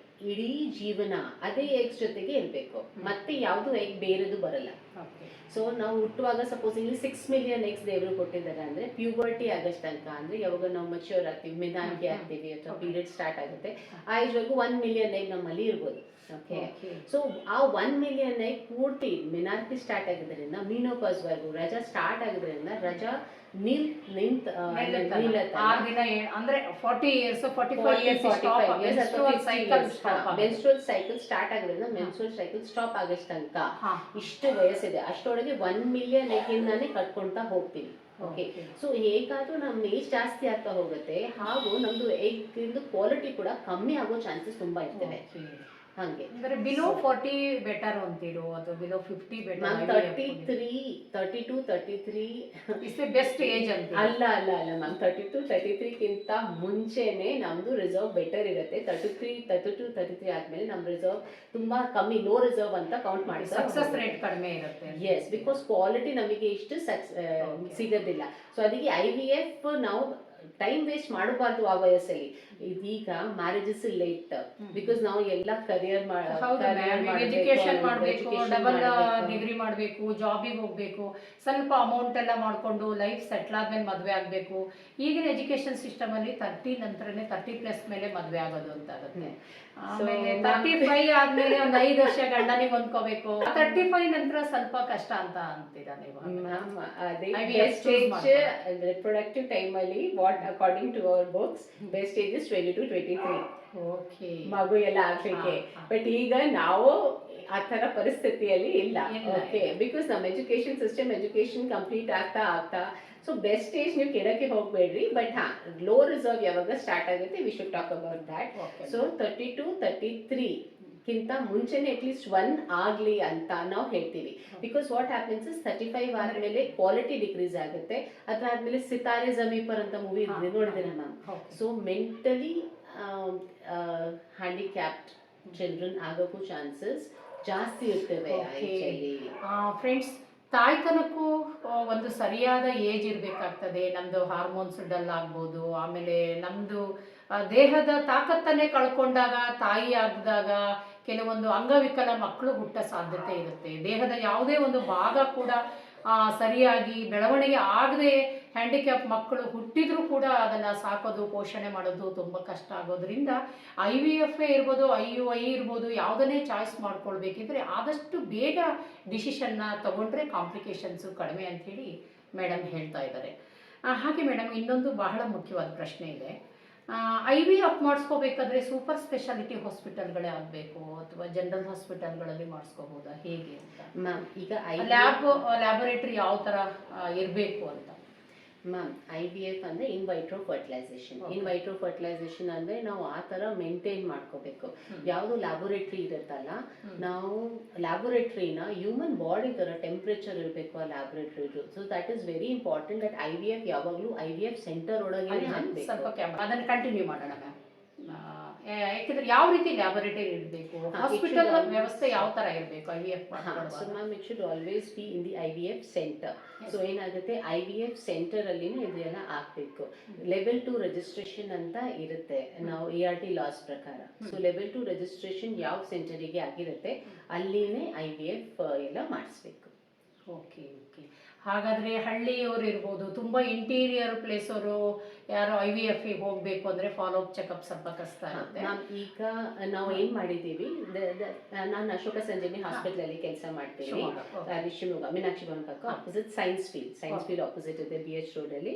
S2: ಇಡೀ ಜೀವನ ಅದೇ ಎಗ್ಸ್ ಜೊತೆಗೆ ಇರಬೇಕು, ಮತ್ತೆ ಯಾವುದು ಎಗ್ ಬೇರೆದು ಬರಲ್ಲ. ಸೊ ನಾವು ಹುಟ್ಟುವಾಗ ಸಪೋಸಿಂಗ್ಲಿ 6 ಮಿಲಿಯನ್ ಎಗ್ಸ್ ದೇವರು ಕೊಟ್ಟಿದ್ದಾರೆ ಅಂದ್ರೆ ಪ್ಯೂಬರ್ಟಿ ಆಗಸ್ಟ್ ತನಕ, ಅಂದ್ರೆ ಯಾವಾಗ ನಾವು ಮೆಚ್ಯೂರ್ ಆಗ್ತೀವಿ, ಮೆನಾರಿಟಿ ಆಗ್ತೀವಿ ಅಥವಾ ಪೀರಿಯಡ್ ಸ್ಟಾರ್ಟ್ ಆಗುತ್ತೆ, ಆ ಏಜ್ವರೆಗೂ 1 ಮಿಲಿಯನ್ ಎಗ್ ನಮ್ಮಲ್ಲಿ ಇರ್ಬೋದು. ಓಕೆ, ಸೊ ಆ 1 ಮಿಲಿಯನ್ ಎಗ್ ಪೂರ್ತಿ ಮೆನಾರಿಟಿ ಸ್ಟಾರ್ಟ್ ಆಗಿದ್ದರಿಂದ ಮೀನೋಪಾಸ್ ವರ್ಗು ರಜಾ ಸ್ಟಾರ್ಟ್ ಆಗಿದ್ರಿಂದ ರಜಾ ನಿಲ್ತ
S1: ಅಂದ್ರೆ 40 years 45 years
S2: menstrual cycle start ಆಗೋದ್ರಿಂದ ಮೆನ್ಸ್ಟ್ರುವಲ್ ಸೈಕಲ್ ಸ್ಟಾಪ್ ಆಗಸ್ಟ್ ತನಕ ಇಷ್ಟು ವಯಸ್ಸಿದೆ, ಅಷ್ಟೊಳಗೆ 1 ಮಿಲಿಯನ್ ಎಗ್ ಇಂದಾನೆ ಕಟ್ಕೊಂತಾ ಹೋಗ್ತೀವಿ. ಓಕೆ, ಸೊ ಹೇಗಾದ್ರೂ ನಮ್ಮ ಏಜ್ ಜಾಸ್ತಿ ಆಗ್ತಾ ಹೋಗುತ್ತೆ, ಹಾಗೂ ನಮ್ದು ಎಗ್ ಇಂದು ಕ್ವಾಲಿಟಿ ಕೂಡ ಕಮ್ಮಿ ಆಗೋ ಚಾನ್ಸಸ್ ತುಂಬಾ ಇರ್ತವೆ. ಹಂಗೆ
S1: ಅಂದ್ರೆ ಬಿಲೋ 40 ಬೆಟರ್ ಅಂತೀರೋ ಅಥವಾ below 50 better?
S2: 32-33
S1: is the best age ಅಂತ?
S2: ಅಲ್ಲ ಮ್ಯಾಮ್, 32-33 ಗಿಂತ ಮುಂಚೆನೆ ನಮ್ದು ರಿಸರ್ವ್ ಬೆಟರ್ ಇರುತ್ತೆ. 32-33 ಆದ್ಮೇಲೆ ನಮ್ ರಿಸರ್ವ್ ತುಂಬಾ ಕಮ್ಮಿ, ನೋ ರಿಸರ್ವ್ ಅಂತ ಕೌಂಟ್ ಮಾಡಿ
S1: ಸಕ್ಸಸ್ ರೇಟ್ ಕಡಿಮೆ ಇರುತ್ತೆ.
S2: ಎಸ್, ಬಿಕಾಸ್ ಕ್ವಾಲಿಟಿ ನಮಗೆ ಇಷ್ಟು ಸಿಗೋದಿಲ್ಲ. ಸೊ ಅದಕ್ಕೆ IVF ನಾವು ಟೈಮ್ ವೇಸ್ಟ್ ಮಾಡಬಾರ್ದು ಆ ವಯಸ್ಸಲ್ಲಿ. ಇದೀಗ ಮ್ಯಾರೇಜಸ್ ಲೇಟ್, ಬಿಕಾಸ್ ನಾವು ಎಲ್ಲ ಕರಿಯರ್
S1: ಎಜುಕೇಶನ್ ಮಾಡಬೇಕು, ಡಬಲ್ ಡಿಗ್ರಿ ಮಾಡಬೇಕು, ಜಾಬಿಗೆ ಹೋಗ್ಬೇಕು, ಸ್ವಲ್ಪ ಅಮೌಂಟ್ ಎಲ್ಲ ಮಾಡ್ಕೊಂಡು ಲೈಫ್ ಸೆಟ್ಲ್ ಆದ್ಮೇಲೆ ಮದುವೆ ಆಗಬೇಕು. ಈಗಿನ ಎಜುಕೇಶನ್ ಸಿಸ್ಟಮ್ ಅಲ್ಲಿ 30 ನಂತರನೇ 30+ ಮೇಲೆ ಮದುವೆ ಆಗೋದು ಅಂತ ಆಗುತ್ತೆ. ಆಮೇಲೆ 35 ಆದ್ಮೇಲೆ ಒಂದು 5 ವರ್ಷ ಗಂಡನಿಗೆ ಹೊಂದ್ಕೋಬೇಕು. 35 ನಂತರ ಸ್ವಲ್ಪ ಕಷ್ಟ ಅಂತ ಅಂತೀರಾ ನೀವು?
S2: ರಿಪ್ರೊಡಕ್ಟಿವ್ ಟೈಮ್ ಅಲ್ಲಿ what according to our books best age is 22-23.
S1: Okay,
S2: ಮಗು ಎಲ್ಲ ಆಗ್ಲಿಕ್ಕೆ. ಬಟ್ ಈಗ ನಾವು ಆ ತರ ಪರಿಸ್ಥಿತಿಯಲ್ಲಿ ಇಲ್ಲ. ಓಕೆ, ಬಿಕಾಸ್ ನಮ್ಮ ಎಜುಕೇಶನ್ ಕಂಪ್ಲೀಟ್ ಆಗ್ತಾ ಸೊ ಬೆಸ್ಟ್ ಏಜ್ ನೀವು ಕೆಳಕ್ಕೆ ಹೋಗ್ಬೇಡ್ರಿ. ಬಟ್ ಲೋ ರಿಸರ್ವ್ ಯಾವಾಗ ಸ್ಟಾರ್ಟ್ ಆಗುತ್ತೆ, we should talk about that. So 32-33 ಕಿಂತ ಮುಂಚೆನೆ ಅಟ್ಲೀಸ್ಟ್ 1 ಆಗ್ಲಿ ಅಂತ ನಾವು ಹೇಳ್ತೀವಿ. ಬಿಕಾಸ್ ವಾಟ್ ಹ್ಯಾಪನ್ಸ್ ಇಸ್ 35 ಆದ್ಮೇಲೆ ಕ್ವಾಲಿಟಿ ಡಿಕ್ರೀಸ್ ಆಗುತ್ತೆ. ಅದಾದ್ಮೇಲೆ ಸಿತಾರೆ ಜಮೀಪರ್ ಅಂತ ಮೂವಿ ನೋಡಿದಿರ ma'am. So mentally handicapped children ಆಗೋಕ್ಕೂ ಚಾನ್ಸಸ್ ಜಾಸ್ತಿ ಇರ್ತವೆ.
S1: ಫ್ರೆಂಡ್ಸ್, ತಾಯ್ತನಕ್ಕೂ ಒಂದು ಸರಿಯಾದ ಏಜ್ ಇರಬೇಕಾಗ್ತದೆ. ನಮ್ಮದು ಹಾರ್ಮೋನ್ಸ್ ಡಲ್ ಆಗ್ಬೋದು, ಆಮೇಲೆ ನಮ್ಮದು ದೇಹದ ತಾಕತ್ತನ್ನೇ ಕಳ್ಕೊಂಡಾಗ, ತಾಯಿ ಆಗಿದಾಗ ಕೆಲವೊಂದು ಅಂಗವಿಕಲ ಮಕ್ಕಳು ಹುಟ್ಟ ಸಾಧ್ಯತೆ ಇರುತ್ತೆ. ದೇಹದ ಯಾವುದೇ ಒಂದು ಭಾಗ ಕೂಡ ಸರಿಯಾಗಿ ಬೆಳವಣಿಗೆ ಆಗದೆ ಹ್ಯಾಂಡಿಕ್ಯಾಪ್ ಮಕ್ಕಳು ಹುಟ್ಟಿದ್ರೂ ಕೂಡ ಅದನ್ನು ಸಾಕೋದು, ಪೋಷಣೆ ಮಾಡೋದು ತುಂಬ ಕಷ್ಟ ಆಗೋದ್ರಿಂದ IVF ಇರ್ಬೋದು, IUI ಇರ್ಬೋದು, ಯಾವುದನ್ನೇ ಚಾಯ್ಸ್ ಮಾಡ್ಕೊಳ್ಬೇಕಿದ್ರೆ ಆದಷ್ಟು ಬೇಗ ಡಿಸಿಷನ್ನ ತಗೊಂಡ್ರೆ ಕಾಂಪ್ಲಿಕೇಶನ್ಸು ಕಡಿಮೆ ಅಂಥೇಳಿ ಮೇಡಮ್ ಹೇಳ್ತಾ ಇದ್ದಾರೆ. ಹಾಗೆ ಮೇಡಮ್, ಇನ್ನೊಂದು ಬಹಳ ಮುಖ್ಯವಾದ ಪ್ರಶ್ನೆ ಇದೆ. IVF ಮಾಡಿಸ್ಕೋಬೇಕಾದ್ರೆ ಸೂಪರ್ ಸ್ಪೆಷಾಲಿಟಿ ಹಾಸ್ಪಿಟಲ್ಗಳೇ ಆಗಬೇಕು ಅಥವಾ ಜನರಲ್ ಹಾಸ್ಪಿಟಲ್ಗಳಲ್ಲಿ ಮಾಡಿಸ್ಕೋಬೋದಾ, ಹೇಗೆ ಅಂತ
S2: ಮ್ಯಾಮ್? ಈಗ
S1: ಲ್ಯಾಬೊರೇಟರಿ ಯಾವ ಥರ ಇರಬೇಕು ಅಂತ
S2: ಮ್ಯಾಮ್? IVF ಅಂದರೆ ಇನ್ವೈಟ್ರೋ ಫರ್ಟಿಲೈಸೇಷನ್ ಅಂದರೆ ನಾವು ಆ ಥರ ಮೇಂಟೈನ್ ಮಾಡ್ಕೋಬೇಕು. ಯಾವುದು ಲ್ಯಾಬೊರೇಟ್ರಿ ಇರುತ್ತಲ್ಲ, ನಾವು ಲ್ಯಾಬೊರೇಟ್ರಿನ ಹ್ಯೂಮನ್ ಬಾಡಿ ಥರ ಟೆಂಪ್ರೇಚರ್ ಇರಬೇಕು ಆ ಲ್ಯಾಬೊರೇಟ್ರಿದು. So that is very important. That IVF ಯಾವಾಗಲೂ IVF ಸೆಂಟರ್ ಒಳಗೆ
S1: ಸ್ವಲ್ಪ ಅದನ್ನು ಕಂಟಿನ್ಯೂ ಮಾಡೋಣ ಮ್ಯಾಮ್. ಯಾಕೆಂದ್ರೆ ಯಾವ ರೀತಿ ಲ್ಯಾಬೊರೇಟರಿ ಇರಬೇಕು, ಹಾಸ್ಪಿಟಲ್ ವ್ಯವಸ್ಥೆ ಯಾವ ತರ ಇರಬೇಕು IVF?
S2: So ma'am, it should always B in the IVF centre. So ಏನಾಗುತ್ತೆ, IVF ಸೆಂಟರ್ ಅಲ್ಲಿನೇ ಇದೆಲ್ಲ ಆಗ್ಬೇಕು. ಲೆವೆಲ್ 2 ರಿಜಿಸ್ಟ್ರೇಷನ್ ಅಂತ ಇರುತ್ತೆ ನಾವು ART ಲಾಸ್ ಪ್ರಕಾರ. ಸೊ ಲೆವೆಲ್ 2 ರಿಜಿಸ್ಟ್ರೇಷನ್ ಯಾವ ಸೆಂಟರಿಗೆ ಆಗಿರುತ್ತೆ ಅಲ್ಲಿನೇ IVF ಎಲ್ಲ ಮಾಡಿಸ್ಬೇಕು.
S1: ಓಕೆ, ಹಾಗಾದ್ರೆ ಹಳ್ಳಿಯವರು ಇರ್ಬೋದು, ತುಂಬಾ ಇಂಟೀರಿಯರ್ ಪ್ಲೇಸ್ ಅವರು ಯಾರು IVF ಹೋಗ್ಬೇಕು ಅಂದ್ರೆ ಫಾಲೋ ಅಪ್ ಚೆಕಪ್ ಸ್ವಲ್ಪ ಕಷ್ಟ ಆಗುತ್ತೆ.
S2: ಈಗ ನಾವು ಏನ್ ಮಾಡಿದೀವಿ, ನಾನು ಅಶೋಕ ಸಂಜೀವಿನಿ ಹಾಸ್ಪಿಟಲ್ ಅಲ್ಲಿ ಕೆಲಸ ಮಾಡ್ತೀನಿ, ಶಿವಮೊಗ್ಗ ಮೀನಾಕ್ಷಿ ಭವನ್ ಪಕ್ಕ ಆಪೋಸಿಟ್ ಸೈನ್ಸ್ ಫೀಲ್ಡ್ ಆಪೋಸಿಟ್ ಇದೆ BH ರೋಡ್ ಅಲ್ಲಿ.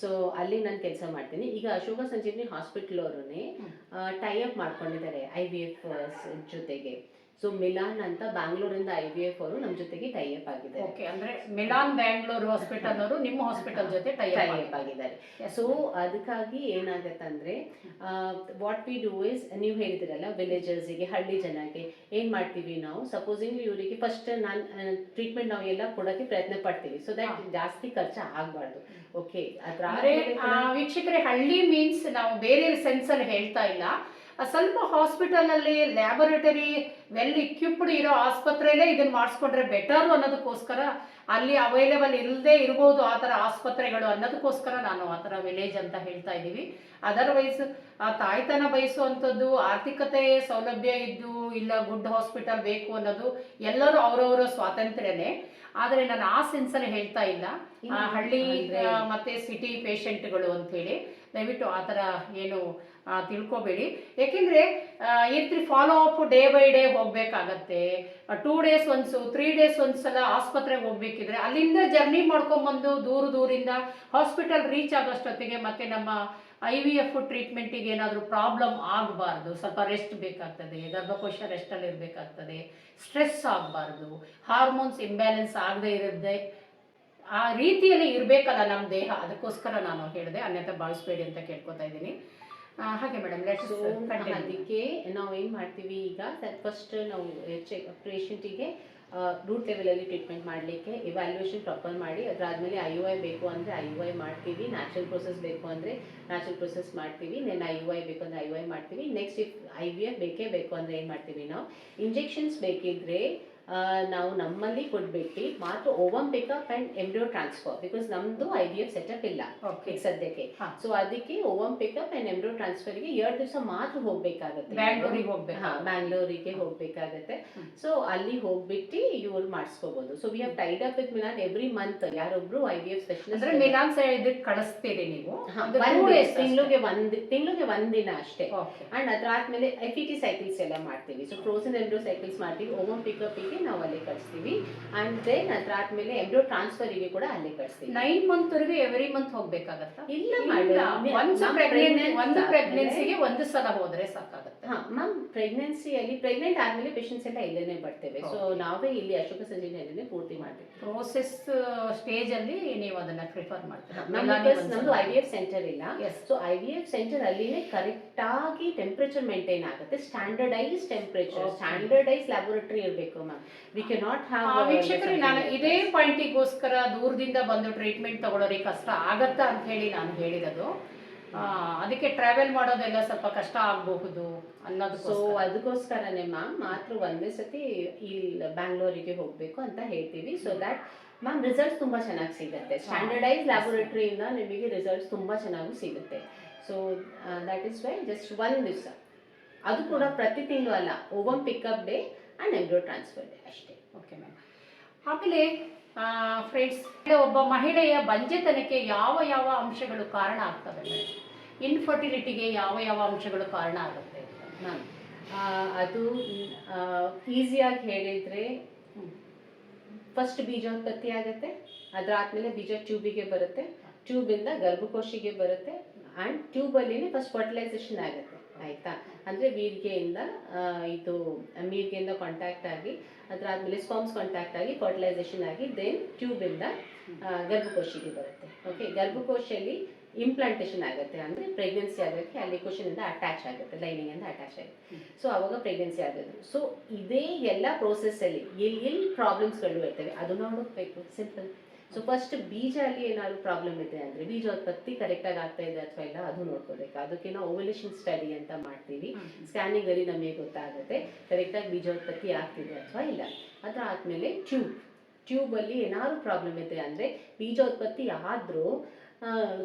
S2: ಸೊ ಅಲ್ಲಿ ನಾನು ಕೆಲಸ ಮಾಡ್ತೀನಿ. ಈಗ ಅಶೋಕ ಸಂಜೀವಿನಿ ಹಾಸ್ಪಿಟಲ್ ಅವರನ್ನೇ ಟೈ ಅಪ್ ಮಾಡ್ಕೊಂಡಿದ್ದಾರೆ IVF ಜೊತೆಗೆ. ಸೊ ಮಿಲಾನ್ ಅಂತ ಬ್ಯಾಂಗ್ಳೂರಿಂದ IVF ಅವರು ನಮ್ಮ ಜೊತೆಗೆ ಟೈ ಅಪ್ ಆಗಿದ್ದಾರೆ.
S1: ಓಕೆ, ಅಂದ್ರೆ ಮಿಲಾನ್ ಬ್ಯಾಂಗ್ಳೂರ್ ಹಾಸ್ಪಿಟಲ್ ಅವರು ನಿಮ್ಮ ಹಾಸ್ಪಿಟಲ್ ಜೊತೆ ಟೈ ಅಪ್
S2: ಆಗಿದ್ದಾರೆ. ಸೊ ಅದಕ್ಕಾಗಿ ಏನಾಗತ್ತಂದ್ರೆ ವಾಟ್ ವಿ ಡೂ ಇಸ್, ನೀವು ಹೇಳಿದಿರಲ್ಲ ವಿಲೇಜರ್ಸಿಗೆ, ಹಳ್ಳಿ ಜನಕ್ಕೆ ಏನ್ ಮಾಡ್ತೀವಿ ನಾವು, ಸಪೋಸಿಂಗ್ ಇವರಿಗೆ ಫಸ್ಟ್ ನಾನು ಟ್ರೀಟ್ಮೆಂಟ್ ನಾವು ಎಲ್ಲ ಕೊಡೋಕ್ಕೆ ಪ್ರಯತ್ನ ಪಡ್ತೀವಿ. ಸೊ ದಟ್ ಜಾಸ್ತಿ ಖರ್ಚು ಆಗಬಾರ್ದು. ಓಕೆ,
S1: ವೀಕ್ಷಕರೇ, ಹಳ್ಳಿ ಮೀನ್ಸ್ ನಾವು ಬೇರೆ ಸೆನ್ಸ್ ಅಲ್ಲಿ ಹೇಳ್ತಾ ಇಲ್ಲ. ಸ್ವಲ್ಪ ಹಾಸ್ಪಿಟಲಲ್ಲಿ ಲ್ಯಾಬೊರೇಟರಿ ವೆಲ್ ಇಕ್ವಿಪ್ಡ್ ಇರೋ ಆಸ್ಪತ್ರೆಯಲ್ಲೇ ಇದನ್ನು ಮಾಡಿಸ್ಕೊಂಡ್ರೆ ಬೆಟರು ಅನ್ನೋದಕ್ಕೋಸ್ಕರ, ಅಲ್ಲಿ ಅವೈಲೇಬಲ್ ಇಲ್ಲದೆ ಇರ್ಬೋದು ಆ ಥರ ಆಸ್ಪತ್ರೆಗಳು ಅನ್ನೋದಕ್ಕೋಸ್ಕರ ನಾನು ಆ ಥರ ವಿಲೇಜ್ ಅಂತ ಹೇಳ್ತಾ ಇದ್ದೀವಿ. ಅದರ್ವೈಸ್ ಆ ತಾಯ್ತನ ಬಯಸುವಂಥದ್ದು, ಆರ್ಥಿಕತೆ ಸೌಲಭ್ಯ ಇದ್ದು ಇಲ್ಲ ಗುಡ್ ಹಾಸ್ಪಿಟಲ್ ಬೇಕು ಅನ್ನೋದು ಎಲ್ಲರೂ ಅವರವರ ಸ್ವಾತಂತ್ರ್ಯನೇ. ಆದರೆ ನಾನು ಆ ಸೆನ್ಸಲ್ಲಿ ಹೇಳ್ತಾ ಇಲ್ಲ, ಹಳ್ಳಿ ಮತ್ತು ಸಿಟಿ ಪೇಷಂಟ್ಗಳು ಅಂಥೇಳಿ ದಯವಿಟ್ಟು ಆ ಥರ ಏನು ತಿಳ್ಕೊಬೇಡಿ. ಏಕೆಂದರೆ ಇರ್ತೀರಿ follow up day by day ಹೋಗಬೇಕಾಗತ್ತೆ. 2 days ಒನ್ಸು 3 days ಒಂದ್ಸಲ ಆಸ್ಪತ್ರೆಗೆ ಹೋಗ್ಬೇಕಿದ್ರೆ ಅಲ್ಲಿಂದ ಜರ್ನಿ ಮಾಡ್ಕೊಂಬಂದು ದೂರದಿಂದ ಹಾಸ್ಪಿಟಲ್ ರೀಚ್ ಆಗೋಷ್ಟೊತ್ತಿಗೆ ಮತ್ತೆ ನಮ್ಮ IVF ಟ್ರೀಟ್ಮೆಂಟಿಗೆ ಏನಾದರೂ ಪ್ರಾಬ್ಲಮ್ ಆಗಬಾರ್ದು, ಸ್ವಲ್ಪ ರೆಸ್ಟ್ ಬೇಕಾಗ್ತದೆ, ಗರ್ಭಕೋಶ ರೆಸ್ಟಲ್ಲಿ ಇರಬೇಕಾಗ್ತದೆ, ಸ್ಟ್ರೆಸ್ ಆಗಬಾರ್ದು, ಹಾರ್ಮೋನ್ಸ್ ಇಂಬ್ಯಾಲೆನ್ಸ್ ಆಗದೆ ಇರದೆ ಆ ರೀತಿಯಲ್ಲಿ ಇರಬೇಕಲ್ಲ ನಮ್ಮ ದೇಹ. ಅದಕ್ಕೋಸ್ಕರ ನಾನು ಹೇಳಿದೆ, ಅನ್ಯथा ಭಾವಿಸ್ಬೇಡಿ ಅಂತ ಕೇಳ್ಕೊತಾ ಇದ್ದೀನಿ. ಹಾಗೆ ಮೇಡಮ್ ಲೆಟ್ಸ್
S2: ಅದಕ್ಕೆ ನಾವು ಏನು ಮಾಡ್ತೀವಿ ಈಗ, ಫಸ್ಟ್ ನಾವು ಪೇಷಂಟಿಗೆ ರೂಟ್ ಲೆವೆಲಲ್ಲಿ ಟ್ರೀಟ್ಮೆಂಟ್ ಮಾಡಲಿಕ್ಕೆ ಇವ್ಯಾಲ್ಯೂಯೇಷನ್ ಪ್ರಾಪರ್ ಮಾಡಿ, ಅದಾದಮೇಲೆ IUI ಬೇಕು ಅಂದರೆ IUI ಮಾಡ್ತೀವಿ, ನ್ಯಾಚುರಲ್ ಪ್ರೊಸೆಸ್ ಬೇಕು ಅಂದರೆ ನ್ಯಾಚುರಲ್ ಪ್ರೊಸೆಸ್ ಮಾಡ್ತೀವಿ, ನೆನ್ IUI ಬೇಕು ಅಂದರೆ IUI ಮಾಡ್ತೀವಿ. ನೆಕ್ಸ್ಟ್ ಇಫ್ IVF ಬೇಕೇ ಬೇಕು ಅಂದರೆ ಏನು ಮಾಡ್ತೀವಿ, ನಾವು ಇಂಜೆಕ್ಷನ್ಸ್ ಬೇಕಿದ್ರೆ ನಾವು ನಮ್ಮಲ್ಲಿ ಕೊಟ್ಬಿಟ್ಟು ಮಾತ್ರ ovum pickup and embryo transfer, because ನಮ್ಮದು IVF ಸೆಟಪ್ ಇಲ್ಲ ಈಗ ಸದ್ಯಕ್ಕೆ. ಸೊ ಅದಕ್ಕೆ ಓವಮ್ ಪಿಕಪ್ ಆ್ಯಂಡ್ ಎಂಬ್ರಿಯೋ ಟ್ರಾನ್ಸ್ಫರ್ಗೆ 2 ದಿವಸ ಮಾತ್ರ ಹೋಗಬೇಕಾಗತ್ತೆ, ಬ್ಯಾಂಗ್ಳೂರಿಗೆ ಹೋಗಬೇಕಾಗತ್ತೆ. ಸೊ ಅಲ್ಲಿ ಹೋಗ್ಬಿಟ್ಟು ಇವ್ರು ಮಾಡಿಸ್ಕೋಬಹುದು. So we have tied up with Milan every month, ಯಾರೊಬ್ರು IVF ಸ್ಪೆಷಲಿಸ್ಟ್
S1: ಮಿಲಾನ್ ಇದಕ್ಕೆ ಕಳಿಸ್ತೀರಿ ನೀವು,
S2: ತಿಂಗಳಿಗೆ ಒಂದಿನ ಅಷ್ಟೇ. ಅಂಡ್ ಅದಾದ್ಮೇಲೆ FET ಸೈಕಲ್ಸ್ ಎಲ್ಲ ಮಾಡ್ತೀವಿ. ಸೊ ಫ್ರೋಸನ್ ಎಂಬ್ರಿಯೋ ಸೈಕಲ್ಸ್ ಮಾಡ್ತೀವಿ, ಓವಮ್ ಪಿಕಪ್ ನಾವು ಅಲ್ಲೇ ಕಳಿಸ್ತೀವಿ. ಅಂಡ್ ದೆನ್ ಅದಾದ್ಮೇಲೆ ಎಂಬ್ರಿಯೋ ಟ್ರಾನ್ಸ್ಫರ್ಗೆ ಕೂಡ ಅಲ್ಲೇ ಕಳಿಸ್ತೀವಿ.
S1: 9 months ವರೆಗೂ ಎವ್ರಿ ಮಂತ್ ಹೋಗ್ಬೇಕಾಗತ್ತಾ?
S2: ಇಲ್ಲ,
S1: ಒಂದು ಪ್ರೆಗ್ನೆನ್ಸಿಗೆ ಒಂದು ಸಲ ಹೋದ್ರೆ ಸಾಕಾಗುತ್ತೆ.
S2: ಮ್ಯಾಮ್ ಪ್ರೆಗ್ನೆಂಟ್ ಆದ್ಮೇಲೆ ಪೇಷಂಟ್ಸ್ ಎಲ್ಲ ಇಲ್ಲೇನೆ ಬರ್ತೇವೆ. ಸೊ ನಾವೇ ಇಲ್ಲಿ ಅಶೋಕ ಸಂಜೀವಿನಿಯಲ್ಲೇ ಪೂರ್ತಿ ಮಾಡ್ತೀವಿ.
S1: ಪ್ರೋಸೆಸ್ ಸ್ಟೇಜ್ ಅಲ್ಲಿ ನೀವು ಅದನ್ನ ಪ್ರಿಫರ್ ಮಾಡ್ತೀರಾ?
S2: ನಮ್ದು IVF ಸೆಂಟರ್ ಇಲ್ಲ. ಸೊ IVF ಸೆಂಟರ್ ಅಲ್ಲಿನೇ ಕರೆಕ್ಟ್ ಆಗಿ ಟೆಂಪರೇಚರ್ ಮೇಂಟೈನ್ ಆಗುತ್ತೆ, ಸ್ಟ್ಯಾಂಡರ್ಡೈಸ್ ಟೆಂಪರೇಚರ್, ಸ್ಟ್ಯಾಂಡರ್ಡೈಸ್ ಲ್ಯಾಬೋರೇಟರಿ ಇರಬೇಕು ma'am. We can not have.
S1: ವೀಕ್ಷಕರೇ, ನಾನು ಇದೇ ಪಾಯಿಂಟಿಗೋಸ್ಕರ ದೂರದಿಂದ ಬಂದು ಟ್ರೀಟ್ಮೆಂಟ್ ತಗೊಳ್ಳೋರಿಗೆ ಕಷ್ಟ ಆಗತ್ತಾ ಅಂತ ಹೇಳಿ ನಾನು ಹೇಳಿರೋದು. ಅದಕ್ಕೆ ಟ್ರಾವೆಲ್ ಮಾಡೋದೆಲ್ಲ ಸ್ವಲ್ಪ ಕಷ್ಟ ಆಗಬಹುದು ಅನ್ನೋದು.
S2: ಸೊ ಅದಕ್ಕೋಸ್ಕರನೇ ಮ್ಯಾಮ್ ಮಾತ್ರ ಒಂದೇ ಸತಿ ಇಲ್ಲಿ ಬ್ಯಾಂಗ್ಳೂರಿಗೆ ಹೋಗಬೇಕು ಅಂತ ಹೇಳ್ತೀವಿ. ಸೊ ದ್ಯಾಟ್ ಮ್ಯಾಮ್ ರಿಸಲ್ಟ್ಸ್ ತುಂಬ ಚೆನ್ನಾಗಿ ಸಿಗುತ್ತೆ, ಸ್ಟ್ಯಾಂಡರ್ಡೈಸ್ ಲ್ಯಾಬೋರೇಟರಿಯಿಂದ ನಿಮಗೆ ರಿಸಲ್ಟ್ಸ್ ತುಂಬ ಚೆನ್ನಾಗಿ ಸಿಗುತ್ತೆ. So that is why just 1 ದಿವಸ, ಅದು ಕೂಡ ಪ್ರತಿ ತಿಂಗಳು ಅಲ್ಲ, ovum pickup day and embryo transfer day ಅಷ್ಟೇ.
S1: Okay ma'am. ಆಮೇಲೆ ಫ್ರೆಂಡ್ಸ್, ಒಬ್ಬ ಮಹಿಳೆಯ ಬಂಜೆತನಕ್ಕೆ ಯಾವ ಯಾವ ಅಂಶಗಳು ಕಾರಣ ಆಗ್ತವೆ? ಇನ್ಫರ್ಟಿಲಿಟಿಗೆ ಯಾವ ಯಾವ ಅಂಶಗಳು ಕಾರಣ ಆಗುತ್ತೆ
S2: ಮ್ಯಾಮ್? ಅದು ಈಸಿಯಾಗಿ ಹೇಳಿದರೆ ಫಸ್ಟ್ ಬೀಜೋತ್ಪತ್ತಿ ಆಗುತ್ತೆ, ಅದಾದ್ಮೇಲೆ ಬೀಜ ಟ್ಯೂಬಿಗೆ ಬರುತ್ತೆ, ಟ್ಯೂಬಿಂದ ಗರ್ಭಕೋಶಿಗೆ ಬರುತ್ತೆ, ಆ್ಯಂಡ್ ಟ್ಯೂಬಲ್ಲಿನೇ ಫಸ್ಟ್ ಫರ್ಟಿಲೈಸೇಷನ್ ಆಗುತ್ತೆ. ಆಯಿತಾ? ಅಂದರೆ ವೀರ್ಗೆಯಿಂದ ಕಾಂಟ್ಯಾಕ್ಟ್ ಆಗಿ, ಅದಾದ್ಮೇಲೆ ಸ್ಪರ್ಮ್ಸ್ ಕಾಂಟ್ಯಾಕ್ಟ್ ಆಗಿ ಫರ್ಟಿಲೈಸೇಷನ್ ಆಗಿ ದೆನ್ ಟ್ಯೂಬಿಂದ ಗರ್ಭಕೋಶಿಗೆ ಬರುತ್ತೆ. ಓಕೆ, ಗರ್ಭಕೋಶಲ್ಲಿ ಇಂಪ್ಲಾಂಟೇಷನ್ ಆಗುತ್ತೆ, ಅಂದರೆ ಪ್ರೆಗ್ನೆನ್ಸಿ ಆಗೋಕ್ಕೆ ಅಲ್ಲಿ ಕೋಶನಿಂದ ಅಟ್ಯಾಚ್ ಆಗುತ್ತೆ, ಲೈನಿಂಗಿಂದ ಅಟ್ಯಾಚ್ ಆಗುತ್ತೆ. ಸೊ ಅವಾಗ ಪ್ರೆಗ್ನೆನ್ಸಿ ಆಗೋದು. ಸೊ ಇದೇ ಎಲ್ಲ ಪ್ರೋಸೆಸ್ಸಲ್ಲಿ ಎಲ್ಲಿ ಪ್ರಾಬ್ಲಮ್ಸ್ಗಳು ಇರ್ತವೆ ಅದು ನೋಡಬೇಕು, ಸಿಂಪಲ್. ಸೊ ಫಸ್ಟ್ ಬೀಜ ಅಲ್ಲಿ ಏನಾದ್ರು ಪ್ರಾಬ್ಲಮ್ ಇದೆ ಅಂದರೆ ಬೀಜೋತ್ಪತ್ತಿ ಕರೆಕ್ಟಾಗಿ ಆಗ್ತಾ ಇದೆ ಅಥವಾ ಇಲ್ಲ ಅದು ನೋಡ್ಕೋಬೇಕು. ಅದಕ್ಕೆ ನಾವು ಓವ್ಯುಲೇಷನ್ ಸ್ಟಡಿ ಅಂತ ಮಾಡ್ತೀವಿ. ಸ್ಕ್ಯಾನಿಂಗಲ್ಲಿ ನಮಗೆ ಗೊತ್ತಾಗುತ್ತೆ ಕರೆಕ್ಟಾಗಿ ಬೀಜೋತ್ಪತ್ತಿ ಆಗ್ತಿದೆ ಅಥವಾ ಇಲ್ಲ. ಅದಾದಮೇಲೆ ಟ್ಯೂಬಲ್ಲಿ ಏನಾದ್ರು ಪ್ರಾಬ್ಲಮ್ ಇದೆ ಅಂದರೆ ಬೀಜೋತ್ಪತ್ತಿ ಆದರೂ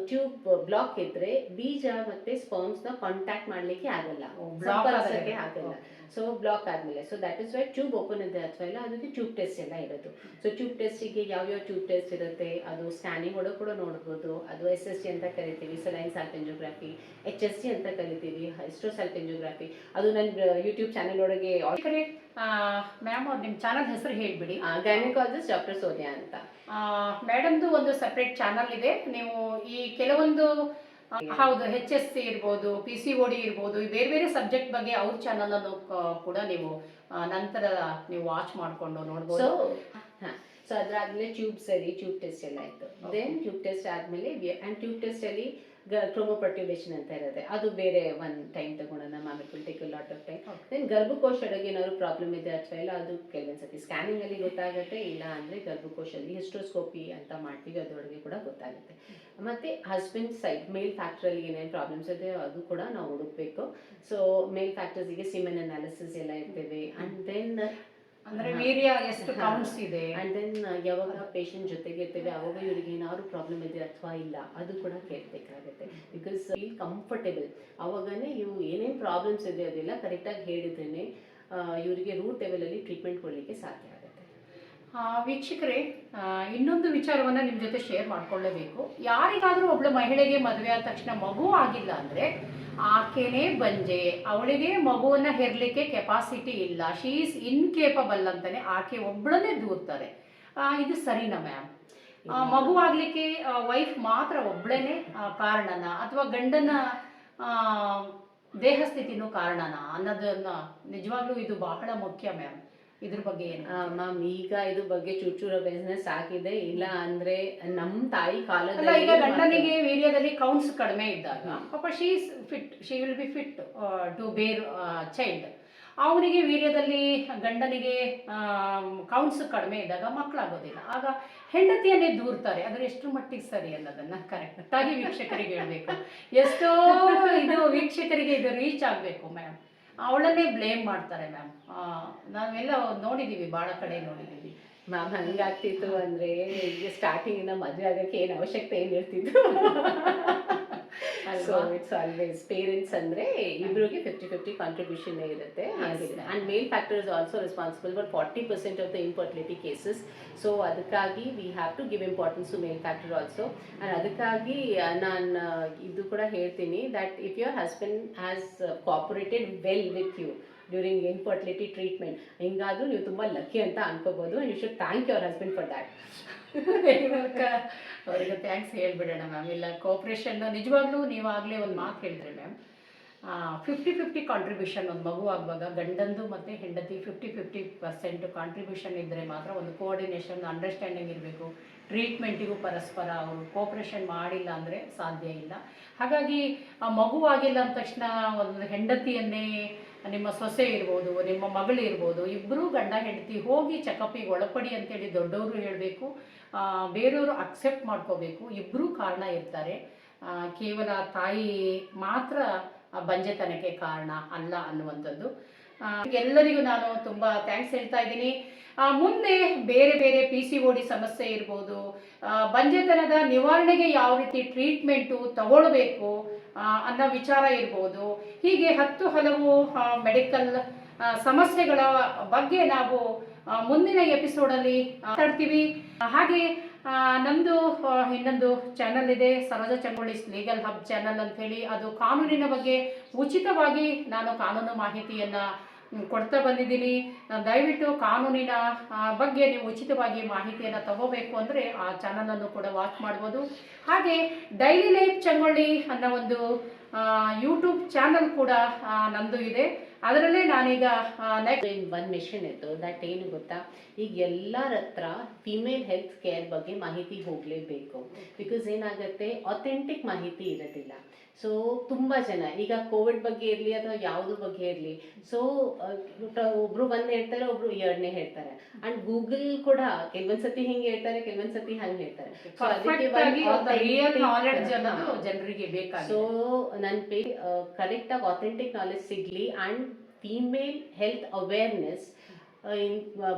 S2: ಟ್ಯೂಬ್ ಬ್ಲಾಕ್ ಇದ್ರೆ ಬೀಜ ಮತ್ತೆ ಸ್ಪರ್ಮ್ಸ್ನ ಕಾಂಟ್ಯಾಕ್ಟ್ ಮಾಡಲಿಕ್ಕೆ ಆಗಲ್ಲ, ಸಂಪರ್ಕಕ್ಕೆ ಆಗಲ್ಲ. ಸೊ ಬ್ಲಾಕ್ ಆದಮೇಲೆ, so that is why tube open ಇದೆ ಅಥವಾ ಇಲ್ಲ ಅದಕ್ಕೆ ಟ್ಯೂಬ್ ಟೆಸ್ಟ್ ಎಲ್ಲ ಇರೋದು. ಸೊ ಟ್ಯೂಬ್ ಟೆಸ್ಟಿಗೆ ಯಾವ್ಯಾವ ಟ್ಯೂಬ್ ಟೆಸ್ಟ್ ಇರುತ್ತೆ ಅದು ಸ್ಕ್ಯಾನಿಂಗ್ ಒಳಗೆ ಕೂಡ ನೋಡ್ಬೋದು. ಅದು SST ಅಂತ ಕರಿತೀವಿ, ಸಲೈನ್ ಸಾಲ್ಪೆಂಜಿಯೋಗ್ರಫಿ, HST ಅಂತ ಕರಿತೀವಿ, ಹಿಸ್ಟೋಸಾಲ್ಪೆಂಜಿಯೋಗ್ರಫಿ. ಅದು ನನ್ನ ಯೂಟ್ಯೂಬ್ ಚಾನಲ್ ಒಳಗೆ.
S1: ಮ್ಯಾಮ್, ಅವ್ರು ನಿಮ್ಮ ಚಾನಲ್ ಹೆಸರು ಹೇಳ್ಬಿಡಿ.
S2: ಗೈನಕಾಲಜಿಸ್ಟ್ ಡಾಕ್ಟರ್ ಸೋನಿಯಾ ಅಂತ.
S1: ಮೇಡಮ್ದು ಒಂದು ಸಪ್ರೇಟ್ ಚಾನಲ್ ಇದೆ. ನೀವು ಈ ಕೆಲವೊಂದು ಹೌದು HSC ಇರ್ಬೋದು, PCOD ಇರ್ಬೋದು, ಬೇರೆ ಬೇರೆ ಸಬ್ಜೆಕ್ಟ್ ಬಗ್ಗೆ ಅವ್ರ ಚಾನಲ್ ಅನ್ನು ಕೂಡ ನೀವು ನಂತರ ನೀವು ವಾಚ್ ಮಾಡಿಕೊಂಡು ನೋಡ್ಬೋದು.
S2: ಸೊ ಅದಾದ್ಮೇಲೆ ಟ್ಯೂಬ್ ಟೆಸ್ಟ್ ಎಲ್ಲ ಆಯಿತು. ದೆನ್ ಟ್ಯೂಬ್ ಟೆಸ್ಟ್ ಆದಮೇಲೆ ಆ್ಯಂಡ್ ಟ್ಯೂಬ್ ಟೆಸ್ಟಲ್ಲಿ ಕ್ರೋಮೋಪರ್ಟ್ಯುಬೇಷನ್ ಅಂತ ಇರುತ್ತೆ, ಅದು ಬೇರೆ ಒಂದು ಟೈಮ್ ತಗೊಳ್ಳೋಣ ma'am, it will take a lot of time. Then ಗರ್ಭಕೋಶದೊಳಗೆ ಏನಾದ್ರು ಪ್ರಾಬ್ಲಮ್ ಇದೆ ಅಥವಾ ಇಲ್ಲ ಅದು ಕೆಲವೊಂದು ಸತಿ ಸ್ಕ್ಯಾನಿಂಗಲ್ಲಿ ಗೊತ್ತಾಗುತ್ತೆ, ಇಲ್ಲ ಅಂದರೆ ಗರ್ಭಕೋಶದಲ್ಲಿ ಹಿಸ್ಟ್ರೋಸ್ಕೋಪಿ ಅಂತ ಮಾಡ್ತೀವಿ, ಅದರೊಳಗೆ ಕೂಡ ಗೊತ್ತಾಗುತ್ತೆ. ಮತ್ತು ಹಸ್ಬೆಂಡ್ ಸೈಡ್ ಮೇಲ್ ಫ್ಯಾಕ್ಟ್ರಲ್ಲಿ ಏನೇನು ಪ್ರಾಬ್ಲಮ್ಸ್ ಇದೆ ಅದು ಕೂಡ ನಾವು ಹುಡುಕ್ಬೇಕು. ಸೊ ಮೇಲ್ ಫ್ಯಾಕ್ಟರ್ಸಿಗೆ ಸಿಮೆನ್ ಅನಾಲಿಸಿಸ್ ಎಲ್ಲ ಇರ್ತೇವೆ. ಆ್ಯಂಡ್ ದೆನ್
S1: ಅಂದ್ರೆ ವೀರ್ಯ ಎಷ್ಟು ಕೌಂಟ್ಸ್ ಇದೆ,
S2: ಆ್ಯಂಡ್ ದೆನ್ ಯಾವಾಗ ಪೇಷಂಟ್ ಜೊತೆಗೆ ಇರ್ತೇವೆ ಅವಾಗ ಇವ್ರಿಗೆ ಏನಾದ್ರು ಪ್ರಾಬ್ಲಮ್ ಇದೆ ಅಥವಾ ಇಲ್ಲ ಅದು ಕೂಡ ಕೇಳಬೇಕಾಗುತ್ತೆ. ಬಿಕಾಸ್ ಫೀಲ್ ಕಂಫರ್ಟೇಬಲ್, ಅವಾಗನೇ ಇವು ಏನೇನು ಪ್ರಾಬ್ಲಮ್ಸ್ ಇದೆ ಅದೆಲ್ಲ ಕರೆಕ್ಟಾಗಿ ಹೇಳಿದ್ರೇ ಇವರಿಗೆ ರೂಟ್ ಲೆವೆಲಲ್ಲಿ ಟ್ರೀಟ್ಮೆಂಟ್ ಕೊಡಲಿಕ್ಕೆ ಸಾಧ್ಯ ಆಗುತ್ತೆ.
S1: ವೀಕ್ಷಕರೇ, ಇನ್ನೊಂದು ವಿಚಾರವನ್ನು ನಿಮ್ಮ ಜೊತೆ ಶೇರ್ ಮಾಡ್ಕೊಳ್ಳೇಬೇಕು. ಯಾರಿಗಾದರೂ ಒಬ್ಳು ಮಹಿಳೆಗೆ ಮದುವೆ ಆದ ತಕ್ಷಣ ಮಗು ಆಗಿಲ್ಲ ಅಂದರೆ ಆಕೆನೇ ಬಂಜೆ, ಅವಳಿಗೆ ಮಗುವನ್ನು ಹೆರಲಿಕ್ಕೆ ಕೆಪಾಸಿಟಿ ಇಲ್ಲ, ಶೀ ಈಸ್ ಇನ್ಕೇಪಬಲ್ ಅಂತಲೇ ಆಕೆ ಒಬ್ಬಳನ್ನೇ ದೂರ್ತಾರೆ. ಇದು ಸರಿನಾ ಮ್ಯಾಮ್? ಮಗು ಆಗಲಿಕ್ಕೆ ವೈಫ್ ಮಾತ್ರ ಒಬ್ಬಳೇ ಕಾರಣನ ಅಥವಾ ಗಂಡನ ದೇಹಸ್ಥಿತಿನೂ ಕಾರಣನ ಅನ್ನೋದನ್ನ ನಿಜವಾಗ್ಲೂ ಇದು ಬಹಳ ಮುಖ್ಯ ಮ್ಯಾಮ್. ಇದ್ರ ಬಗ್ಗೆ ಏನು
S2: ಮ್ಯಾಮ್? ಈಗ ಇದ್ರ ಬಗ್ಗೆ ಚೂಚೂರ ಬಿಸ್ನೆಸ್ ಆಗಿದೆ. ಇಲ್ಲ ಅಂದ್ರೆ ನಮ್ಮ ತಾಯಿ ಕಾಲದಲ್ಲಿ
S1: ಈಗ ಗಂಡನಿಗೆ ವೀರ್ಯದಲ್ಲಿ ಕೌಂಟ್ಸ್ ಕಡಿಮೆ ಇದ್ದಾಗ ಪಾಪ she is fit, she will be fit to bear child. ಅವನಿಗೆ ವೀರ್ಯದಲ್ಲಿ ಗಂಡನಿಗೆ ಕೌಂಟ್ಸ್ ಕಡಿಮೆ ಇದ್ದಾಗ ಮಕ್ಕಳಾಗೋದಿಲ್ಲ, ಆಗ ಹೆಂಡತಿಯನ್ನೇ ದೂರ್ತಾರೆ. ಅದ್ರ ಎಷ್ಟು ಮಟ್ಟಿಗೆ ಸರಿ ಅನ್ನೋದನ್ನ ಕರೆಕ್ಟಾಗಿ ವೀಕ್ಷಕರಿಗೆ ಹೇಳಬೇಕು. ಎಷ್ಟೋ ಇದು ವೀಕ್ಷಕರಿಗೆ ಇದು ರೀಚ್ ಆಗಬೇಕು ಮ್ಯಾಮ್. ಅವಳನ್ನೇ ಬ್ಲೇಮ್ ಮಾಡ್ತಾರೆ ಮ್ಯಾಮ್. ನಾವೆಲ್ಲ ನೋಡಿದ್ದೀವಿ, ಭಾಳ ಕಡೆ ನೋಡಿದ್ದೀವಿ
S2: ಮ್ಯಾಮ್. ಹಂಗಾಗ್ತಿತ್ತು ಅಂದರೆ ಈಗ ಸ್ಟಾರ್ಟಿಂಗಿಂದ ಮದುವೆ ಆಗೋಕ್ಕೆ ಏನು ಅವಶ್ಯಕತೆ ಏನಿರ್ತಿತ್ತು. ಸೊ ಇಟ್ಸ್ ಆಲ್ವೇಸ್ ಪೇರೆಂಟ್ಸ್ ಅಂದರೆ ಇಬ್ಬರಿಗೆ 50-50 ಕಾಂಟ್ರಿಬ್ಯೂಷನ್ ಇರುತ್ತೆ. And male factor is also responsible for 40% of the infertility cases. So ಅದಕ್ಕಾಗಿ we have to give importance to male factor also. And ಅದಕ್ಕಾಗಿ ನಾನು ಇದು ಕೂಡ ಹೇಳ್ತೀನಿ that if your husband has cooperated well with you during infertility treatment, ಹಿಂಗಾದರೂ ನೀವು ತುಂಬ lucky ಅಂತ ಅನ್ಕೋಬೋದು. And you should thank your husband for that.
S1: ಅವರಿಗೆ ಥ್ಯಾಂಕ್ಸ್ ಹೇಳ್ಬಿಡೋಣ ಮ್ಯಾಮ್. ಇಲ್ಲ ಕೋಆಪ್ರೇಷನ್ ನಿಜವಾಗ್ಲೂ ನೀವಾಗಲೇ ಒಂದು ಮಾತು ಹೇಳಿದ್ರೆ ಮ್ಯಾಮ್, 50-50 ಕಾಂಟ್ರಿಬ್ಯೂಷನ್ ಒಂದು ಮಗು ಆಗುವಾಗ ಗಂಡಂದು ಮತ್ತು ಹೆಂಡತಿ 50-50% ಕಾಂಟ್ರಿಬ್ಯೂಷನ್ ಇದ್ದರೆ ಮಾತ್ರ ಒಂದು ಕೋಆರ್ಡಿನೇಷನ್, ಅಂಡರ್ಸ್ಟ್ಯಾಂಡಿಂಗ್ ಇರಬೇಕು. ಟ್ರೀಟ್ಮೆಂಟಿಗೂ ಪರಸ್ಪರ ಅವರು ಕೋಆಪ್ರೇಷನ್ ಮಾಡಿಲ್ಲ ಅಂದರೆ ಸಾಧ್ಯ ಇಲ್ಲ. ಹಾಗಾಗಿ ಆ ಮಗು ಆಗಿಲ್ಲ ಅಂದ ತಕ್ಷಣ ಒಂದು ಹೆಂಡತಿಯನ್ನೇ, ನಿಮ್ಮ ಸೊಸೆ ಇರ್ಬೋದು, ನಿಮ್ಮ ಮಗಳು ಇರ್ಬೋದು, ಇಬ್ಬರೂ ಗಂಡ ಹೆಂಡತಿ ಹೋಗಿ ಚೆಕಪ್ಪಿಗೆ ಒಳಪಡಿ ಅಂತೇಳಿ ದೊಡ್ಡವರು ಹೇಳಬೇಕು, ಬೇರೆಯವರು ಅಕ್ಸೆಪ್ಟ್ ಮಾಡ್ಕೋಬೇಕು. ಇಬ್ಬರೂ ಕಾರಣ ಇರ್ತಾರೆ, ಕೇವಲ ತಾಯಿ ಮಾತ್ರ ಬಂಜೆತನಕ್ಕೆ ಕಾರಣ ಅಲ್ಲ ಅನ್ನುವಂಥದ್ದು. ಎಲ್ಲರಿಗೂ ನಾನು ತುಂಬ ಥ್ಯಾಂಕ್ಸ್ ಹೇಳ್ತಾ ಇದ್ದೀನಿ. ಮುಂದೆ ಬೇರೆ ಬೇರೆ PCOD ಸಮಸ್ಯೆ ಇರ್ಬೋದು, ಬಂಜೆತನದ ನಿವಾರಣೆಗೆ ಯಾವ ರೀತಿ ಟ್ರೀಟ್ಮೆಂಟು ತಗೊಳ್ಬೇಕು ಅನ್ನೋ ವಿಚಾರ ಇರ್ಬೋದು, ಹೀಗೆ ಹಲವು ಮೆಡಿಕಲ್ ಸಮಸ್ಯೆಗಳ ಬಗ್ಗೆ ನಾವು ಮುಂದಿನ ಎಪಿಸೋಡಲ್ಲಿ ಮಾತಾಡ್ತೀವಿ. ಹಾಗೆ ನಮ್ಮದು ಇನ್ನೊಂದು ಚಾನಲ್ ಇದೆ, ಸರೋಜ ಚಂಗೋಳಿಸ್ ಲೀಗಲ್ ಹಬ್ ಚಾನಲ್ ಅಂಥೇಳಿ. ಅದು ಕಾನೂನಿನ ಬಗ್ಗೆ ಉಚಿತವಾಗಿ ನಾನು ಕಾನೂನು ಮಾಹಿತಿಯನ್ನು ಕೊಡ್ತಾ ಬಂದಿದ್ದೀನಿ. ದಯವಿಟ್ಟು ಕಾನೂನಿನ ಬಗ್ಗೆ ನೀವು ಉಚಿತವಾಗಿ ಮಾಹಿತಿಯನ್ನು ತಗೋಬೇಕು ಅಂದರೆ ಆ ಚಾನಲನ್ನು ಕೂಡ ವಾಚ್ ಮಾಡ್ಬೋದು. ಹಾಗೆ ಡೈಲಿ ಲೈಫ್ ಚಂಗೊಳ್ಳಿ ಅನ್ನೋ ಒಂದು ಯೂಟ್ಯೂಬ್ ಚಾನಲ್ ಕೂಡ ನಂದು ಇದೆ. ಅದರಲ್ಲೇ ನಾನೀಗ
S2: ಒಂದು ಮಿಷನ್ ಇತ್ತು ದಟ್ ಏನು ಗೊತ್ತಾ, ಈಗ ಎಲ್ಲರ ಹತ್ರ ಫಿಮೇಲ್ ಹೆಲ್ತ್ ಕೇರ್ ಬಗ್ಗೆ ಮಾಹಿತಿ ಹೋಗಲೇಬೇಕು. ಬಿಕಾಸ್ ಏನಾಗುತ್ತೆ, ಅಥೆಂಟಿಕ್ ಮಾಹಿತಿ ಇರೋದಿಲ್ಲ. ಸೊ ತುಂಬ ಜನ ಈಗ ಕೋವಿಡ್ ಬಗ್ಗೆ ಇರಲಿ ಅಥವಾ ಯಾವುದ್ರ ಬಗ್ಗೆ ಇರಲಿ, ಸೊ ಒಬ್ರು ಒಂದು ಹೇಳ್ತಾರೆ, ಒಬ್ರು ಎರಡನೇ ಹೇಳ್ತಾರೆ. ಆ್ಯಂಡ್ ಗೂಗಲ್ ಕೂಡ ಕೆಲವೊಂದ್ಸತಿ ಹಿಂಗೆ ಹೇಳ್ತಾರೆ, ಕೆಲವೊಂದ್ಸತಿ ಹಂಗೆ ಹೇಳ್ತಾರೆ. ಸೊ
S1: ಜನರಿಗೆ ಬೇಕಾಗಿ,
S2: ಸೊ ನನ್ನ ಕರೆಕ್ಟಾಗಿ ಅಥೆಂಟಿಕ್ ನಾಲೆಜ್ ಸಿಗಲಿ ಆ್ಯಂಡ್ ಫೀಮೇಲ್ ಹೆಲ್ತ್ ಅವೇರ್ನೆಸ್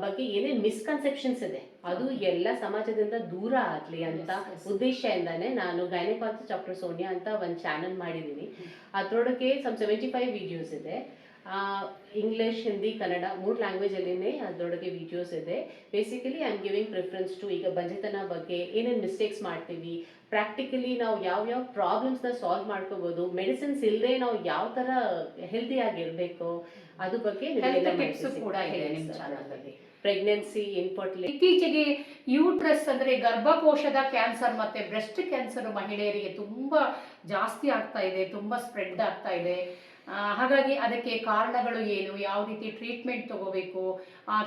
S2: ಬಗ್ಗೆ ಏನೇನು ಮಿಸ್ಕನ್ಸೆಪ್ಷನ್ಸ್ ಇದೆ ಅದು ಎಲ್ಲ ಸಮಾಜದಿಂದ ದೂರ ಆಗಲಿ ಅಂತ ಉದ್ದೇಶದಿಂದಾನೆ ನಾನು ಗೈನಕಾಲಜಿಸ್ಟ್ ಡಾಕ್ಟರ್ ಸೋನಿಯಾ ಅಂತ ಒಂದು ಚಾನಲ್ ಮಾಡಿದ್ದೀನಿ. ಅದರೊಳಗೆ 75 ವಿಡಿಯೋಸ್ ಇದೆ. ಇಂಗ್ಲಿಷ್, ಹಿಂದಿ, ಕನ್ನಡ 3 ಲ್ಯಾಂಗ್ವೇಜಲ್ಲಿನೇ ಅದರೊಳಗೆ ವಿಡಿಯೋಸ್ ಇದೆ. Basically I am giving preference to ಈಗ ಬಂಜೆತನ ಬಗ್ಗೆ ಏನೇನು ಮಿಸ್ಟೇಕ್ಸ್ ಮಾಡ್ತೀವಿ, ಪ್ರಾಕ್ಟಿಕಲಿ ನಾವು ಯಾವ ಪ್ರಾಬ್ಲಮ್ಸ್ನ ಸಾಲ್ವ್ ಮಾಡ್ಕೋಬೋದು, ಮೆಡಿಸಿನ್ಸ್ ಇಲ್ಲದೆ ನಾವು ಯಾವ ಥರ ಹೆಲ್ದಿಯಾಗಿರಬೇಕು ಅದ್ರ ಬಗ್ಗೆ
S1: ಟಿಪ್ಸ್ ಕೂಡ ಇದೆ ನಿಮ್ಮ ಚಾನಲಲ್ಲಿ.
S2: Pregnancy, infertility.
S1: ಇತ್ತೀಚೆಗೆ ಯೂಟ್ರಸ್ ಅಂದರೆ ಗರ್ಭಕೋಶದ ಕ್ಯಾನ್ಸರ್ ಮತ್ತು ಬ್ರೆಸ್ಟ್ ಕ್ಯಾನ್ಸರ್ ಮಹಿಳೆಯರಿಗೆ ತುಂಬ ಜಾಸ್ತಿ ಆಗ್ತಾ ಇದೆ, ತುಂಬ ಸ್ಪ್ರೆಡ್ ಆಗ್ತಾ ಇದೆ. ಹಾಗಾಗಿ ಅದಕ್ಕೆ ಕಾರಣಗಳು ಏನು, ಯಾವ ರೀತಿ ಟ್ರೀಟ್ಮೆಂಟ್ ತಗೋಬೇಕು,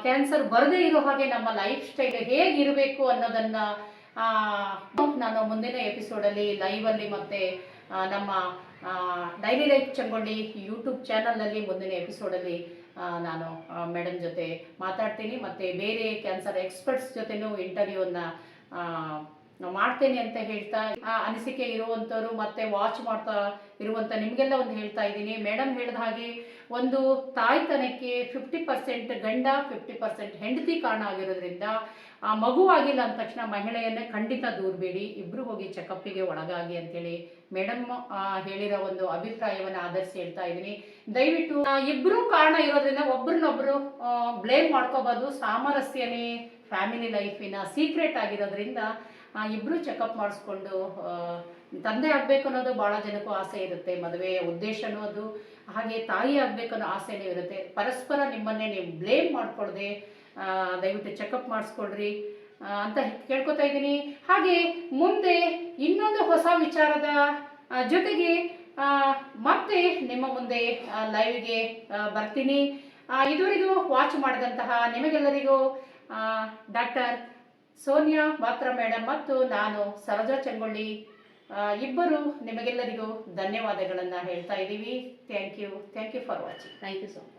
S1: ಕ್ಯಾನ್ಸರ್ ಬರದೇ ಇರೋ ಹಾಗೆ ನಮ್ಮ ಲೈಫ್ ಸ್ಟೈಲ್ ಹೇಗಿರಬೇಕು ಅನ್ನೋದನ್ನು ನಾನು ಮುಂದಿನ ಎಪಿಸೋಡಲ್ಲಿ ಲೈವಲ್ಲಿ ಮತ್ತು ನಮ್ಮ ಡೈಲಿ ಲೈಫ್ ಚಂಗೊಳ್ಳಿ ಯೂಟ್ಯೂಬ್ ಚಾನಲ್ನಲ್ಲಿ ಮುಂದಿನ ಎಪಿಸೋಡಲ್ಲಿ ನಾನು ಮೇಡಮ್ ಜೊತೆ ಮಾತಾಡ್ತೀನಿ, ಮತ್ತು ಬೇರೆ ಕ್ಯಾನ್ಸರ್ ಎಕ್ಸ್ಪರ್ಟ್ಸ್ ಜೊತೆನೂ ಇಂಟರ್ವ್ಯೂವನ್ನು ಮಾಡ್ತೇನೆ ಅಂತ ಹೇಳ್ತಾ, ಅನಿಸಿಕೆ ಇರುವಂಥವ್ರು ಮತ್ತೆ ವಾಚ್ ಮಾಡ್ತಾ ಇರುವಂಥ ನಿಮಗೆಲ್ಲ ಒಂದು ಹೇಳ್ತಾ ಇದ್ದೀನಿ. ಮೇಡಮ್ ಹೇಳಿದ ಹಾಗೆ ಒಂದು ತಾಯ್ತನಕ್ಕೆ 50% ಗಂಡ 50% ಹೆಂಡತಿ ಕಾರಣ ಆಗಿರೋದ್ರಿಂದ ಮಗು ಆಗಿಲ್ಲ ಅಂದ ತಕ್ಷಣ ಮಹಿಳೆಯನ್ನೇ ಖಂಡಿತ ದೂರಬೇಡಿ, ಇಬ್ಬರು ಹೋಗಿ ಚೆಕಪ್ಪಿಗೆ ಒಳಗಾಗಿ ಅಂತೇಳಿ ಮೇಡಮ್ ಹೇಳಿರೋ ಒಂದು ಅಭಿಪ್ರಾಯವನ್ನು ಆಧರಿಸಿ ಹೇಳ್ತಾ ಇದ್ದೀನಿ. ದಯವಿಟ್ಟು ಇಬ್ಬರು ಕಾರಣ ಇರೋದ್ರಿಂದ ಒಬ್ರನ್ನೊಬ್ರು ಬ್ಲೇಮ್ ಮಾಡ್ಕೋಬಾರ್ದು. ಸಾಮರಸ್ಯನೇ ಫ್ಯಾಮಿಲಿ ಲೈಫಿನ ಸೀಕ್ರೆಟ್ ಆಗಿರೋದ್ರಿಂದ ಇಬ್ಬರು ಚೆಕಪ್ ಮಾಡಿಸ್ಕೊಂಡು ತಂದೆ ಆಗಬೇಕು ಅನ್ನೋದು ಭಾಳ ಜನಕ್ಕೂ ಆಸೆ ಇರುತ್ತೆ, ಮದುವೆಯ ಉದ್ದೇಶನೂ ಅದು, ಹಾಗೆ ತಾಯಿ ಆಗಬೇಕು ಅನ್ನೋ ಆಸೆನೂ ಇರುತ್ತೆ. ಪರಸ್ಪರ ನಿಮ್ಮನ್ನೇ ನೀವು ಬ್ಲೇಮ್ ಮಾಡ್ಕೊಳ್ದೆ ದಯವಿಟ್ಟು ಚೆಕಪ್ ಮಾಡಿಸ್ಕೊಳ್ರಿ ಅಂತ ಕೇಳ್ಕೊತಾ ಇದ್ದೀನಿ. ಹಾಗೆ ಮುಂದೆ ಇನ್ನೊಂದು ಹೊಸ ವಿಚಾರದ ಜೊತೆಗೆ ಮತ್ತೆ ನಿಮ್ಮ ಮುಂದೆ ಲೈವ್ಗೆ ಬರ್ತೀನಿ. ಇದುವರೆಗೂ ವಾಚ್ ಮಾಡಿದಂತಹ ನಿಮಗೆಲ್ಲರಿಗೂ ಡಾಕ್ಟರ್ ಸೋನಿಯಾ ಬಾತ್ರ ಮೇಡಮ್ ಮತ್ತು ನಾನು ಸರೋಜಾ ಚಂಗೊಳ್ಳಿ ಇಬ್ಬರು ನಿಮಗೆಲ್ಲರಿಗೂ ಧನ್ಯವಾದಗಳನ್ನು ಹೇಳ್ತಾ ಇದ್ದೀವಿ. Thank you for watching.
S2: Thank you so much.